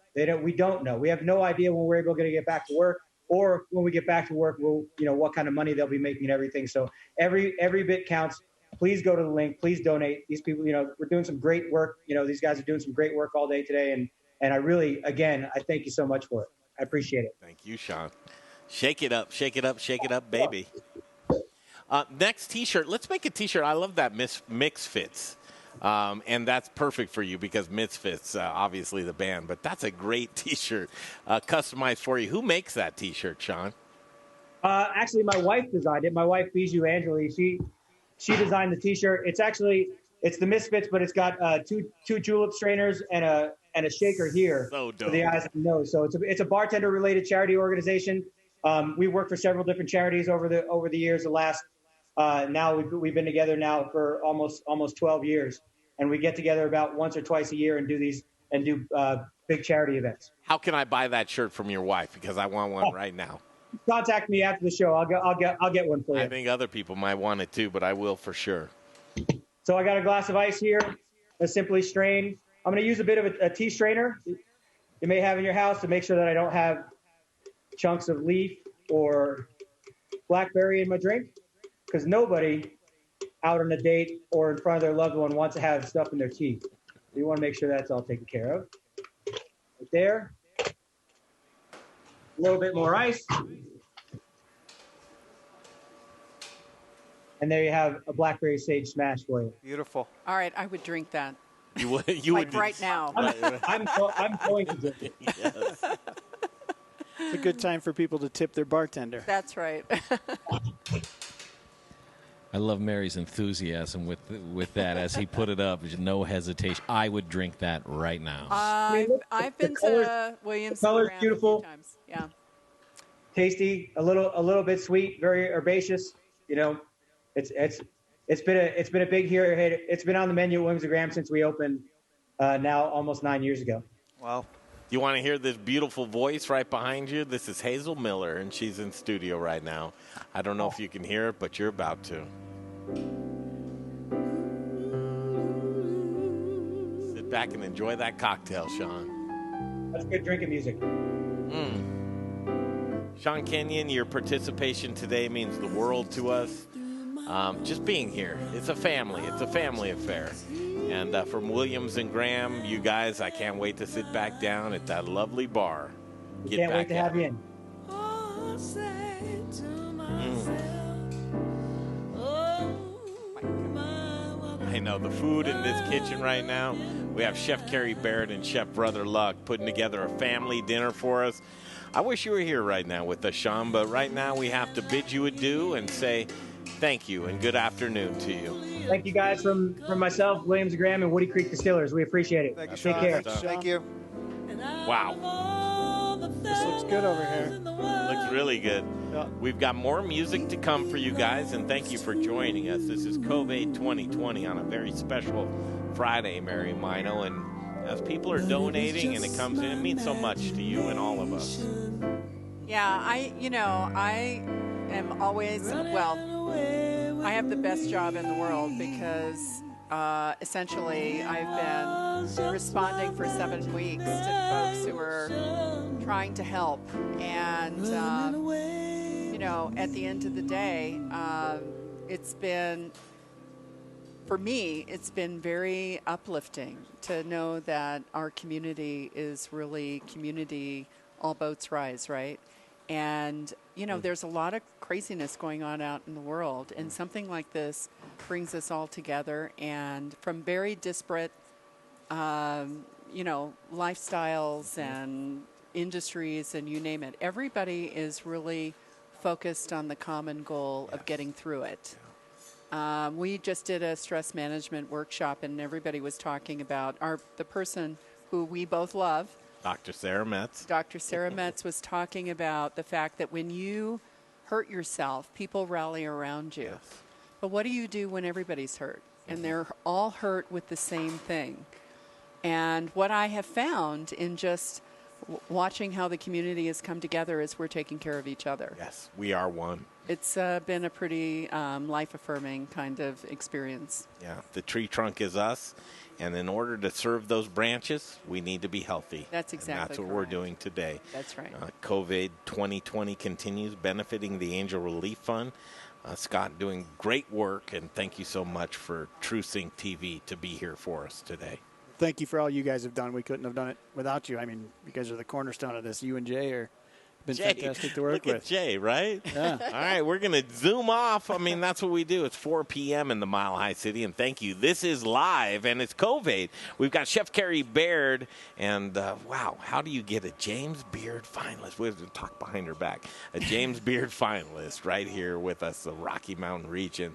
We don't know. We have no idea when we're going to get back to work, or when we get back to work, what kind of money they'll be making and everything. So every bit counts. Please go to the link. Please donate. These people, we're doing some great work. These guys are doing some great work all day today. And I really, again, I thank you so much for it. I appreciate it. Thank you, Sean. Shake it up, shake it up, shake it up, baby. Next T-shirt. Let's make a T-shirt. I love that Misfits. And that's perfect for you because Misfits, obviously the band. But that's a great T-shirt customized for you. Who makes that T-shirt, Sean? Actually, my wife designed it. My wife, Bijou Angeli, she designed the T-shirt. It's the Misfits, but it's got two julep strainers and a shaker here so dope. For the eyes and nose. So it's a bartender-related charity organization. We worked for several different charities over the years. The last now we've been together now for almost 12 years, and we get together about once or twice a year and do big charity events. How can I buy that shirt from your wife? Because I want one right now. Contact me after the show. I'll get one for you. I think other people might want it too, but I will for sure. So I got a glass of ice here, a Simply Strain. I'm going to use a bit of a tea strainer you may have in your house to make sure that I don't have chunks of leaf or blackberry in my drink, because nobody out on a date or in front of their loved one wants to have stuff in their tea. So you want to make sure that's all taken care of. Right there. A little bit more ice. And there you have a blackberry sage smash for you. Beautiful. All right, I would drink that. You would like right now. I'm going to drink it. Yes. It's a good time for people to tip their bartender. That's right. I love Mary's enthusiasm with that as he put it up. There's no hesitation. I would drink that right now. I've been to Williams. The color's Graham beautiful. a few times. Yeah. Tasty, a little bit sweet, very herbaceous. It's been a big hit. It's been on the menu at Williams Graham since we opened now almost 9 years ago. Wow. You want to hear this beautiful voice right behind you? This is Hazel Miller, and she's in studio right now. I don't know if you can hear it, but you're about to. Sit back and enjoy that cocktail, Sean. That's good drinking music. Sean Kenyon, your participation today means the world to us. Just being here. It's a family. It's a family affair. And from Williams and Graham, you guys, I can't wait to sit back down at that lovely bar. Can't wait to have you in. I know the food in this kitchen right now. We have Chef Carrie, Baird, and Chef Brother Luck putting together a family dinner for us. I wish you were here right now with us, Sean, but right now we have to bid you adieu and say thank you and good afternoon to you. Thank you guys from myself, Williams Graham, and Woody Creek Distillers. We appreciate it. Thank you, Take Sean. care. Thank you. Wow. This looks good over here. Looks really good. Yeah. We've got more music to come for you guys, and thank you for joining us. This is COV 2020 on a very special Friday, Mary Mino, and as people are donating and it comes in, it means so much to you and all of us. Yeah, I am always, I have the best job in the world because essentially I've been responding for 7 weeks to folks who are trying to help. And, at the end of the day, for me, it's been very uplifting to know that our community is really community, all boats rise, right? And, there's a lot of craziness going on out in the world, and something like this brings us all together. And from very disparate, lifestyles and industries and you name it, everybody is really focused on the common goal of getting through it. We just did a stress management workshop, and everybody was talking about the person who we both love. Dr. Sarah Metz. Dr. Sarah Metz was talking about the fact that when you hurt yourself, people rally around you. Yes. But what do you do when everybody's hurt? And they're all hurt with the same thing. And what I have found in just watching how the community has come together is we're taking care of each other. Yes, we are one. It's been a pretty life-affirming kind of experience. Yeah, the tree trunk is us, and in order to serve those branches, we need to be healthy. That's exactly and that's what correct. we're doing today. That's right. COVID 2020 continues benefiting the Angel Relief Fund. Scott doing great work, and thank you so much for True Sync TV to be here for us today. Thank you for all you guys have done. We couldn't have done it without you. I mean, you guys are the cornerstone of this. You and Jay are been fantastic to work look with. At Jay, right? Yeah. All right, we're going to zoom off. I mean, that's what we do. It's 4 p.m. in the Mile High City, and thank you. This is live, and it's COVID. We've got Chef Carrie Baird, and wow, how do you get a James Beard finalist? We have to talk behind her back. A James Beard finalist right here with us, the Rocky Mountain region.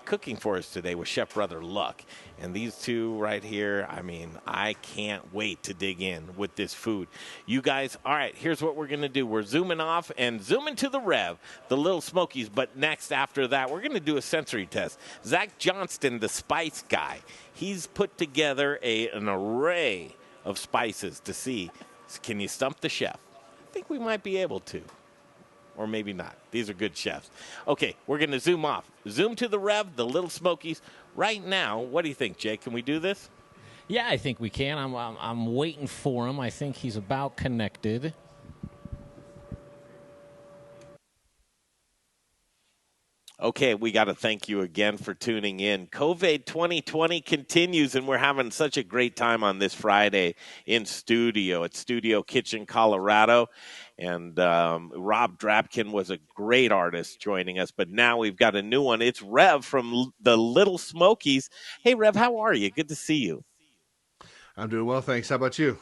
Cooking for us today with Chef Brother Luck. And these two right here, I mean, I can't wait to dig in with this food. You guys, all right, here's what we're going to do. We're zooming off and zooming to the Rev, the Little Smokies. But next, after that, we're going to do a sensory test. Zach Johnston, the spice guy, he's put together an array of spices to see, can you stump the chef? I think we might be able to. Or maybe not. These are good chefs. Okay, we're going to zoom off. Zoom to the Rev, the Little Smokies. Right now, what do you think, Jake? Can we do this? Yeah, I think we can. I'm waiting for him. I think he's about connected. Okay, we got to thank you again for tuning in. COVID 2020 continues, and we're having such a great time on this Friday in studio at Studio Kitchen, Colorado. And Rob Drabkin was a great artist joining us, but now we've got a new one. It's Rev from the Little Smokies. Hey, Rev, how are you? Good to see you. I'm doing well, thanks. How about you?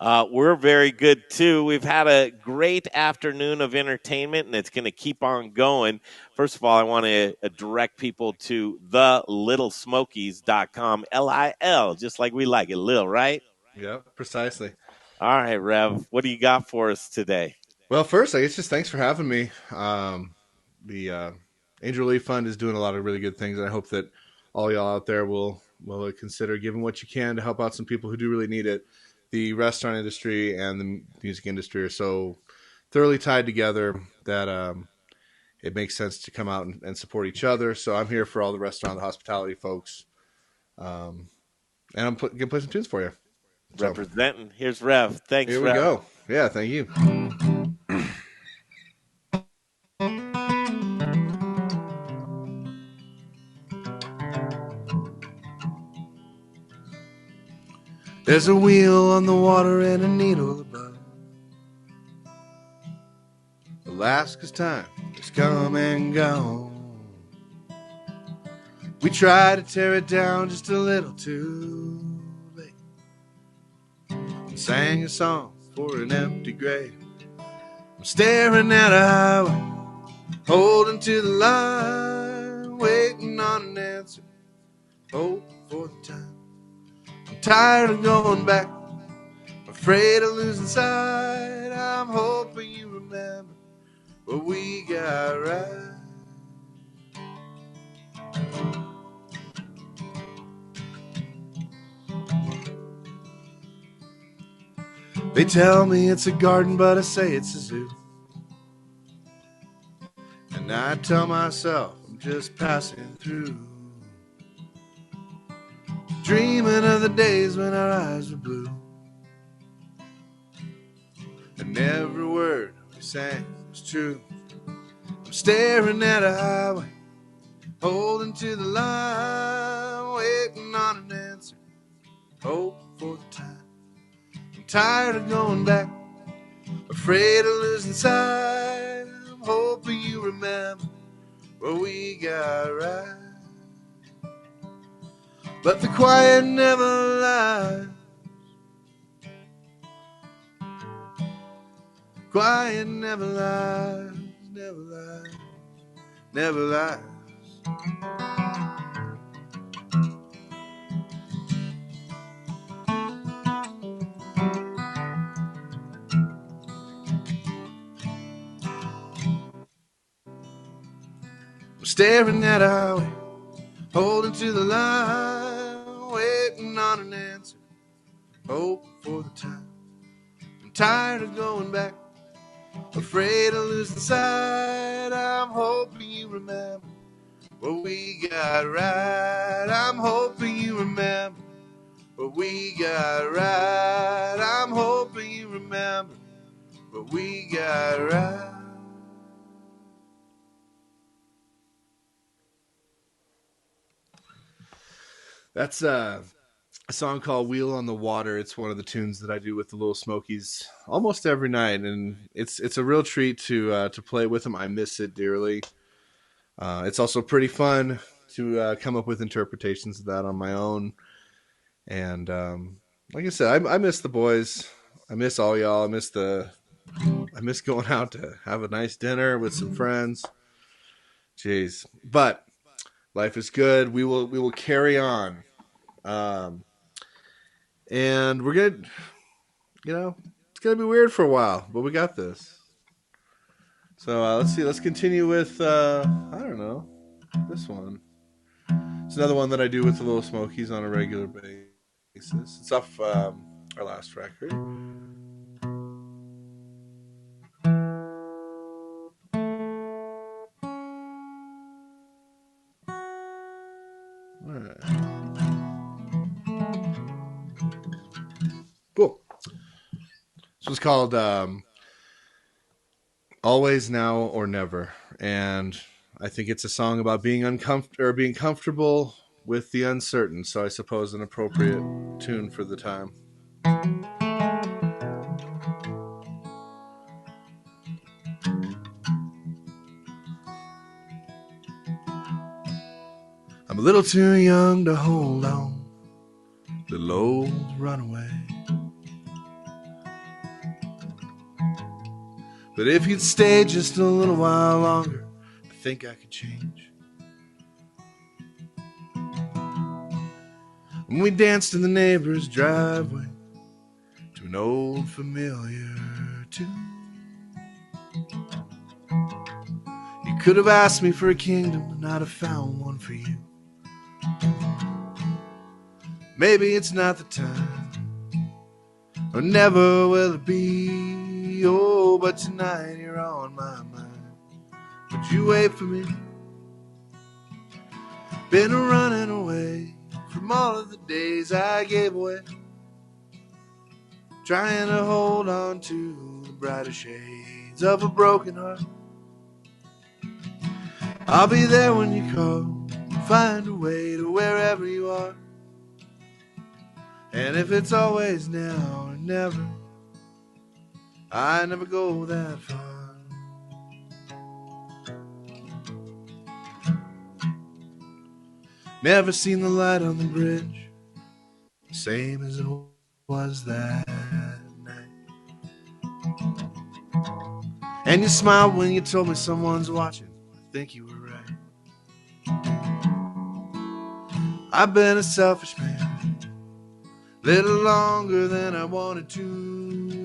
We're very good, too. We've had a great afternoon of entertainment, and it's going to keep on going. First of all, I want to direct people to thelittlesmokies.com, L-I-L, just like we like it, Lil, right? Yep, precisely. All right, Rev, what do you got for us today? Well, first, I guess just thanks for having me. The Angel Relief Fund is doing a lot of really good things, and I hope that all y'all out there will consider giving what you can to help out some people who do really need it. The restaurant industry and the music industry are so thoroughly tied together that it makes sense to come out and support each other. So I'm here for all the restaurant, the hospitality folks, and I'm going to play some tunes for you. So. Representing. Here's Rev. Thanks, Here we Rev. go. Yeah, thank you. There's a wheel on the water and a needle above. Alaska's time has come and gone. We tried to tear it down just a little too late. And sang a song for an empty grave. I'm staring at a highway, holding to the line, waiting on an answer, hoping for the time. I'm tired of going back, afraid of losing sight. I'm hoping you remember what we got right. They tell me it's a garden, but I say it's a zoo. And I tell myself I'm just passing through, dreaming of the days when our eyes were blue, and every word we sang was true. I'm staring at a highway, holding to the line, waiting on an answer, hoping for the time. I'm tired of going back, afraid of losing sight. I'm hoping you remember what we got right. But the quiet never lies. Quiet never lies, never lies, never lies. I'm staring at a highway, holding to the line, waiting on an answer, hoping for the time. I'm tired of going back, afraid of losing sight. I'm hoping you remember what we got right. I'm hoping you remember what we got right. I'm hoping you remember what we got right. That's a song called Wheel on the Water. It's one of the tunes that I do with the Little Smokies almost every night, and it's a real treat to play with them. I miss it dearly. It's also pretty fun to come up with interpretations of that on my own. And like I said, I miss the boys. I miss all y'all. I miss going out to have a nice dinner with some friends. Jeez, but life is good. We will carry on. And we're gonna, it's gonna be weird for a while, but we got this. So let's see. Let's continue with I don't know, this one. It's another one that I do with the Little Smokies on a regular basis. It's off our last record. All right. Cool. This was called Always, Now, or Never. And I think it's a song about being being comfortable with the uncertain. So I suppose an appropriate tune for the time. I'm a little too young to hold on, little old runaway. But if you'd stay just a little while longer, I think I could change. When we danced in the neighbor's driveway to an old familiar tune, you could have asked me for a kingdom and I'd have found one for you. Maybe it's not the time, or never will it be. Oh, but tonight you're on my mind. Would you wait for me? Been running away from all of the days I gave away, trying to hold on to the brighter shades of a broken heart. I'll be there when you call, find a way to wherever you are. And if it's always now or never, I never go that far. Never seen the light on the bridge, same as it was that night. And you smiled when you told me someone's watching. I think you were right. I've been a selfish man, little longer than I wanted to.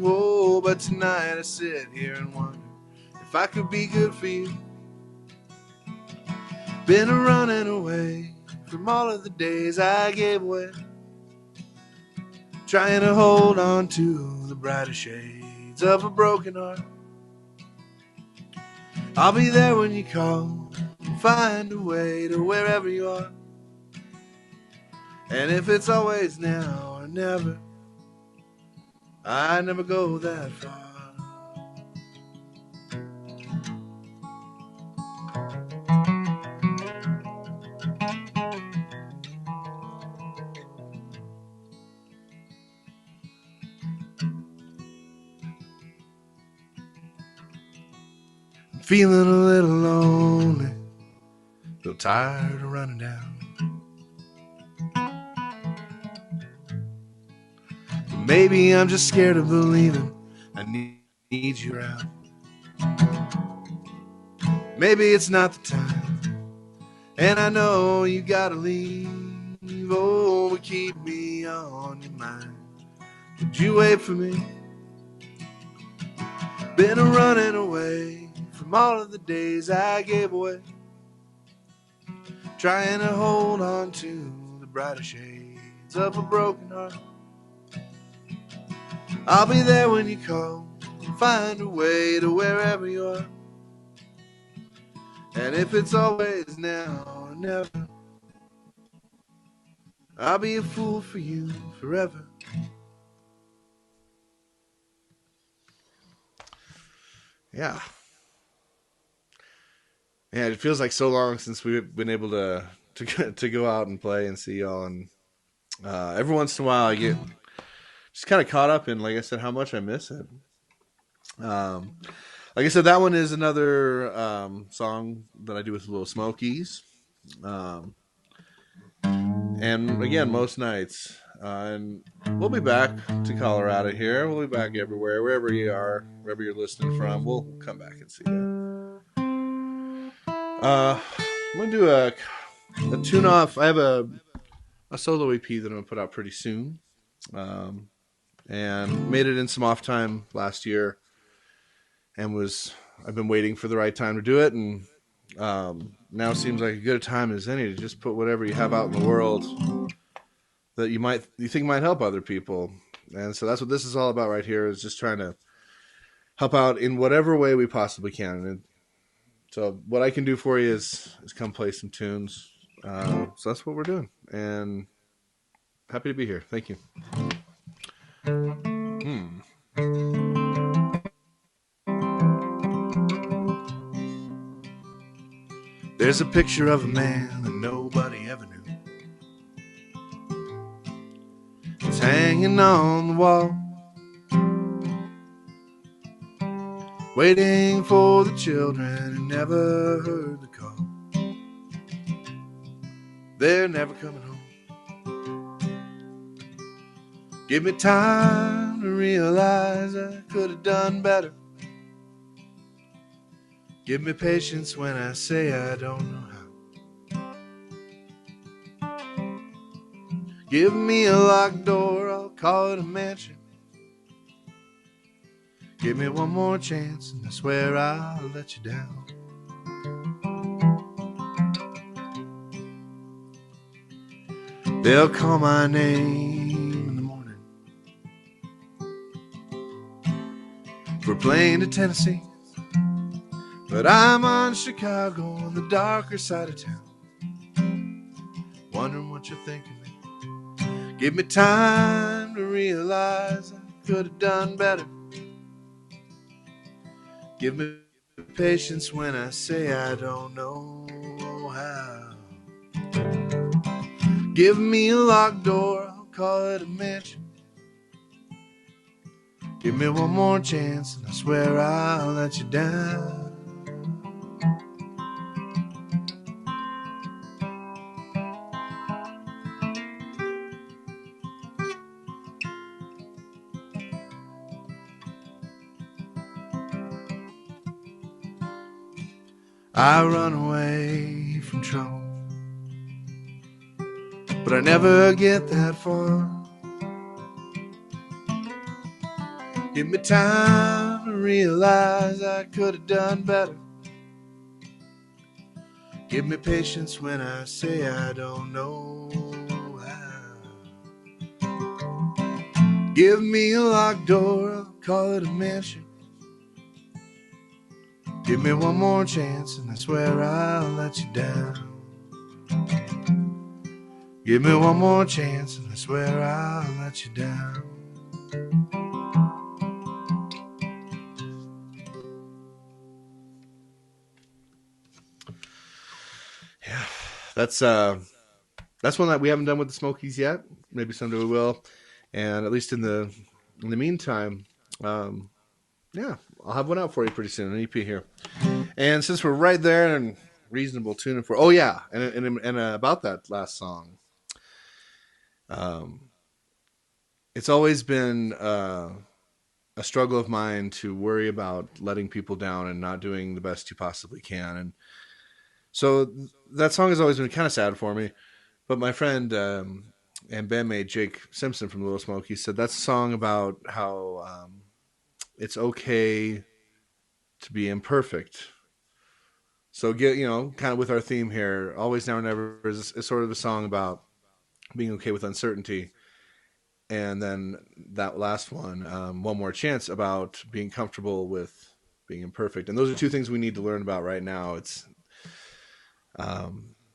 Oh, but tonight I sit here and wonder if I could be good for you. Been running away from all of the days I gave away, trying to hold on to the brighter shades of a broken heart. I'll be there when you call, find a way to wherever you are. And if it's always now or never, I never go that far. I'm feeling a little lonely, feel tired of running down. Maybe I'm just scared of believing I need you around. Maybe it's not the time, and I know you gotta leave. Oh, but keep me on your mind. Would you wait for me? Been running away from all of the days I gave away, trying to hold on to the brighter shades of a broken heart. I'll be there when you call, find a way to wherever you are. And if it's always now or never, I'll be a fool for you forever. Yeah. Yeah, it feels like so long since we've been able to go out and play and see y'all. And every once in a while I get just kind of caught up in, like I said, how much I miss it. Like I said, that one is another song that I do with Little Smokies. And again, most nights. And we'll be back to Colorado here. We'll be back everywhere, wherever you are, wherever you're listening from. We'll come back and see you. I'm going to do a tune-off. I have a solo EP that I'm going to put out pretty soon. And made it in some off time last year. And I've been waiting for the right time to do it. And now seems like a good time as any to just put whatever you have out in the world that you think might help other people. And so that's what this is all about right here, is just trying to help out in whatever way we possibly can. And so what I can do for you is come play some tunes. So that's what we're doing. And happy to be here. Thank you. There's a picture of a man that nobody ever knew. It's hanging on the wall, waiting for the children who never heard the call. They're never coming home. Give me time to realize I could have done better. Give me patience when I say I don't know how. Give me a locked door, I'll call it a mansion. Give me one more chance and I swear I'll let you down. They'll call my name in the morning. We're playing to Tennessee, but I'm on Chicago on the darker side of town, wondering what you think of me. Give me time to realize I could have done better. Give me patience when I say I don't know how. Give me a locked door, I'll call it a mansion. Give me one more chance and I swear I'll let you down. I run away from trouble, but I never get that far. Give me time to realize I could have done better. Give me patience when I say I don't know how. Give me a locked door, I'll call it a mansion. Give me one more chance and I swear I'll let you down. Give me one more chance and I swear I'll let you down. Yeah, that's one that we haven't done with the Smokies yet. Maybe someday we will. And at least in the meantime, yeah, I'll have one out for you pretty soon, an EP here. And since we're right there and reasonable tuning for, oh yeah, and about that last song, it's always been a struggle of mine to worry about letting people down and not doing the best you possibly can. And so that song has always been kind of sad for me. But my friend and bandmate Jake Simpson from the Little Smokies said that's a song about how it's okay to be imperfect. So kind of with our theme here, Always Now or Never is sort of a song about being okay with uncertainty. And then that last one, One More Chance, about being comfortable with being imperfect. And those are two things we need to learn about right now. It's a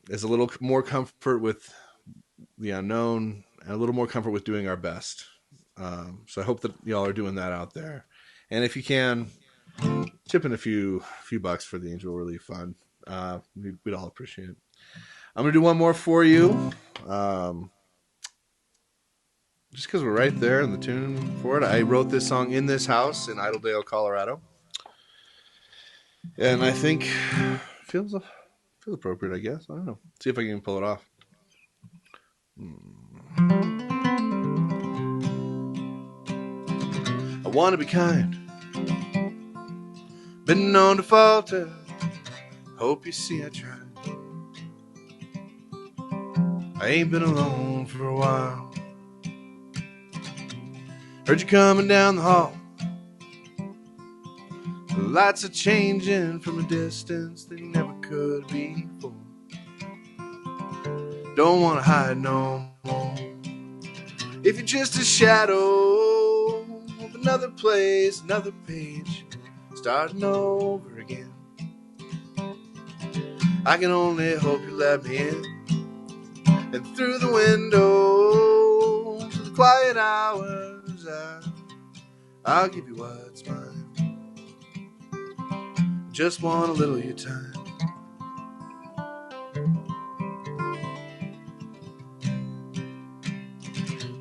little more comfort with the unknown and a little more comfort with doing our best. So I hope that y'all are doing that out there. And if you can, chip in a few bucks for the Angel Relief Fund. We'd all appreciate it. I'm going to do one more for you. Just because we're right there in the tune for it. I wrote this song in this house in Idledale, Colorado. And I think feels appropriate, I guess. I don't know. See if I can pull it off. I want to be kind. Been known to falter. Hope you see I tried. I ain't been alone for a while. Heard you coming down the hall. The lights are changing from a distance they never could before. Don't want to hide no more. If you're just a shadow of another place, another page, starting over again, I can only hope you let me in. And through the window to the quiet hours, I'll give you what's mine. Just want a little of your time.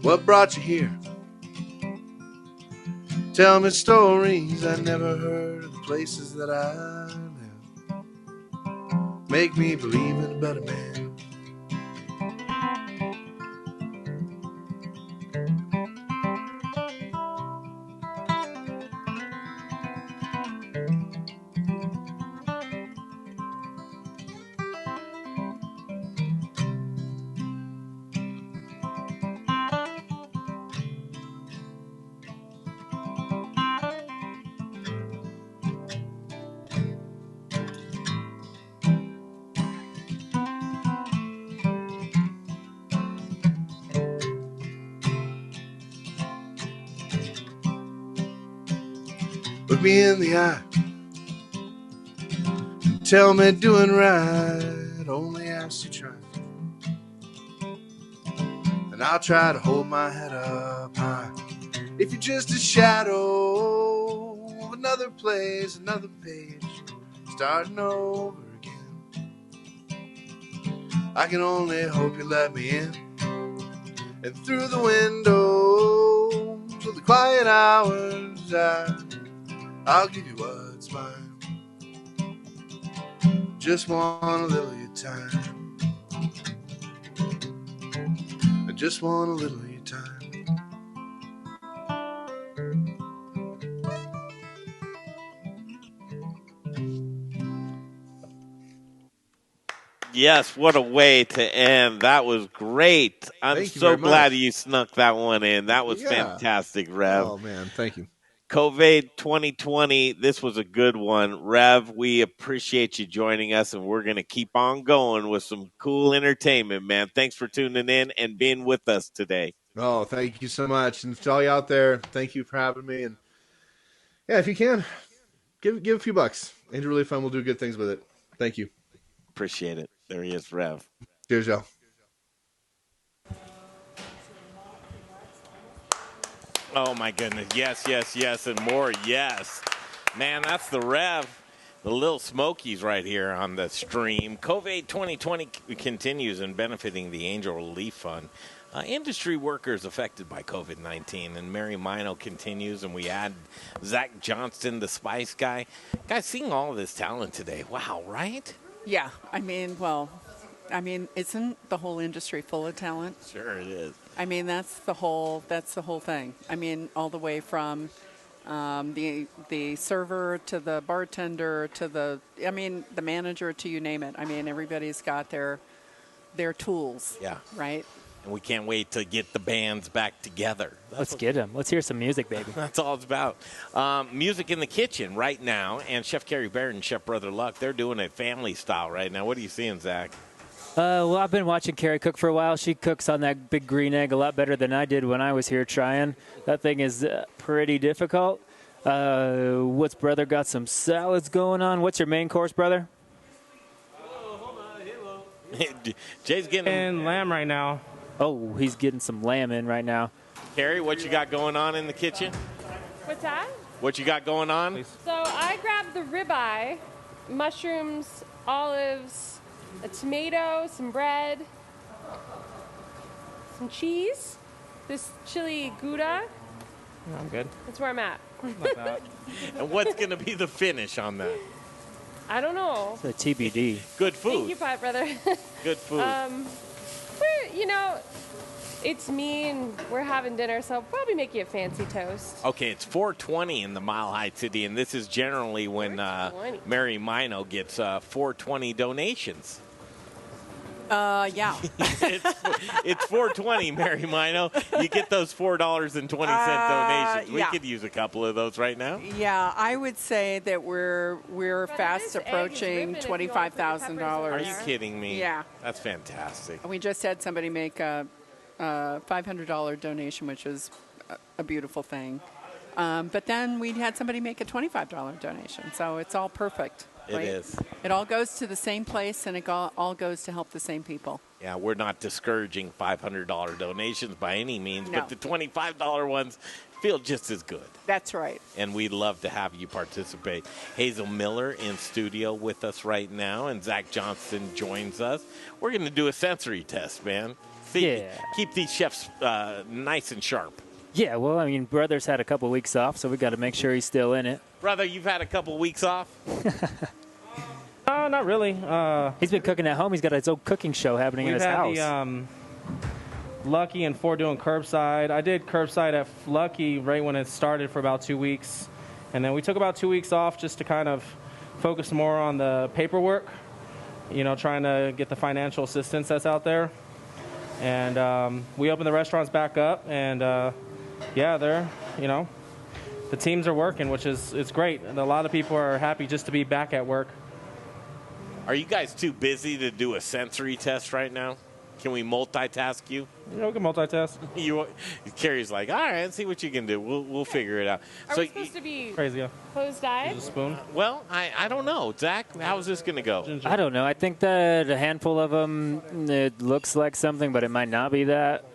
What brought you here? Tell me stories I never heard of the places that I live. Make me believe in a better man. Look me in the eye. Tell me doing right only has to try. And I'll try to hold my head up high. If you're just a shadow of another place, another page, starting over again, I can only hope you let me in. And through the window to the quiet hours, I'll give you what's mine. Just want a little of your time. I just want a little of your time. Yes, what a way to end. That was great. I'm so glad you snuck that one in. That was fantastic, Rev. Oh, man, thank you. COVID 2020, this was a good one. Rev, we appreciate you joining us, and we're going to keep on going with some cool entertainment, man. Thanks for tuning in and being with us today. Oh, thank you so much. And to all you out there, thank you for having me. And yeah, if you can, give a few bucks. Angel Relief Fund will do good things with it. Thank you. Appreciate it. There he is, Rev. Cheers, y'all. Oh, my goodness. Yes, yes, yes, and more. Yes. Man, that's the Rev. The Little Smokies right here on the stream. COVID 2020 continues and benefiting the Angel Relief Fund. Industry workers affected by COVID-19. And Mary Mino continues, and we add Zach Johnston, the Spice Guy. Guys, seeing all of this talent today. Wow, right? Yeah. I mean, isn't the whole industry full of talent? Sure it is. I mean, that's the whole thing. I mean, all the way from the server to the bartender to the manager to you name it. I mean, everybody's got their tools. Yeah. Right. And we can't wait to get the bands back together. Let's get them. Let's hear some music, baby. That's all it's about. Music in the kitchen right now, and Chef Carrie Baird and Chef Brother Luck, they're doing it family style right now. What are you seeing, Zach? Well, I've been watching Carrie cook for a while. She cooks on that big green egg a lot better than I did when I was here trying. That thing is pretty difficult. What's Brother got some salads going on? What's your main course, Brother? Jay's getting lamb right now. Oh, he's getting some lamb in right now. Carrie, what you got going on in the kitchen? What's that? What you got going on? So I grabbed the ribeye, mushrooms, olives, a tomato, some bread, some cheese, this chili Gouda. I'm good. That's where I'm at. And what's going to be the finish on that? I don't know. It's a TBD. Good food. Thank you, Pat, brother. Good food. It's me and we're having dinner, so I'll probably make you a fancy toast. Okay, it's 420 in the Mile High City, and this is generally when Mary Mino gets 420 donations. Yeah. It's 420, Mary Mino. You get those $4.20 donations. We could use a couple of those right now. Yeah, I would say that we're fast approaching $25,000. Are you kidding me? Yeah. That's fantastic. We just had somebody make a $500 donation, which is a beautiful thing. But then we had somebody make a $25 donation, so it's all perfect. Right? It is. It all goes to the same place, and it all goes to help the same people. Yeah, we're not discouraging $500 donations by any means, No. but the $25 ones feel just as good. That's right. And we'd love to have you participate. Hazel Miller in studio with us right now, and Zach Johnston joins us. We're going to do a sensory test, man. See, keep these chefs nice and sharp. Yeah, well, I mean, Brother's had a couple weeks off, so we got to make sure he's still in it. Brother, you've had a couple weeks off? Not really. He's been cooking at home. He's got his own cooking show happening in his house. We've had the Lucky and Ford doing curbside. I did curbside at Lucky right when it started for about 2 weeks. And then we took about 2 weeks off just to kind of focus more on the paperwork, trying to get the financial assistance that's out there. And we opened the restaurants back up, and they're, the teams are working, which is it's great. And a lot of people are happy just to be back at work. Are you guys too busy to do a sensory test right now? Can we multitask you? Yeah, we can multitask. Carrie's like, all right, see what you can do. We'll figure it out. Are we supposed to be closed-eyed? Use a spoon? Well, I don't know. Zach, how's this going to go? I don't know. I think that a handful of them, it looks like something, but it might not be that.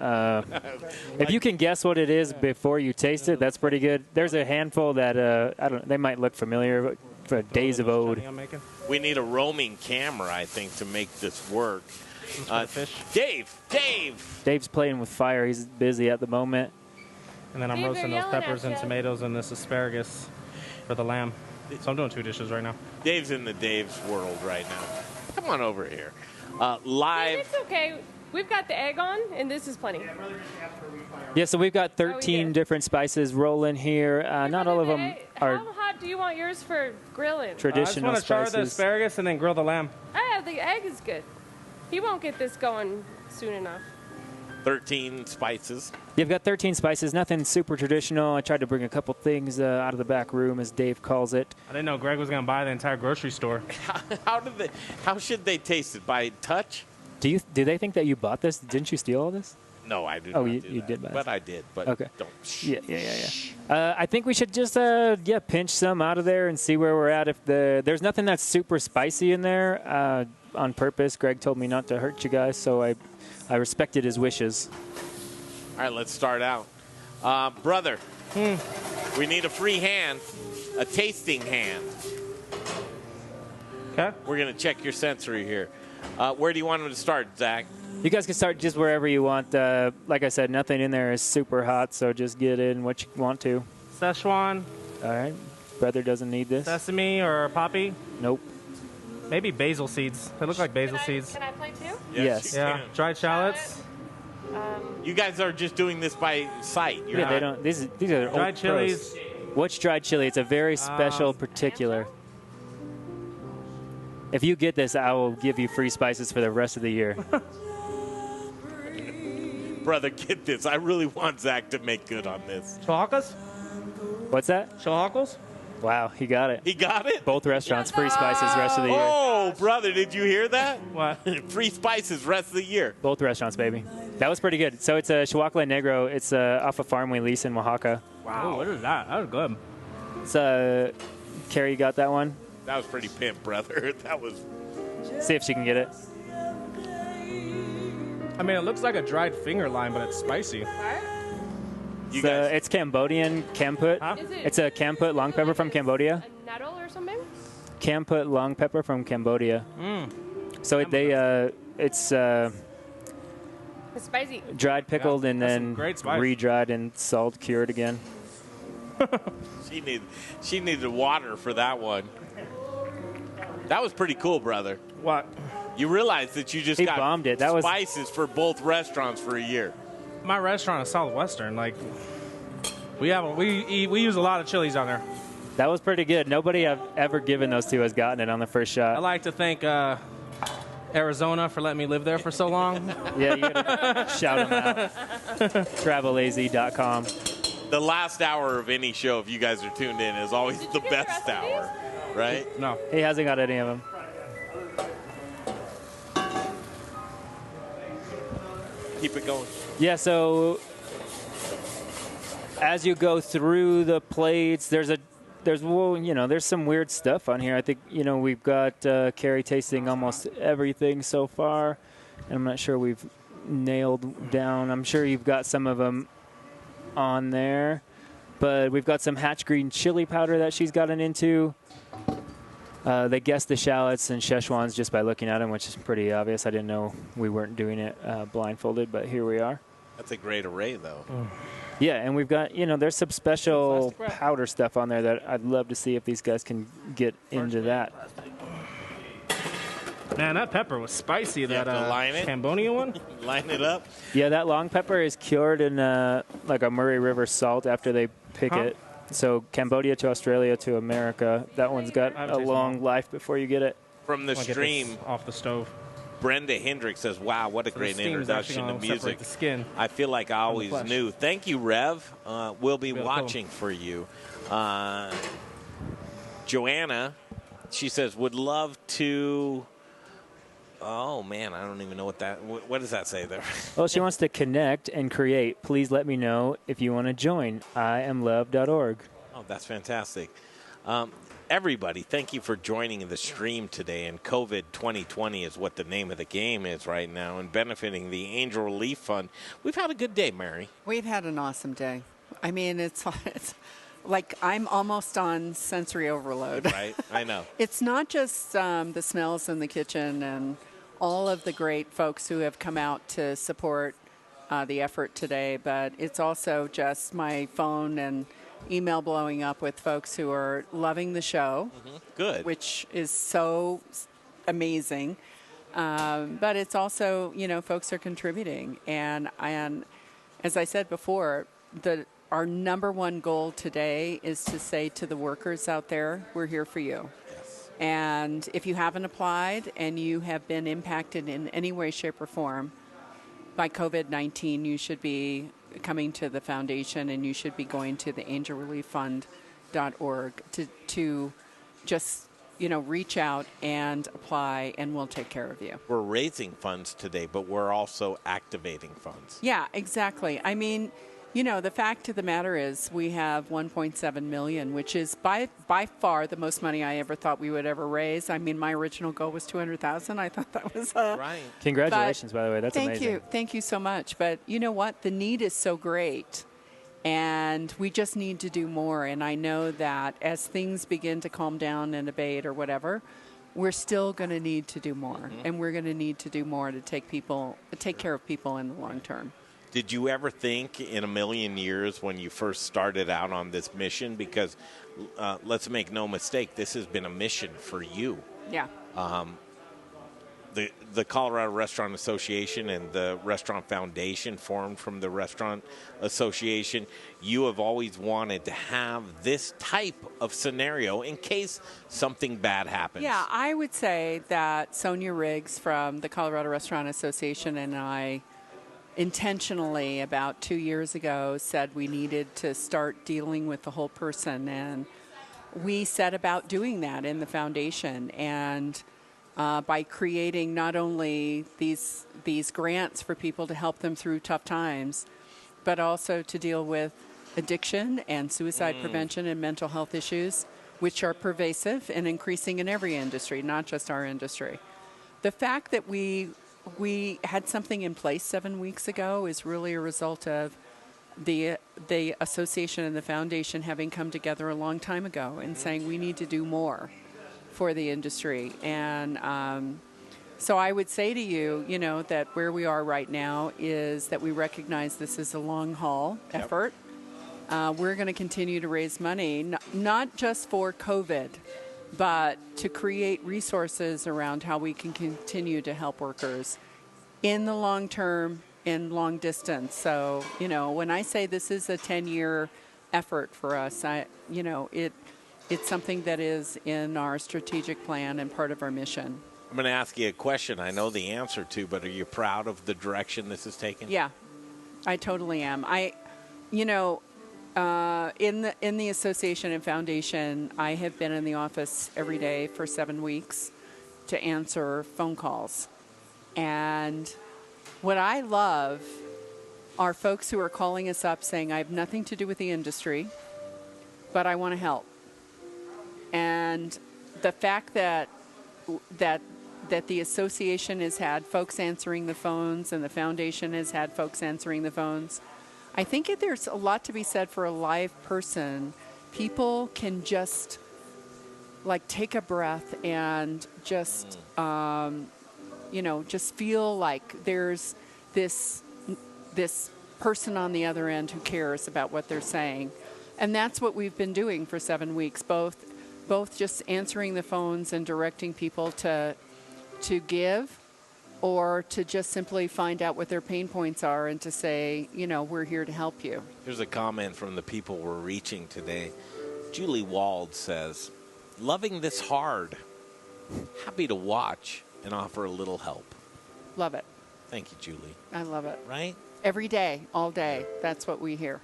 If you can guess what it is before you taste it, that's pretty good. There's a handful that they might look familiar for days of old. We need a roaming camera, I think, to make this work. Dave! Dave's playing with fire. He's busy at the moment. And then I'm Dave, roasting they're those yelling peppers at and you. tomatoes and this asparagus for the lamb. So I'm doing 2 dishes right now. Dave's in the Dave's world right now. Come on over here. Live. It's okay. We've got the egg on, and this is plenty. Yeah, so we've got 13 different spices rolling here. Not all of them are How hot do you want yours for grilling? traditional I just want to char the spices. asparagus and then grill the lamb. The egg is good. He won't get this going soon enough. 13 spices. You've got 13 spices, nothing super traditional. I tried to bring a couple things out of the back room, as Dave calls it. I didn't know Greg was going to buy the entire grocery store. How should they taste it? By touch? Do they think that you bought this? Didn't you steal all this? No, I did Oh, not you, do you that. did buy But this. I did. But Okay. don't. Yeah. I think we should just pinch some out of there and see where we're at. If there's nothing that's super spicy in there on purpose. Greg told me not to hurt you guys, so I respected his wishes. All right, let's start out. Brother, we need a free hand, a tasting hand. Okay. We're going to check your sensory here. Where do you want him to start, Zach? You guys can start just wherever you want. Like I said, nothing in there is super hot, so just get in what you want to. Szechuan. All right. Brother doesn't need this. Sesame or poppy? Nope. Maybe basil seeds. They look like basil seeds. Can I play too? Yes. Yeah. Dried shallots. You guys are just doing this by sight. You're Yeah, not, they don't. These are Dried old chilies. pros. Which dried chili? It's a very special particular. If you get this, I will give you free spices for the rest of the year. Brother, get this. I really want Zach to make good on this. Chilacas? What's that? Chilacas? Wow, he got it. He got it? Both restaurants, free spices rest of the year. Oh, brother, did you hear that? What? Free spices rest of the year. Both restaurants, baby. That was pretty good. So it's a Chihuahua Negro. It's off a farm we lease in Oaxaca. Wow. Ooh, what is that? That was good. It's Carrie got that one. That was pretty pimp, brother. That was. See if she can get it. I mean, it looks like a dried finger lime, but it's spicy. It's Cambodian Kamput. Huh? It's a Kamput long pepper from Cambodia. A nettle or something? Kamput long pepper from Cambodia. So it's It's spicy. dried, pickled, and then re-dried and salt cured again. She needed water for that one. That was pretty cool, brother. What? You realize that you just He got bombed it. That was spices for both restaurants for a year. My restaurant is Southwestern. Like, we use a lot of chilies on there. That was pretty good. Nobody I've ever given those to has gotten it on the first shot. I like to thank Arizona for letting me live there for so long. Yeah, you gotta shout them out. TravelAZ.com. The last hour of any show, if you guys are tuned in, is always the best hour, right? No. He hasn't got any of them. Keep it going. Yeah, so as you go through the plates, there's some weird stuff on here. I think, we've got Carrie tasting almost everything so far, and I'm not sure we've nailed down. I'm sure you've got some of them on there, but we've got some hatch green chili powder that she's gotten into. They guessed the shallots and Szechuans just by looking at them, which is pretty obvious. I didn't know we weren't doing it blindfolded, but here we are. That's a great array, though. Yeah, and we've got, there's some special powder stuff on there that I'd love to see if these guys can get into that. Man, that pepper was spicy. You That have to line it. Cambodian one? Line it up. Yeah, that long pepper is cured in like a Murray River salt after they pick it. So Cambodia to Australia to America. That one's got a long life before you get it. From the stream, off the stove. Brenda Hendricks says, wow, what a great introduction to music. The skin I feel like I always knew. Thank you, Rev. We'll be watching for you. Joanna, she says, would love to... Oh, man, I don't even know what does that say there? Well, she wants to connect and create. Please let me know if you want to join. IamLove.org. Oh, that's fantastic. Everybody, thank you for joining the stream today. And COVID 2020 is what the name of the game is right now, and benefiting the Angel Relief Fund. We've had a good day, Mary. We've had an awesome day. I mean, it's like I'm almost on sensory overload. Right, I know. It's not just the smells in the kitchen and all of the great folks who have come out to support the effort today, but it's also just my phone and email blowing up with folks who are loving the show. Good. Which is so amazing. But it's also, folks are contributing. And as I said before, our number one goal today is to say to the workers out there, we're here for you. And if you haven't applied and you have been impacted in any way, shape, or form by COVID-19, you should be coming to the foundation and you should be going to the angelrelieffund.org to just, reach out and apply, and we'll take care of you. We're raising funds today, but we're also activating funds. Yeah, exactly. I mean, the fact of the matter is we have $1.7 million, which is by far the most money I ever thought we would ever raise. I mean, my original goal was $200,000. I thought that was right. Congratulations, by the way. That's amazing. Thank you so much. But you know what? The need is so great, and we just need to do more. And I know that as things begin to calm down and abate or whatever, we're still going to need to do more, and we're going to need to do more to take care of people in the long term. Did you ever think in a million years when you first started out on this mission? Because let's make no mistake, this has been a mission for you. Yeah. the Colorado Restaurant Association and the Restaurant Foundation, formed from the Restaurant Association, you have always wanted to have this type of scenario in case something bad happens. Yeah, I would say that Sonia Riggs from the Colorado Restaurant Association and I intentionally about 2 years ago said we needed to start dealing with the whole person, and we set about doing that in the foundation, and by creating not only these grants for people to help them through tough times, but also to deal with addiction and suicide prevention and mental health issues, which are pervasive and increasing in every industry, not just our industry. The fact that we had something in place 7 weeks ago is really a result of the association and the foundation having come together a long time ago and saying we need to do more for the industry. And so I would say to you, that where we are right now is that we recognize this is a long haul effort. We're going to continue to raise money, not just for COVID, but to create resources around how we can continue to help workers in the long term, in long distance. So, when I say this is a 10-year effort for us, it's something that is in our strategic plan and part of our mission. I'm going to ask you a question I know the answer to, but are you proud of the direction this is taking? Yeah, I totally am. In the association and foundation, I have been in the office every day for 7 weeks to answer phone calls. And what I love are folks who are calling us up saying, I have nothing to do with the industry, but I want to help. And the fact that the association has had folks answering the phones and the foundation has had folks answering the phones, I think there's a lot to be said for a live person. People can just take a breath and just just feel like there's this person on the other end who cares about what they're saying. And that's what we've been doing for 7 weeks, both just answering the phones and directing people to give, or to just simply find out what their pain points are and to say, we're here to help you. Here's a comment from the people we're reaching today. Julie Wald says, loving this hard. Happy to watch and offer a little help. Love it. Thank you, Julie. I love it. Right? Every day, all day. That's what we hear.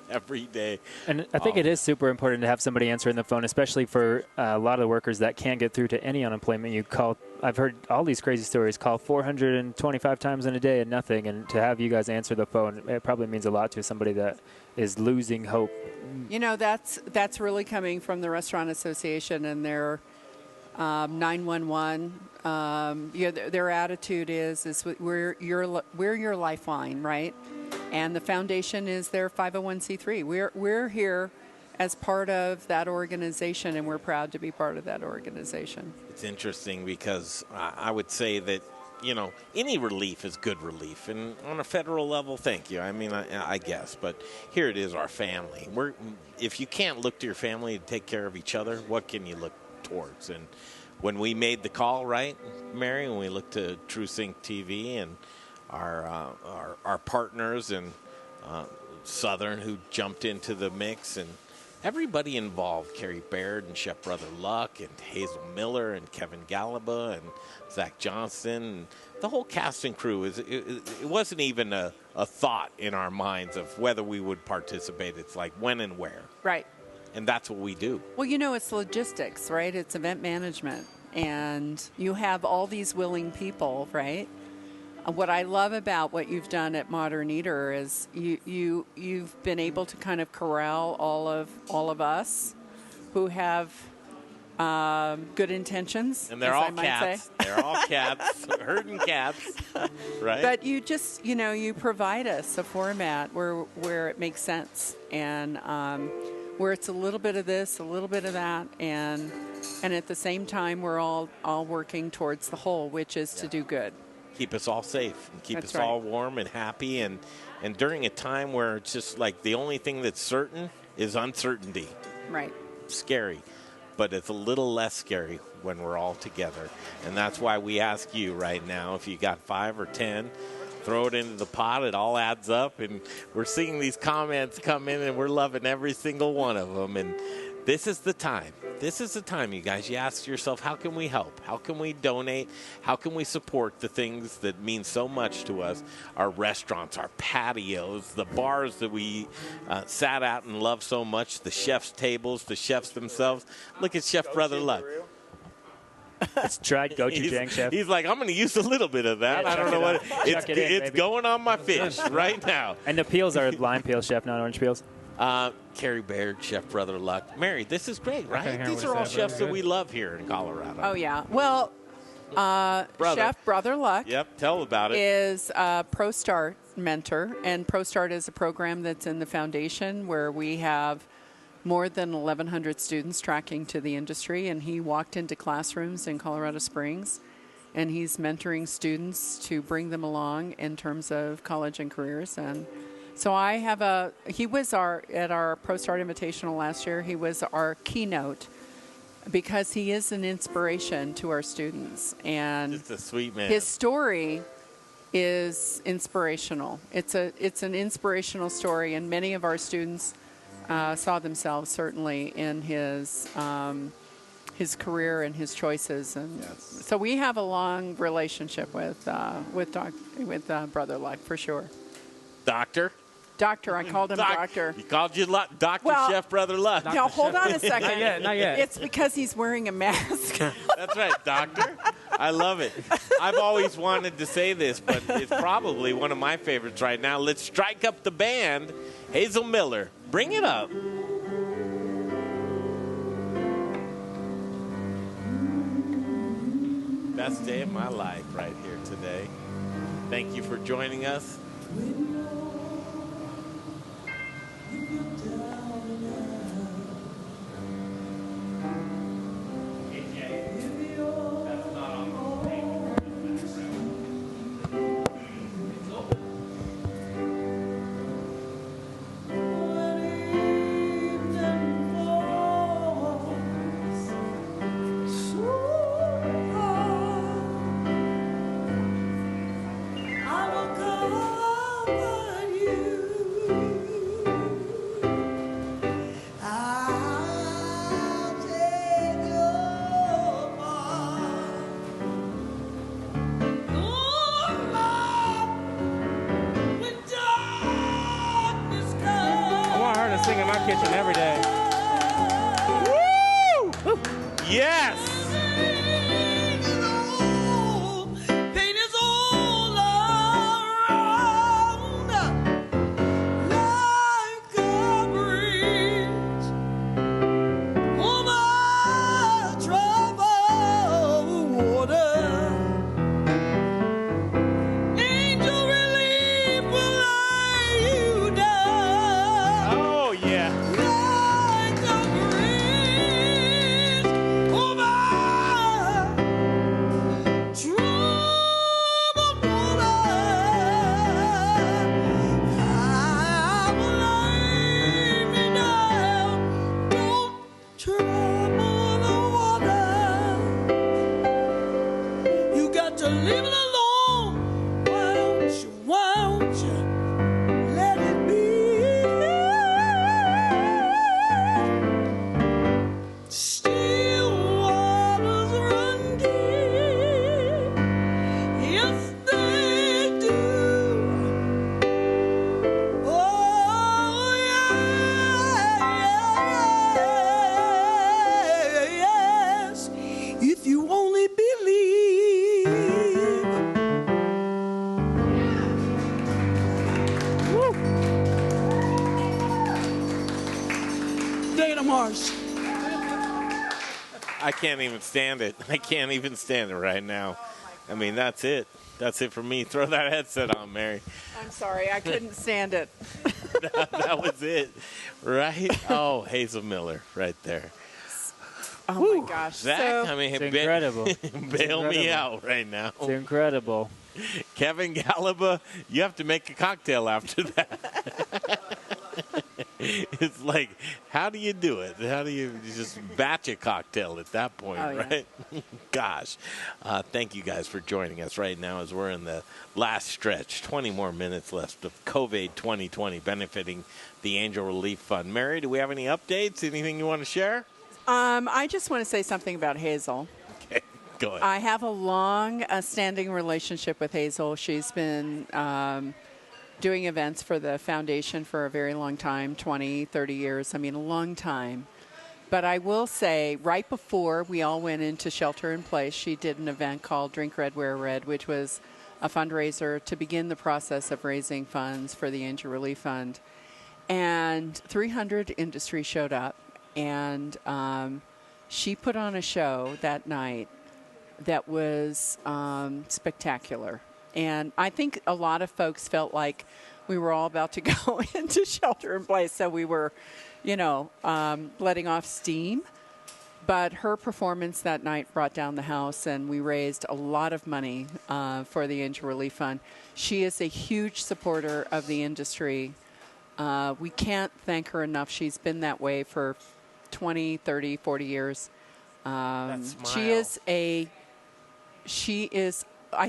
Every day. And I think it is super important to have somebody answering the phone, especially for a lot of the workers that can't get through to any unemployment. You call, I've heard all these crazy stories, call 425 times in a day and nothing. And to have you guys answer the phone, it probably means a lot to somebody that is losing hope. That's really coming from the Restaurant Association and their 911. Their attitude is we're your lifeline, right? And the foundation is their 501c3. We're here as part of that organization, and we're proud to be part of that organization. It's interesting because I would say that any relief is good relief, and on a federal level, thank you. I mean, I guess, but here it is, our family. If you can't look to your family to take care of each other, what can you look towards? And when we made the call, right, Mary, when we looked to TrueSync TV and our partners and Southern who jumped into the mix, and everybody involved, Carrie Baird and Chef Brother Luck and Hazel Miller and Kevin Galaba and Zach Johnson, and the whole cast and crew. It wasn't even a thought in our minds of whether we would participate. It's like when and where. Right. And that's what we do. Well, it's logistics, right? It's event management. And you have all these willing people, right? What I love about what you've done at Modern Eater is you've been able to kind of corral all of us who have good intentions. And they're all cats. They're all cats, herding cats, right? But you just, you provide us a format where it makes sense, and where it's a little bit of this, a little bit of that, and at the same time we're all working towards the whole, which is to do good. Keep us all safe and keep That's us all warm and happy, and during a time where it's just like the only thing that's certain is uncertainty. Right. Scary. but it's a little less scary when we're all together. And that's why we ask you right now, if you got 5 or 10, throw it into the pot. It all adds up. And we're seeing these comments come in, and we're loving every single one of them. And this is the time. This is the time, you guys. You ask yourself, how can we help? How can we donate? How can we support the things that mean so much to us? Our restaurants, our patios, the bars that we sat at and love so much, the chefs' tables, the chefs themselves. Look at Chef Brother Luck. It's tried gochujang, chef. He's like, I'm going to use a little bit of that. Yeah, I don't know what it's baby. going on my fish right now. And the peels are lime peels, chef, not orange peels. Carrie, Baird, Chef Brother Luck. Mary, this is great, right? Okay, These are all chefs that we love here in Colorado. Oh, yeah. Well, Chef Brother Luck Yep, tell about it. is a ProStart mentor, and ProStart is a program that's in the foundation where we have more than 1,100 students tracking to the industry, and he walked into classrooms in Colorado Springs, and he's mentoring students to bring them along in terms of college and careers. And so he was at our ProStart Invitational last year. He was our keynote because he is an inspiration to our students. And Just a sweet man. his story is inspirational. It's an inspirational story, and many of our students saw themselves certainly in his career and his choices. And so we have a long relationship with Brother Luck for sure. Doctor? Doctor, I called him Doctor. He called you Dr. Chef Brother Luck. Now, hold on a second. Not yet. It's because he's wearing a mask. That's right, Doctor. I love it. I've always wanted to say this, but it's probably one of my favorites right now. Let's strike up the band. Hazel Miller, bring it up. Best day of my life right here today. Thank you for joining us. Sing in my kitchen every day. Woo! Yes! Pain is all around, like a bridge over troubled water. Angel relief will lay you down. Oh, yeah. Like a bridge over troubled water. I will lay me down. Don't trouble the water. You got to leave it alone. Why don't you let it be? Still waters run deep. Yes, they do. Oh, yes. If you only believe. Dana Marsh. I can't even stand it. I can't even stand it right now. I mean, that's it. That's it for me. Throw that headset on, Mary. I'm sorry, I couldn't stand it. That was it, right? Oh, Hazel Miller right there. Oh, my gosh. Zach, So- I mean, It's incredible. bail me incredible. out right now. It's incredible. Kevin Galaba, you have to make a cocktail after that. It's like, how do you do it? How do you just batch a cocktail at that point, right? Gosh. Thank you guys for joining us right now as we're in the last stretch. 20 more minutes left of COVID 2020 benefiting the Angel Relief Fund. Mary, do we have any updates? Anything you want to share? I just want to say something about Hazel. Okay, go ahead. I have a long-standing relationship with Hazel. She's been doing events for the foundation for a very long time, 20, 30 years. I mean, a long time. But I will say, right before we all went into shelter in place, she did an event called Drink Red, Wear Red, which was a fundraiser to begin the process of raising funds for the Angel Relief Fund. And 300 industry showed up, and she put on a show that night that was spectacular. And I think a lot of folks felt like we were all about to go into shelter in place, so we were, letting off steam. But her performance that night brought down the house, and we raised a lot of money for the Angel Relief Fund. She is a huge supporter of the industry. We can't thank her enough. She's been that way for 20, 30, 40 years. I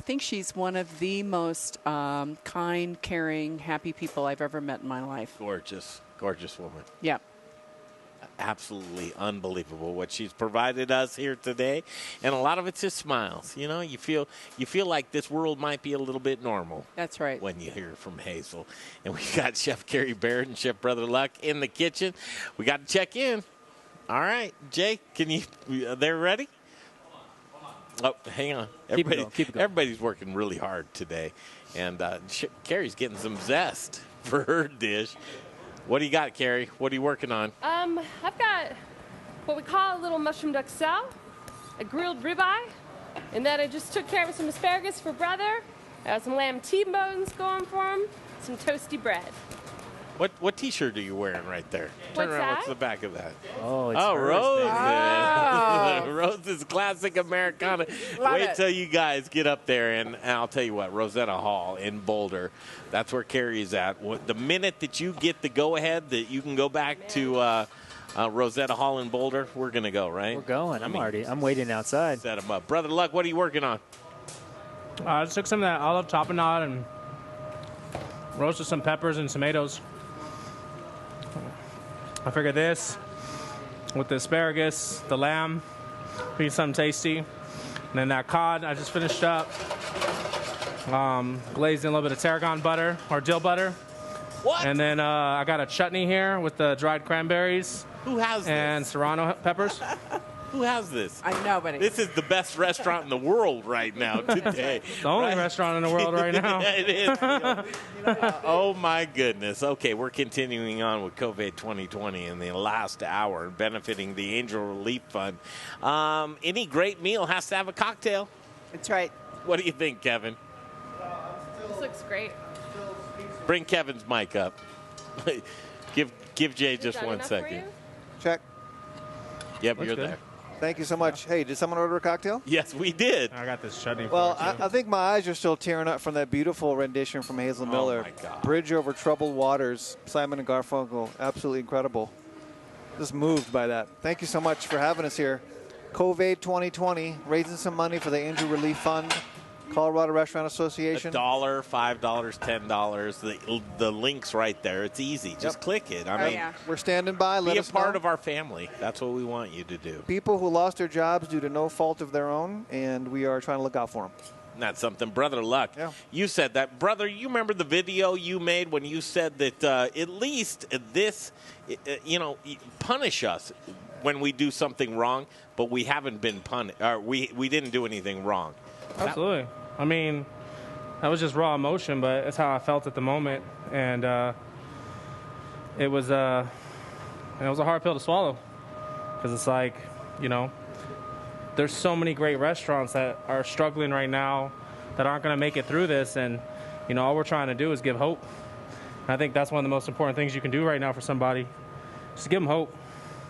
think she's one of the most kind, caring, happy people I've ever met in my life. Gorgeous, gorgeous woman. Yeah. Absolutely unbelievable what she's provided us here today, and a lot of it's just smiles. You feel like this world might be a little bit normal. That's right. When you hear from Hazel, and we got Chef Carrie Baird and Chef Brother Luck in the kitchen. We got to check in. All right, Jay, they're ready? Oh, hang on. Keep it going. Everybody's working really hard today, and Carrie's getting some zest for her dish. What do you got, Carrie? What are you working on? I've got what we call a little mushroom duxelle, a grilled ribeye, and then I just took care of some asparagus for Brother. I got some lamb T-bones going for him, some toasty bread. What T-shirt are you wearing right there? What's Turn around. that? What's the back of that? Oh, it's Rose. Oh. Rose's classic Americana. Love Wait it. till you guys get up there, and I'll tell you what, Rosetta Hall in Boulder, that's where Carrie's at. The minute that you get the go-ahead that you can go back to Rosetta Hall in Boulder, we're going to go, right? We're going. I'm waiting outside. Set them up. Brother Luck, what are you working on? I just took some of that olive tapenade and roasted some peppers and tomatoes. I figured this, with the asparagus, the lamb, be something tasty. And then that cod I just finished up, glazed in a little bit of tarragon butter or dill butter. What? And then I got a chutney here with the dried cranberries. Who has this? And serrano peppers. Who has this? I know, but This is the best restaurant in the world right now today. The only restaurant in the world right now. It is. Oh, my goodness. Okay, we're continuing on with COVID 2020 in the last hour, benefiting the Angel Relief Fund. Any great meal has to have a cocktail. That's right. What do you think, Kevin? This looks great. Bring Kevin's mic up. Give Jay just 1 second. Check. Yep, Looks you're good. there. Thank you so much. Hey, did someone order a cocktail? Yes, we did. I got this chutney. Well, for you. I think my eyes are still tearing up from that beautiful rendition from Hazel Miller. my God. Bridge Over Troubled Waters, Simon and Garfunkel. Absolutely incredible. Just moved by that. Thank you so much for having us here. COVID 2020, raising some money for the Angel Relief Fund, Colorado Restaurant Association. $1, $5, $10. The link's right there. It's easy. Just click it. I mean, We're standing by. Let be a us part know. of our family. That's what we want you to do. People who lost their jobs due to no fault of their own, and we are trying to look out for them. That's something. Brother Luck, Yeah. you said that. Brother, you remember the video you made when you said that at least this, punish us when we do something wrong, but we haven't been punished. We didn't do anything wrong. Absolutely. I mean, that was just raw emotion, but it's how I felt at the moment, and it was a hard pill to swallow, because it's like, there's so many great restaurants that are struggling right now that aren't going to make it through this, and all we're trying to do is give hope. And I think that's one of the most important things you can do right now for somebody, just give them hope.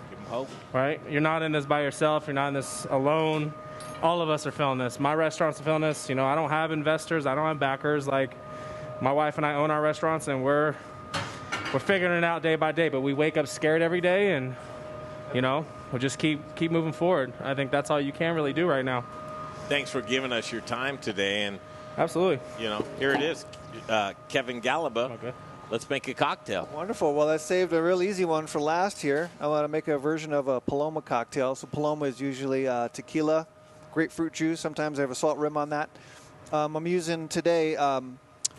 Give them hope. Right? You're not in this by yourself. You're not in this alone. All of us are feeling this. My restaurants are feeling this. I don't have investors. I don't have backers. Like, my wife and I own our restaurants, and we're we're figuring it out day by day. But we wake up scared every day, and we'll just keep moving forward. I think that's all you can really do right now. Thanks for giving us your time today, and absolutely, here it is, Kevin Galaba. Okay. Let's make a cocktail. Wonderful. Well, I saved a real easy one for last here. I want to make a version of a Paloma cocktail. So Paloma is usually tequila, grapefruit juice. Sometimes I have a salt rim on that. I'm using today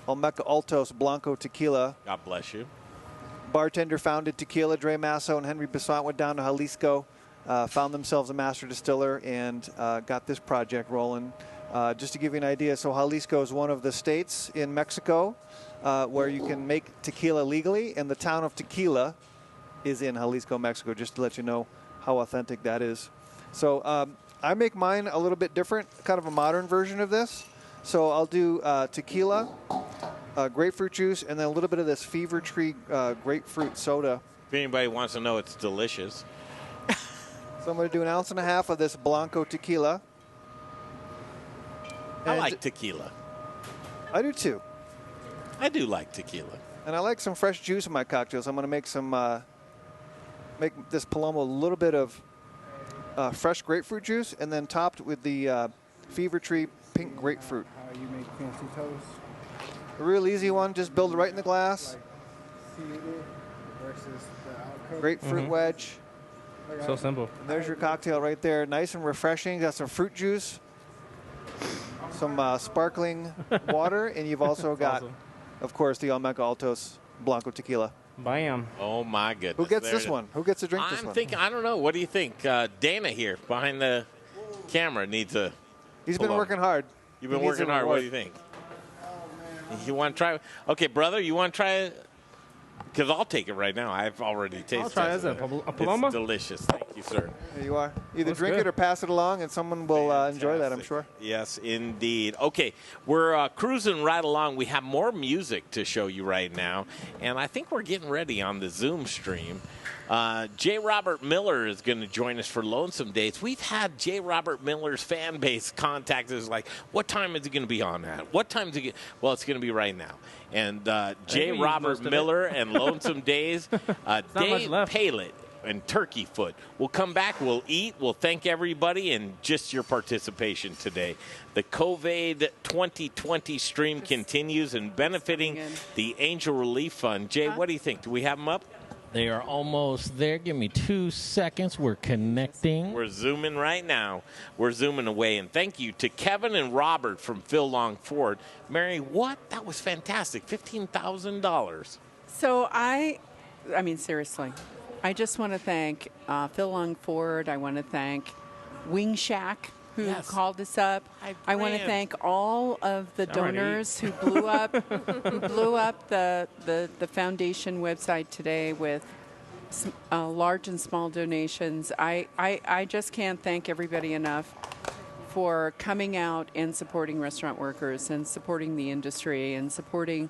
Olmeca Altos Blanco tequila. God bless you. Bartender founded tequila. Dre Masso and Henry Bissant went down to Jalisco, found themselves a master distiller, and got this project rolling. Just to give you an idea, so Jalisco is one of the states in Mexico where you can make tequila legally, and the town of Tequila is in Jalisco, Mexico, just to let you know how authentic that is. So I make mine a little bit different, kind of a modern version of this. So I'll do tequila, grapefruit juice, and then a little bit of this Fever Tree grapefruit soda. If anybody wants to know, it's delicious. So I'm going to do 1.5 ounces of this Blanco tequila. I like tequila. I do too. I do like tequila. And I like some fresh juice in my cocktails. I'm going to make some, make this Paloma a little bit of fresh grapefruit juice, and then topped with the Fever Tree pink grapefruit. How you make fancy toast? A real easy one. Just build it right in the glass. Seeded versus the outcoat. Grapefruit wedge. So simple. And there's your cocktail right there. Nice and refreshing. Got some fruit juice, some sparkling water, and you've also got, of course, the Olmeca Altos Blanco tequila. Bam. Oh, my goodness. Who gets this one? Who gets to drink this one? I'm thinking, I don't know. What do you think? Dana here behind the camera needs a. He's been working hard. You've been working hard. What do you think? You want to try? Okay, brother, you want to try it? Because I'll take it right now. I've already tasted it. I'll try it. A Paloma? It's delicious. Thank you, sir. There you are. Either That's drink good. it or pass it along, and someone will enjoy that, I'm sure. Yes, indeed. Okay, we're cruising right along. We have more music to show you right now, and I think we're getting ready on the Zoom stream. J. Robert Miller is going to join us for Lonesome Days. We've had J. Robert Miller's fan base contact us like, what time is he going to be on at? What time is he? Well, it's going to be right now. And J. Robert Miller and Lonesome Days, Dave Pailet and Turkey Foot. We'll come back, we'll eat, we'll thank everybody, and just your participation today. The COVID 2020 stream continues and benefiting the Angel Relief Fund. Jay, what do you think? Do we have them up? They are almost there. Give me 2 seconds. We're connecting. We're zooming right now. We're zooming away. And thank you to Kevin and Robert from Phil Long Ford. Mary, what? That was fantastic. $15,000. So I mean, seriously, I just want to thank Phil Long Ford. I want to thank Wing Shack, who called us up. I want to thank all of the donors who blew up the foundation website today with large and small donations. I just can't thank everybody enough for coming out and supporting restaurant workers and supporting the industry and supporting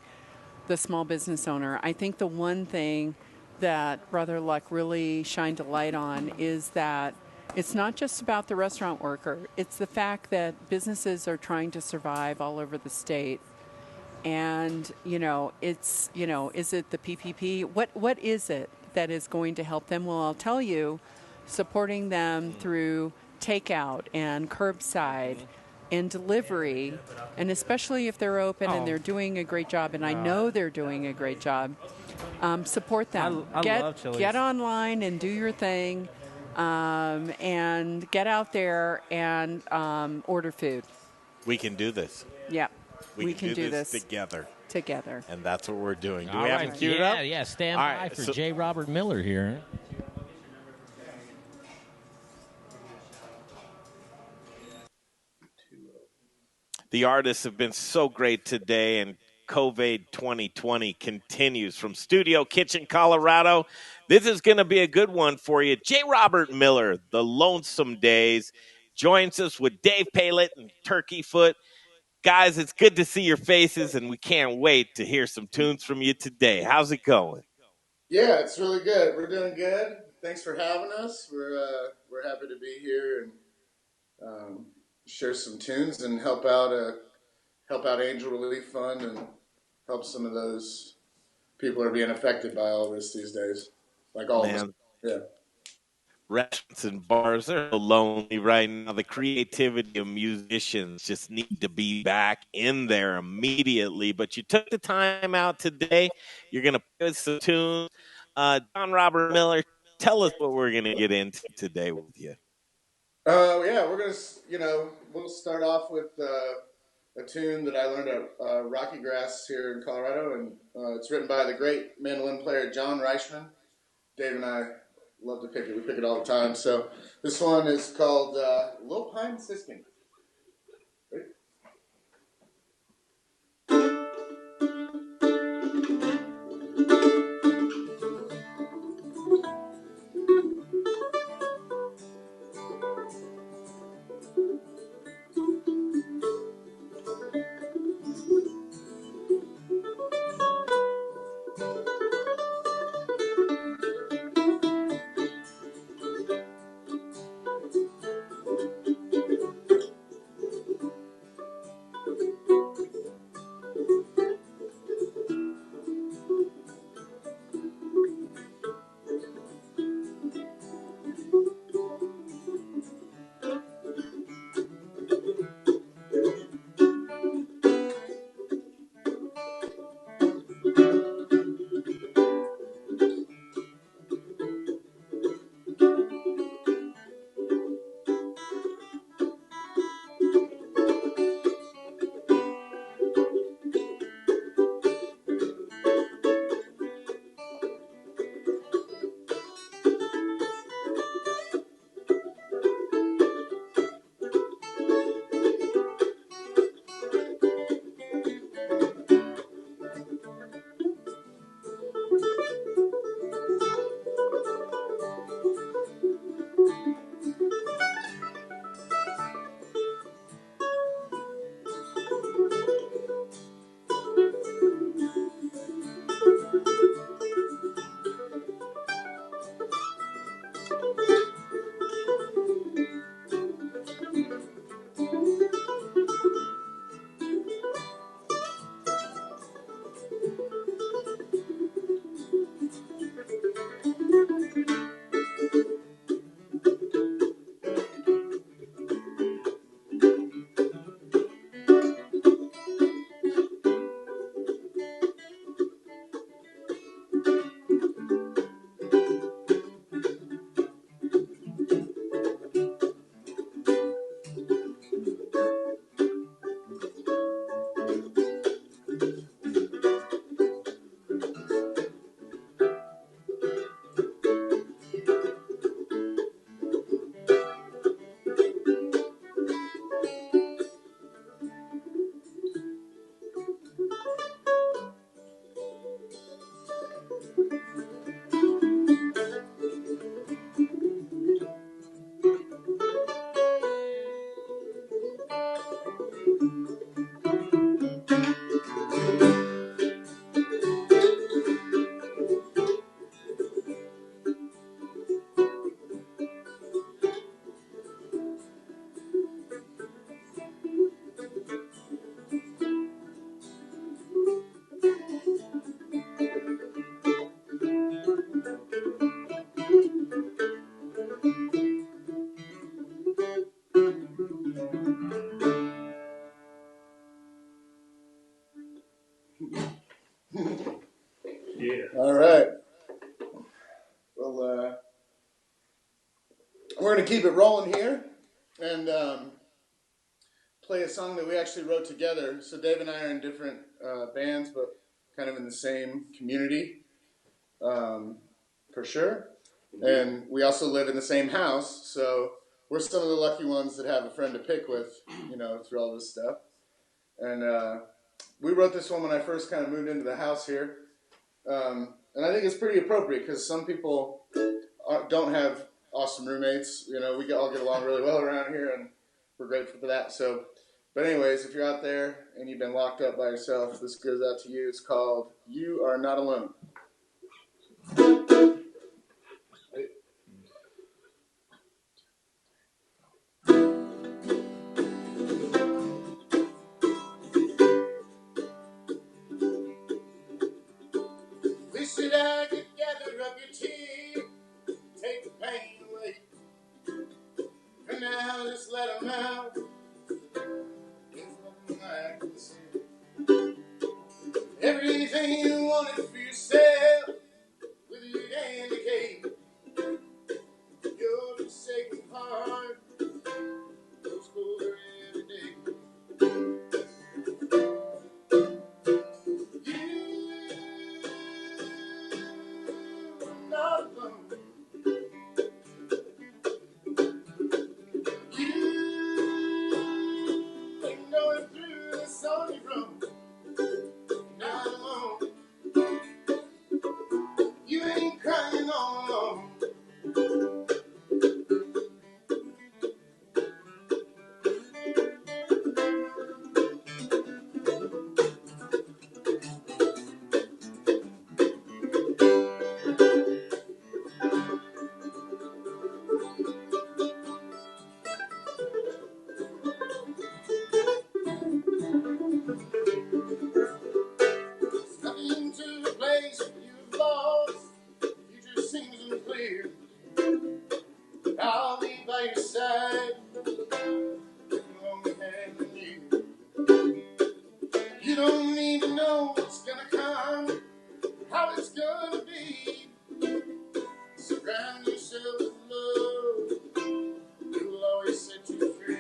the small business owner. I think the one thing that Brother Luck really shined a light on is that it's not just about the restaurant worker. It's the fact that businesses are trying to survive all over the state. And, is it the PPP? What is it that is going to help them? Well, I'll tell you, supporting them through takeout and curbside and delivery, and especially if they're open and they're doing a great job, and I know they're doing a great job, support them. I love Chili's. Get online and do your thing. And get out there and order food. We can do this. Yeah, we can do this together. Together. And that's what we're doing. Do All we have right. them queued up? Yeah, stand All by right, for J. Robert Miller here. The artists have been so great today, and COVID 2020 continues from Studio Kitchen, Colorado. This is going to be a good one for you. J. Robert Miller, The Lonesome Days, joins us with Dave Pailet and Turkey Foot. Guys, it's good to see your faces, and we can't wait to hear some tunes from you today. How's it going? Yeah, it's really good. We're doing good. Thanks for having us. We're happy to be here and share some tunes and help out Angel Relief Fund and help some of those people are being affected by all this these days. Like all of us. Yeah. Restaurants and bars are so lonely right now. The creativity of musicians just need to be back in there immediately. But you took the time out today. You're going to play some tunes. John Robert Miller, tell us what we're going to get into today with you. Yeah, we're going to, we'll start off with a tune that I learned at Rocky Grass here in Colorado. And it's written by the great mandolin player John Reichman. Dave and I love to pick it. We pick it all the time. So this one is called Lil Pine Siskin. All right. Well, we're going to keep it rolling here and play a song that we actually wrote together. So Dave and I are in different bands, but kind of in the same community, for sure. And we also live in the same house, so we're some of the lucky ones that have a friend to pick with, through all this stuff. And we wrote this one when I first kind of moved into the house here. And I think it's pretty appropriate because some people don't have awesome roommates. We all get along really well around here, and we're grateful for that. So, but anyways, if you're out there and you've been locked up by yourself, this goes out to you. It's called You Are Not Alone. want it for yourself with your handicap. Your forsaken heart goes colder every day. You are not alone. You ain't going through this on your own. Not alone. You ain't crying all alone. Stepping into a place where you've lost, the future seems unclear. I'll be by your side, looking along the hand and you. You don't need to know what's gonna come, how it's gonna be. Surround yourself with love, it will always set you free.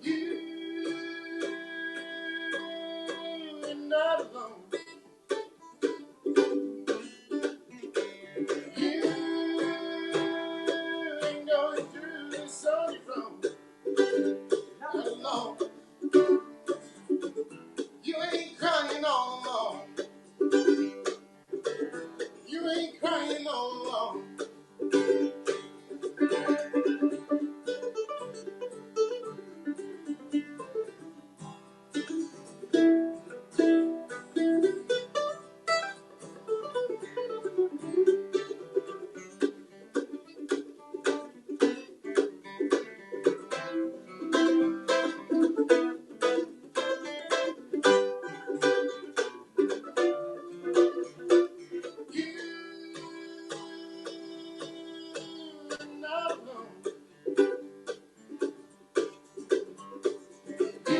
You are not alone. You ain't going through this on your own. Not alone. You ain't crying all alone. You ain't crying all alone. Not alone. You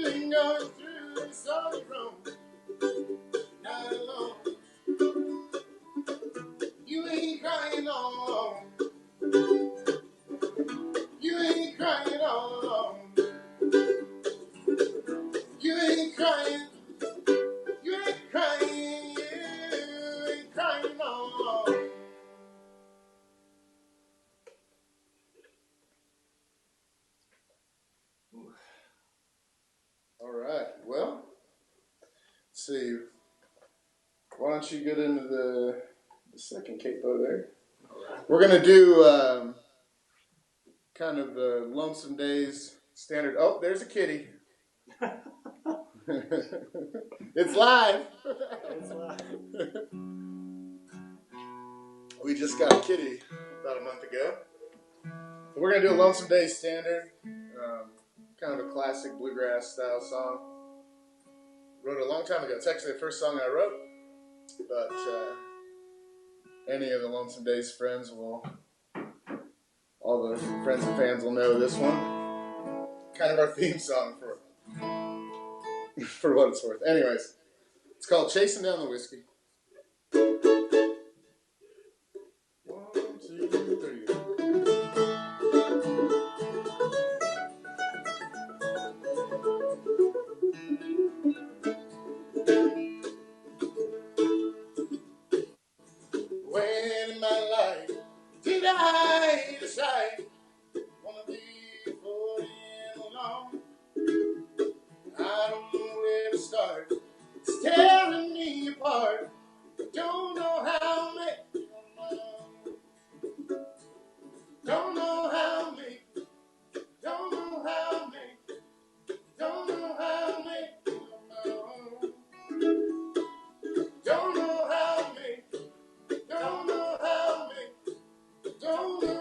ain't going through this on your own. Not alone. You ain't crying all alone. You ain't crying all alone. You ain't crying. You ain't crying. You ain't crying all alone. All right. Well, let's see. Why don't you get into the second capo there? We're going to do kind of the Lonesome Days standard. Oh, there's a kitty. It's live. It's live. We just got a kitty about a month ago. We're going to do a Lonesome Days standard. Kind of a classic bluegrass style song. Wrote it a long time ago. It's actually the first song I wrote. But any of the Lonesome Days friends will, all the friends and fans will know this one. Kind of our theme song for what it's worth. Anyways, it's called Chasing Down the Whiskey. 1, 2, 3. When in my life did I decide wanna be for alone? I don't know where to start. It's tearing me apart. Don't know how to make. Don't know how to make. Don't know how to make. Don't know how to make. Don't know how to make. Don't know how to make. Don't know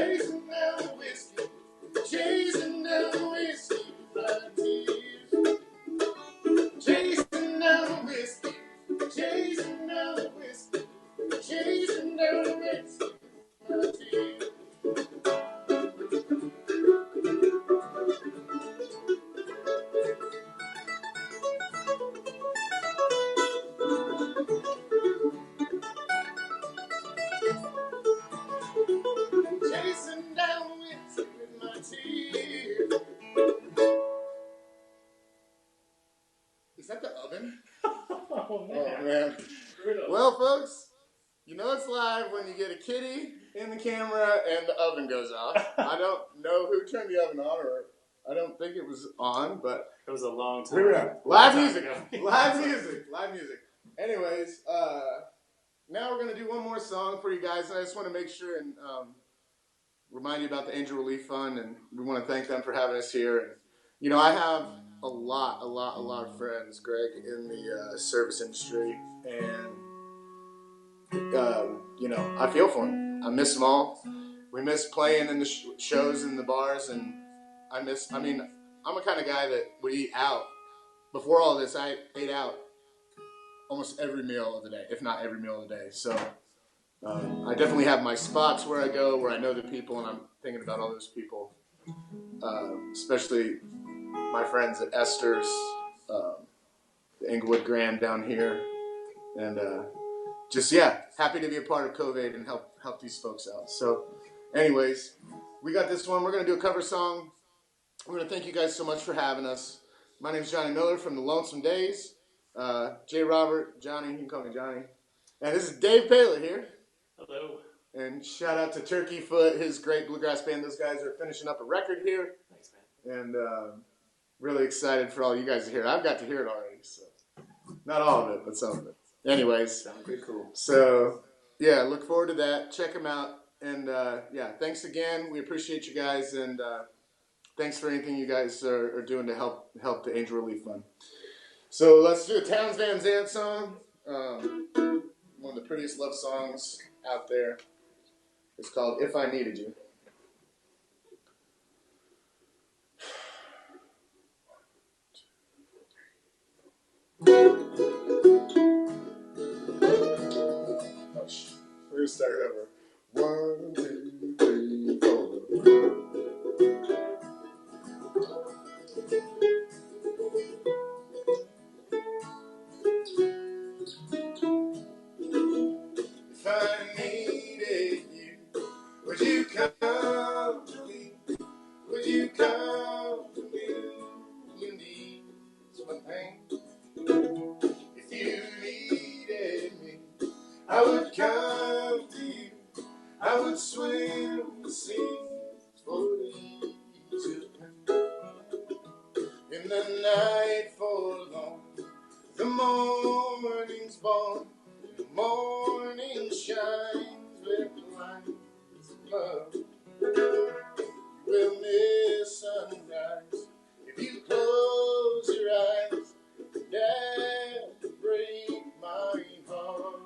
chasing down the whiskey, chasing down the whiskey with my tears. Chasing down the whiskey, chasing down the whiskey, chasing down the whiskey with my tears. Chasing down the whiskey with my tears. Is that the oven? Oh, man. Well, folks, you know it's live when you get a kitty in the camera and the oven goes off. I don't know who turned the oven on, or I don't think it was on, but it was a long time. Here we are. Live music. Live music. Live music. Anyways, now we're going to do one more song for you guys, and I just want to make sure and remind you about the Angel Relief Fund, and we want to thank them for having us here. And, you know, I have a lot of friends, Greg, in the service industry, and you know, I feel for them. I miss them all. We miss playing in the shows in the bars, and I mean, I'm a kind of guy that would eat out. Before all this, I ate out almost every meal of the day, if not every meal of the day. So I definitely have my spots where I go, where I know the people, and I'm thinking about all those people, especially my friends at Esther's, the Inglewood Grand down here, and just, yeah, happy to be a part of COVID and help these folks out. So anyways, we got this one. We're going to do a cover song. We're going to thank you guys so much for having us. My name's Johnny Miller from the Lonesome Days. J. Robert, Johnny, you can call me Johnny. And this is Dave Pailet here. Hello. And shout out to Turkey Foot, his great bluegrass band. Those guys are finishing up a record here. Thanks, man. And really excited for all you guys to hear it. I've got to hear it already, so not all of it, but some of it. Anyways, sounds pretty cool. So yeah, look forward to that. Check them out, and yeah, thanks again. We appreciate you guys, and thanks for anything you guys are doing to help the Angel Relief Fund. So let's do a Towns Van Zandt song. One of the prettiest love songs out there. It's called "If I Needed You." We're gonna start over. 1, 2, 3, 4. If I needed you, would you come to me? Would you come to me? You need my pain. If you needed me, I would come to you. I would swim the seas for you to come. In the night forlorn, the morning's born. The morning shines with lights of love. You will miss sunrise if you close your eyes. That would break my heart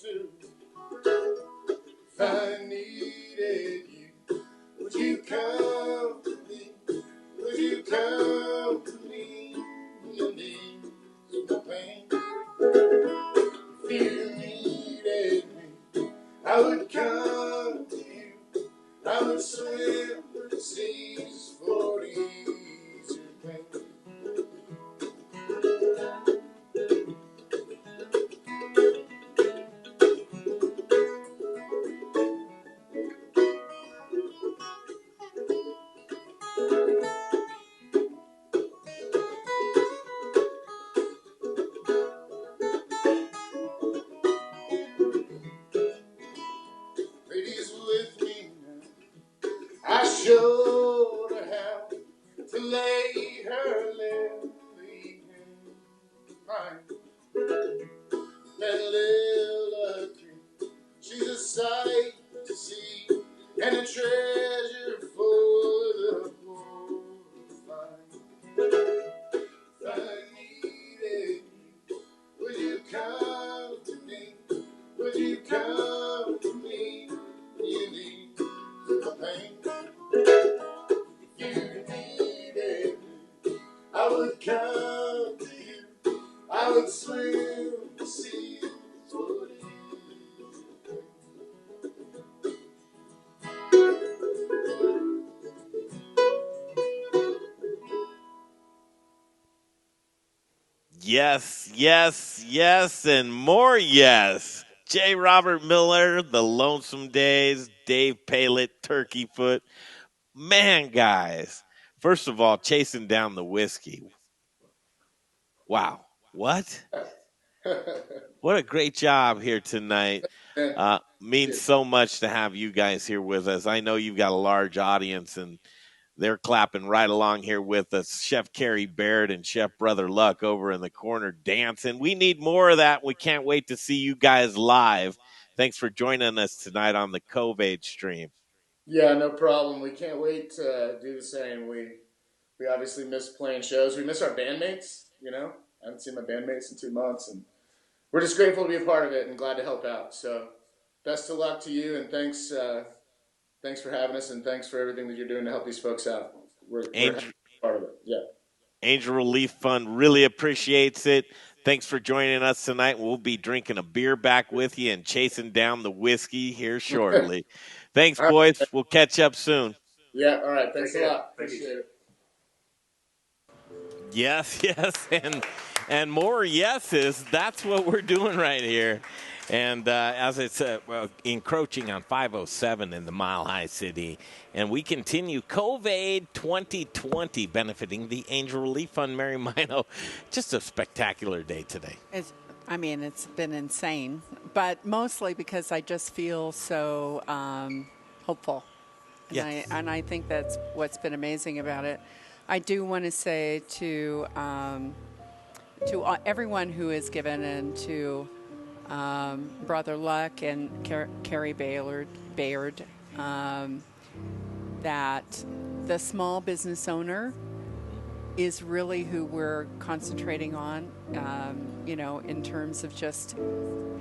too. If I needed you, would you come to me? Would you come to me? You need no pain. If you needed me, I would come to you. I would swim the seas for ease your pain. Ladies with me now, I showed her how to lay her lily in mine. That little tree, she's a sight to see, and a treasure for the poor to find. If I needed you, would you come to me? Would you come to me? You need the pain. If you needed me, I would come to you. I would swim the seas for you. Yes, yes, yes, and more yes. J. Robert Miller, The Lonesome Days, Dave Pailet, Turkey Foot. Man, guys, first of all, chasing down the whiskey. Wow. What? What a great job here tonight. Means so much to have you guys here with us. I know you've got a large audience, and they're clapping right along here with us. Chef Carrie Baird and Chef Brother Luck over in the corner dancing. We need more of that. We can't wait to see you guys live. Thanks for joining us tonight on the COV stream. Yeah, no problem. We can't wait to do the same. We obviously miss playing shows. We miss our bandmates, you know. I haven't seen my bandmates in 2 months, and we're just grateful to be a part of it and glad to help out. So best of luck to you, and thanks for having us, and thanks for everything that you're doing to help these folks out. We're part of it. Yeah. Angel Relief Fund really appreciates it. Thanks for joining us tonight. We'll be drinking a beer back with you and chasing down the whiskey here shortly. Thanks, boys. We'll catch up soon. Yeah, all right. Thanks a lot. Appreciate it. Yes, yes, and more yeses. That's what we're doing right here. And as it's encroaching on 507 in the Mile High City. And we continue COV 2020 benefiting the Angel Relief Fund. Mary Mino, just a spectacular day today. It's been insane, but mostly because I just feel so hopeful. And, yes. I think that's what's been amazing about it. I do want to say to everyone who has given, and to Brother Luck and Carrie Baird, that the small business owner is really who we're concentrating on, in terms of just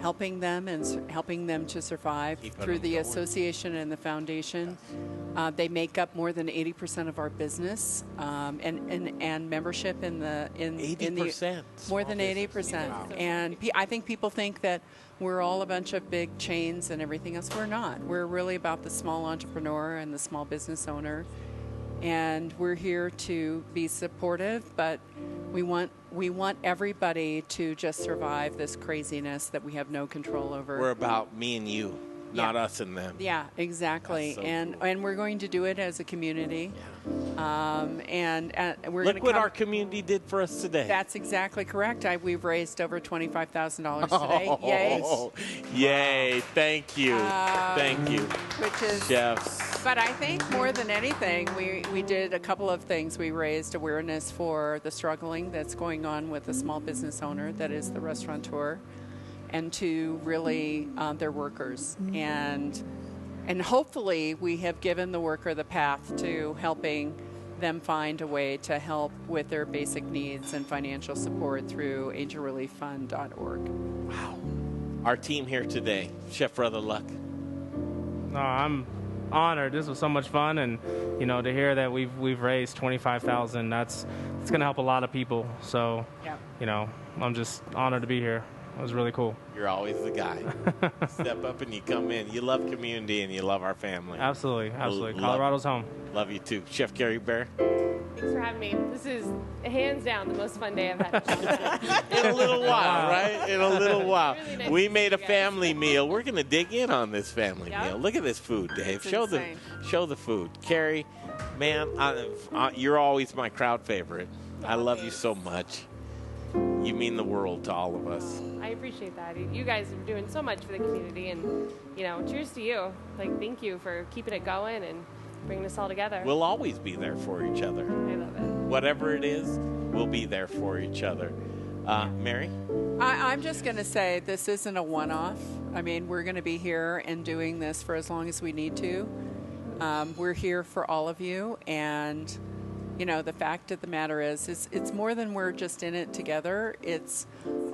helping them and helping them to survive through the association and the foundation. They make up more than 80% of our business, and membership in the 80%. More than 80%. Wow. And I think people think that we're all a bunch of big chains and everything else. We're not. We're really about the small entrepreneur and the small business owner. And we're here to be supportive, but we want everybody to just survive this craziness that we have no control over. We're about me and you, not us and them. Yeah, exactly. So and cool. And we're going to do it as a community. And we're Look what our community did for us today. That's exactly correct. We've raised over $25,000 today. Yay! Yay! Thank you, thank you. Which is chefs. But I think more than anything, we did a couple of things. We raised awareness for the struggling that's going on with the small business owner, that is the restaurateur, and to really their workers. And hopefully we have given the worker the path to helping them find a way to help with their basic needs and financial support through angelrelieffund.org. Wow. Our team here today, Chef Brother Luck. No, I'm honored. This was so much fun, and to hear that we've raised $25,000, it's going to help a lot of people. So, I'm just honored to be here. It was really cool. You're always the guy. Step up and you come in. You love community and you love our family. Absolutely. Colorado's home. Love you too. Chef Carrie Bear. Thanks for having me. This is hands down the most fun day I've had. In a little while, right? In a little while. Really nice We to made a meet you guys. family meal. We're going to dig in on this family meal. Look at this food, Dave. Show the food. Carrie, man, you're always my crowd favorite. I love you so much. You mean the world to all of us. I appreciate that. You guys are doing so much for the community, and cheers to you. Thank you for keeping it going and bringing us all together. We'll always be there for each other. I love it. Whatever it is, we'll be there for each other. Mary? I'm just going to say this isn't a one-off. I mean, we're going to be here and doing this for as long as we need to. We're here for all of you, and the fact of the matter is it's more than we're just in it together.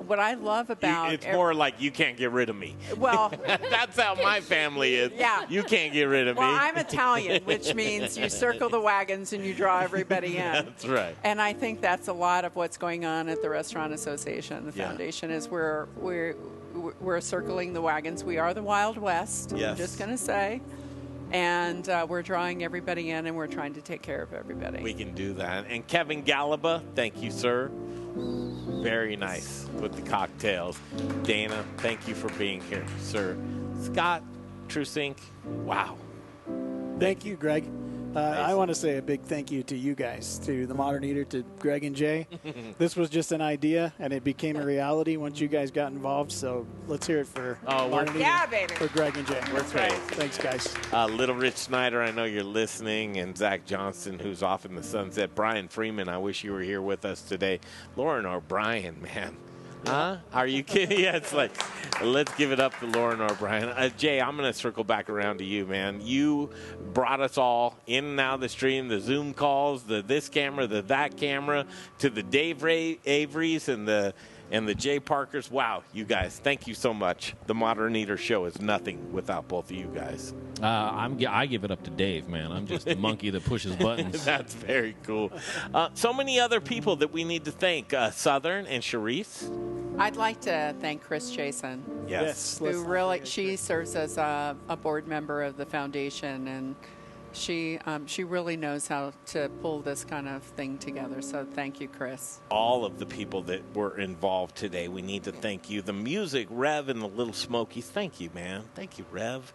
what I love about It's more like you can't get rid of me. Well, that's how my family is. Yeah. You can't get rid of well, me. I'm Italian, which means you circle the wagons and you draw everybody in. That's right. And I think that's a lot of what's going on at the Restaurant Association, the foundation, is we're circling the wagons. We are the Wild West. Yes. I'm just going to say. And we're drawing everybody in, and we're trying to take care of everybody. We can do that. And Kevin Galaba, thank you, sir. Very nice with the cocktails. Dana, thank you for being here, sir. Scott, TrueSync, wow. Thank you, Greg. I want to say a big thank you to you guys, to the Modern Eater, to Greg and Jay. This was just an idea, and it became a reality once you guys got involved. So let's hear it for Modern Eater, baby. for Greg and Jay. We're great. Thanks, guys. Little Rich Snyder, I know you're listening, and Zach Johnson, who's off in the sunset. Brian Freeman, I wish you were here with us today. Lauren O'Brien, man. Huh? Are you kidding? Yeah, it's like, let's give it up to Lauren O'Brien. Jay, I'm going to circle back around to you, man. You brought us all in and out of the stream, the Zoom calls, the this camera, the that camera, to the Dave Averys and the Jay Parkers. Wow, you guys, thank you so much. The Modern Eater Show is nothing without both of you guys. I give it up to Dave, man. I'm just the monkey that pushes buttons. That's very cool. So many other people that we need to thank. Southern and Charisse. I'd like to thank Chris Jason. Yes. Who really, she serves as a board member of the foundation, and she really knows how to pull this kind of thing together. So thank you, Chris. All of the people that were involved today, we need to thank you. The music, Rev and the Little Smokies, thank you, man. Thank you, Rev.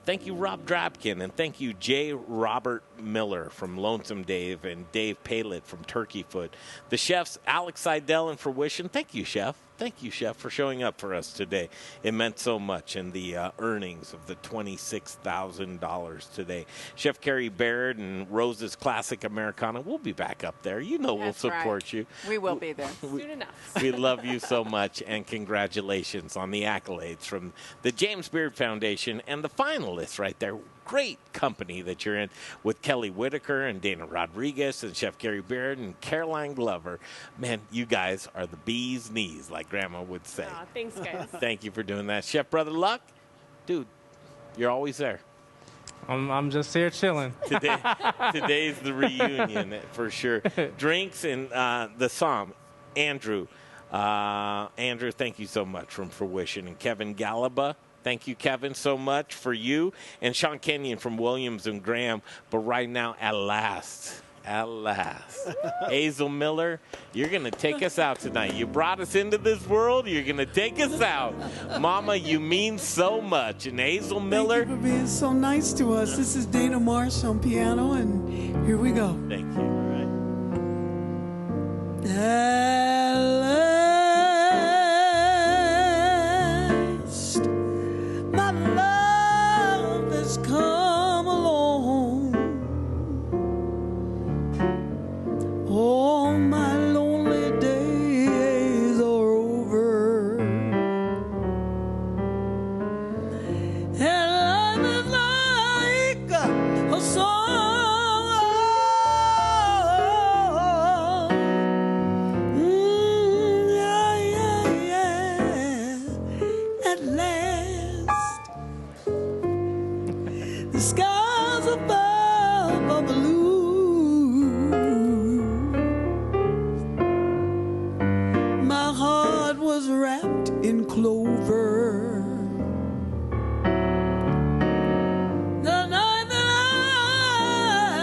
Thank you, Rob Drabkin, and thank you, J. Robert Miller from Lonesome Dave and Dave Pailet from Turkey Foot. The chefs, Alex Seidel and Fruition. Thank you, Chef. Thank you, Chef, for showing up for us today. It meant so much in the earnings of the $26,000 today. Chef Carrie Baird and Rose's Classic Americana. We'll be back up there. You know That's we'll support right. you. We will be there. Soon enough. We love you so much, and congratulations on the accolades from the James Beard Foundation and the finalists right there. Great company that you're in with Kelly Whitaker and Dana Rodriguez and Chef Gary Baird and Caroline Glover. Man, you guys are the bee's knees, like Grandma would say. Aw, thanks, guys. Thank you for doing that. Chef Brother Luck, dude, you're always there. I'm just here chilling. Today's the reunion for sure. Drinks and the Psalm. Andrew, thank you so much from Fruition. And Kevin Galaba, thank you, Kevin, so much for you. And Sean Kenyon from Williams and Graham. But right now, at last, Hazel Miller, you're going to take us out tonight. You brought us into this world. You're going to take us out. Mama, you mean so much. And Hazel Miller. Thank you for being so nice to us. This is Dana Marsh on piano, and here we go. Thank you. All right. At last, my love has come along. All my lonely days are over, and life is like a song. Yeah, yeah, yeah. At last, the skies above are blue. My heart was wrapped in clover. The night that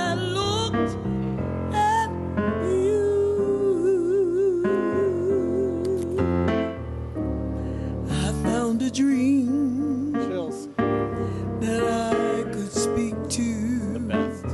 I looked at you, I found a dream that I could speak to. The best.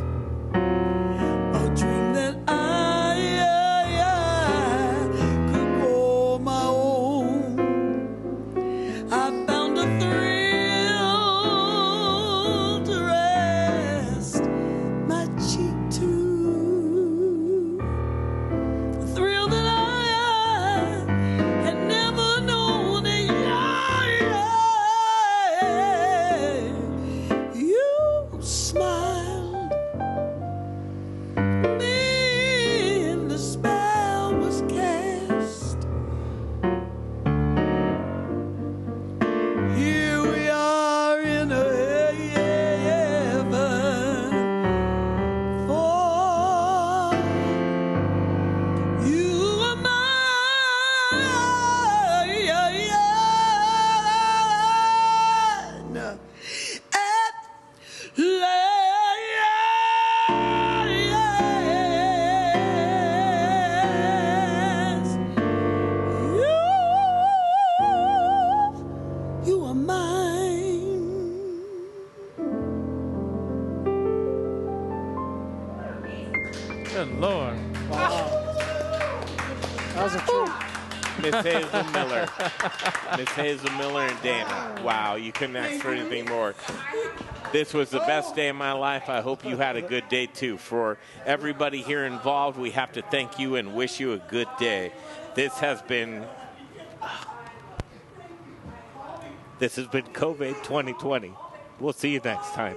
Good Lord. Wow. That was a treat. Miss Hazel Miller. Miss Hazel Miller and Dana. Wow, you couldn't ask for anything more. This was the best day of my life. I hope you had a good day, too. For everybody here involved, we have to thank you and wish you a good day. This has been COVID 2020. We'll see you next time.